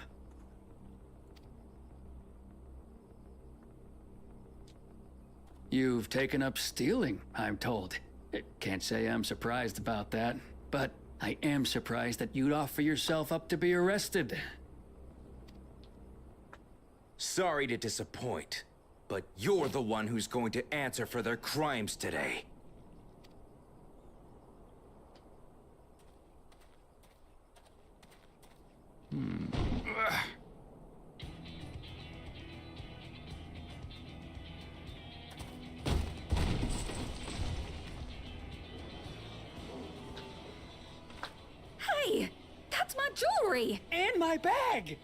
You've taken up stealing, I'm told. Can't say I'm surprised about that, but I am surprised that you'd offer yourself up to be arrested. Sorry to disappoint, but you're the one who's going to answer for their crimes today. Hey, that's my jewelry! And my bag!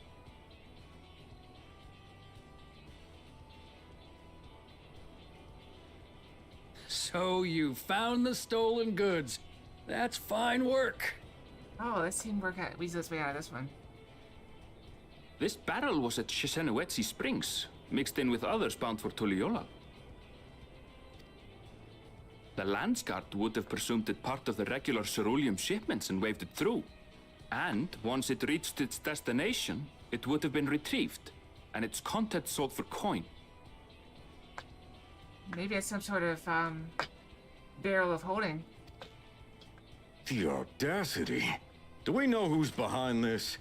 So you found the stolen goods. That's fine work. Oh, let's see him work out. Weasel's way out of this one. This barrel was at Shisenuetsi Springs, mixed in with others bound for Tuliyola. The Landsguard would have presumed it part of the regular ceruleum shipments and waved it through. And once it reached its destination, it would have been retrieved, and its contents sold for coin. Maybe it's some sort of, barrel of holding. The audacity. Do we know who's behind this?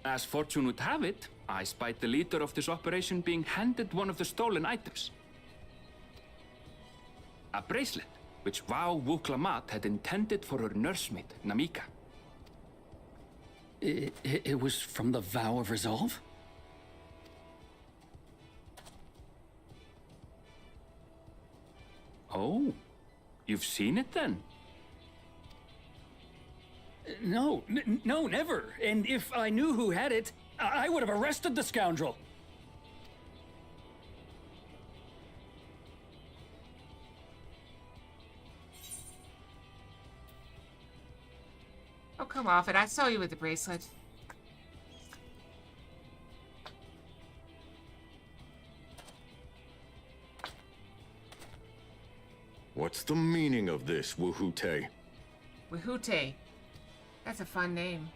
As fortune would have it, I spied the leader of this operation being handed one of the stolen items. A bracelet, which Vau Wuklamat had intended for her nursemaid, Namika. It was from the Vow of Resolve? Oh, you've seen it then? No, no, never. And if I knew who had it, I would have arrested the scoundrel. Oh, come off it. I saw you with the bracelet. What's the meaning of this, Wahoote? Wahoote. That's a fun name.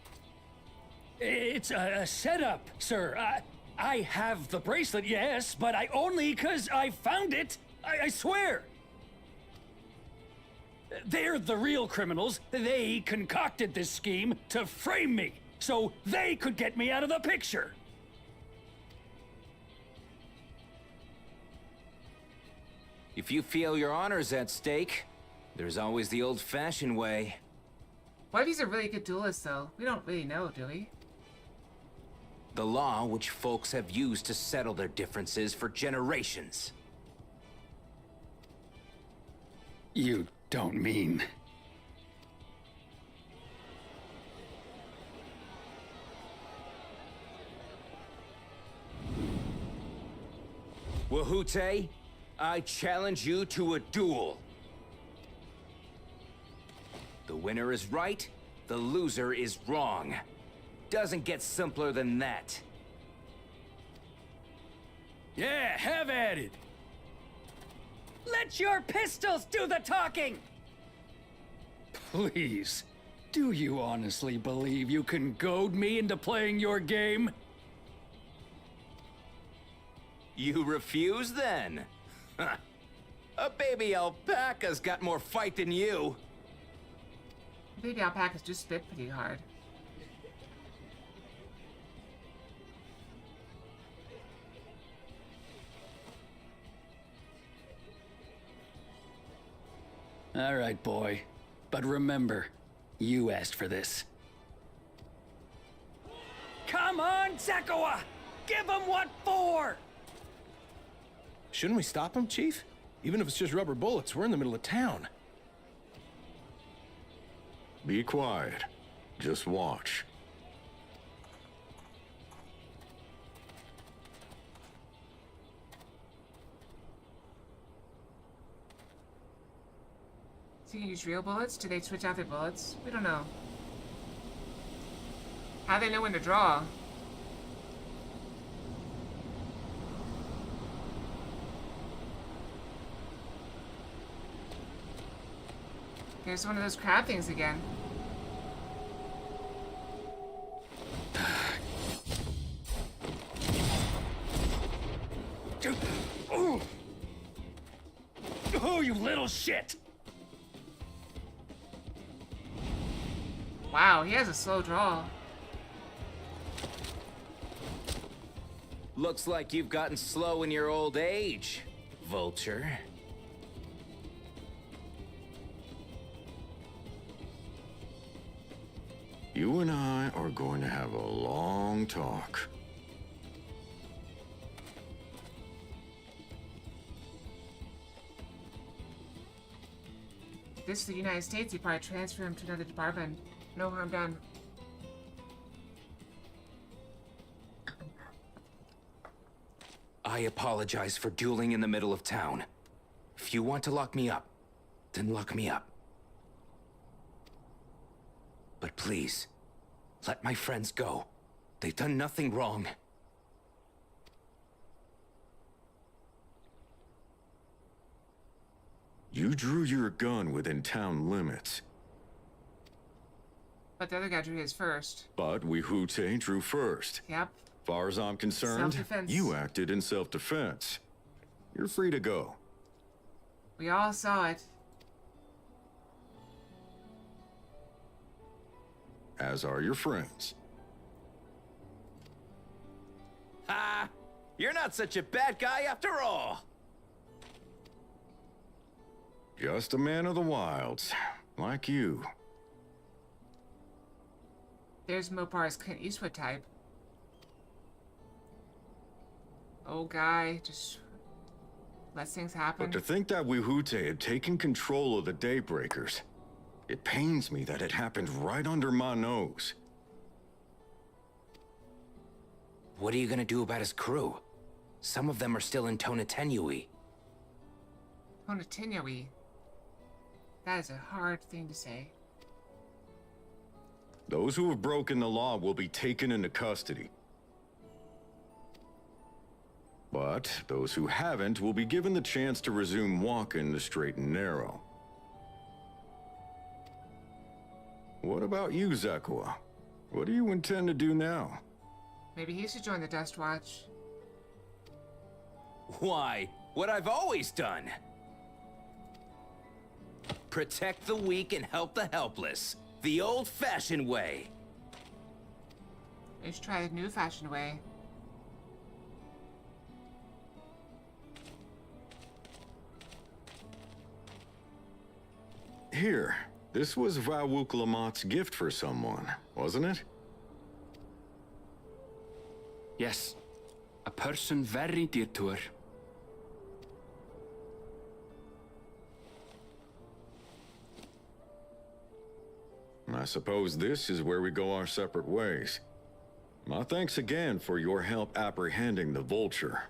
It's a setup, sir. I have the bracelet, yes, but I only 'cause I found it. I swear. They're the real criminals. They concocted this scheme to frame me, so they could get me out of the picture. If you feel your honor's at stake, there's always the old-fashioned way. What if he's a really good duelist, though? We don't really know, do we? The law which folks have used to settle their differences for generations. You don't mean... Wahute, I challenge you to a duel. The winner is right, the loser is wrong. Doesn't get simpler than that. Yeah, have at it! Let your pistols do the talking! Please, do you honestly believe you can goad me into playing your game? You refuse then? A baby alpaca's got more fight than you. Baby alpacas do spit pretty hard. All right, boy. But remember, you asked for this. Come on, Zakawa! Give him what for! Shouldn't we stop him, Chief? Even if it's just rubber bullets, we're in the middle of town. Be quiet. Just watch. So you can use real bullets? Do they switch out their bullets? We don't know. How do they know when to draw? There's one of those crab things again. Oh, you little shit! Wow, he has a slow draw. Looks like you've gotten slow in your old age, Vulture. You and I are going to have a long talk. If this is the United States, you'd probably transfer him to another department. No harm done. I apologize for dueling in the middle of town. If you want to lock me up, then lock me up. But please, let my friends go. They've done nothing wrong. You drew your gun within town limits. But the other guy drew his first. But Wahute drew first. Yep. Far as I'm concerned, Self-defense. you acted in self-defense. You're free to go. We all saw it. As are your friends. Ha! You're not such a bad guy after all! Just a man of the wilds, like you. There's Mopar's Clint Eastwood type. Old guy, just lets things happen. But to think that Wahute had taken control of the Daybreakers, it pains me that it happened right under my nose. What are you gonna do about his crew? Some of them are still in Tonatenui. Tonatenui. That is a hard thing to say. Those who have broken the law will be taken into custody. But those who haven't will be given the chance to resume walking the straight and narrow. What about you, Zakawa? What do you intend to do now? Maybe he should join the Dust Watch. Why? What I've always done! Protect the weak and help the helpless. The old-fashioned way. Let's try the new-fashioned way. Here, this was Vawuk Lamot's gift for someone, wasn't it? Yes, a person very dear to her. I suppose this is where we go our separate ways. My thanks again for your help apprehending the vulture.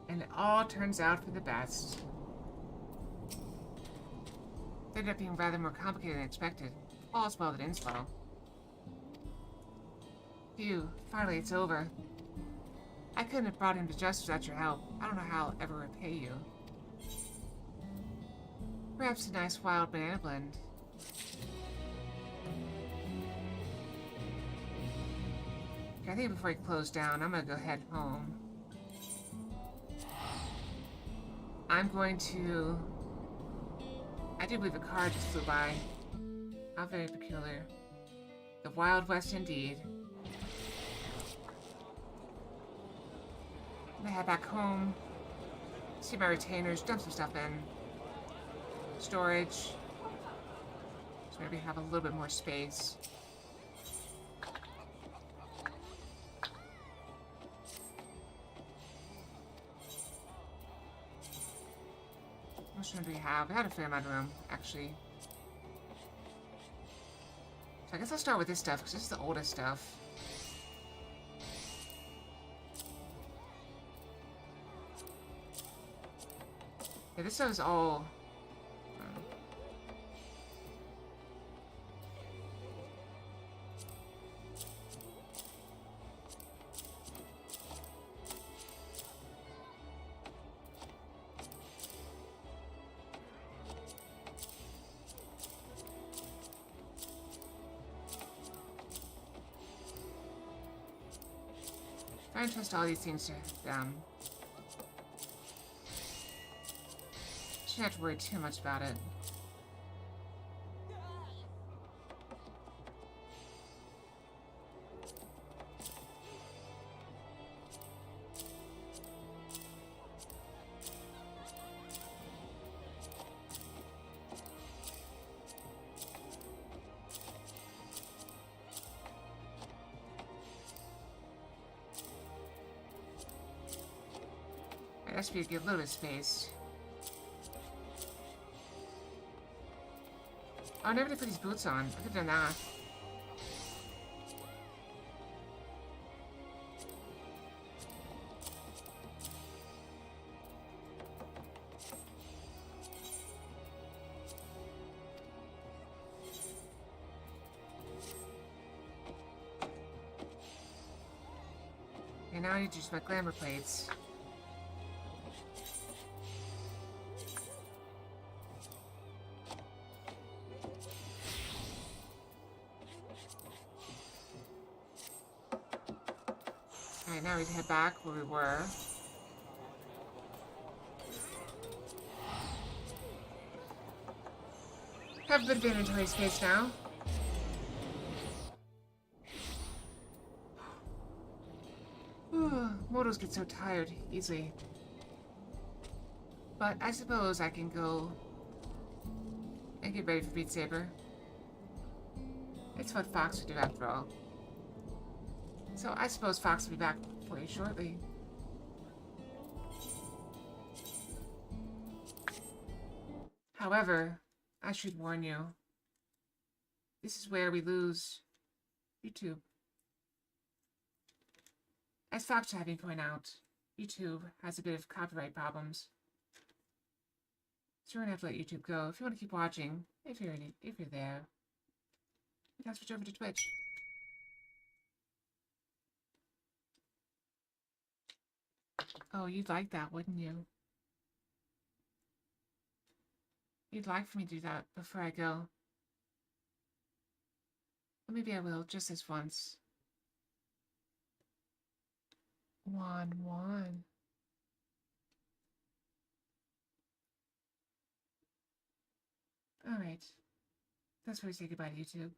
And it all turns out for the best. It ended up being rather more complicated than expected. All's well that ends well. Phew, finally it's over. I couldn't have brought him to justice without your help. I don't know how I'll ever repay you. Perhaps a nice wild banana blend. Okay, I think before I close down, I'm gonna go head home. I'm going to... I do believe a car just flew by. How very peculiar. The Wild West indeed. I'm gonna head back home. See my retainers, dump some stuff in. Storage. So maybe have a little bit more space. How much room do we have? We had a fair amount of room, actually. So I guess I'll start with this stuff, because this is the oldest stuff. Yeah, this stuff is all... I don't trust all these things to them. Shouldn't have to worry too much about it. I guess we could give a little bit of space. Oh, I never did put these boots on. I could have done that. Okay, now I need to use my glamour plates. Alright, now we head back where we were. Have a bit of inventory space now. Mortals get so tired easily. But I suppose I can go and get ready for Beat Saber. It's what Fox would do after all. So I suppose Fox will be back for you shortly. However, I should warn you, this is where we lose YouTube. As Fox had me point out, YouTube has a bit of copyright problems. So we're gonna have to let YouTube go. If you want to keep watching, if you're there, you can switch over to Twitch. Oh, you'd like that, wouldn't you? you'd like for me to do that before I go. Or maybe I will, just this once. One. Alright. That's where we say goodbye to YouTube.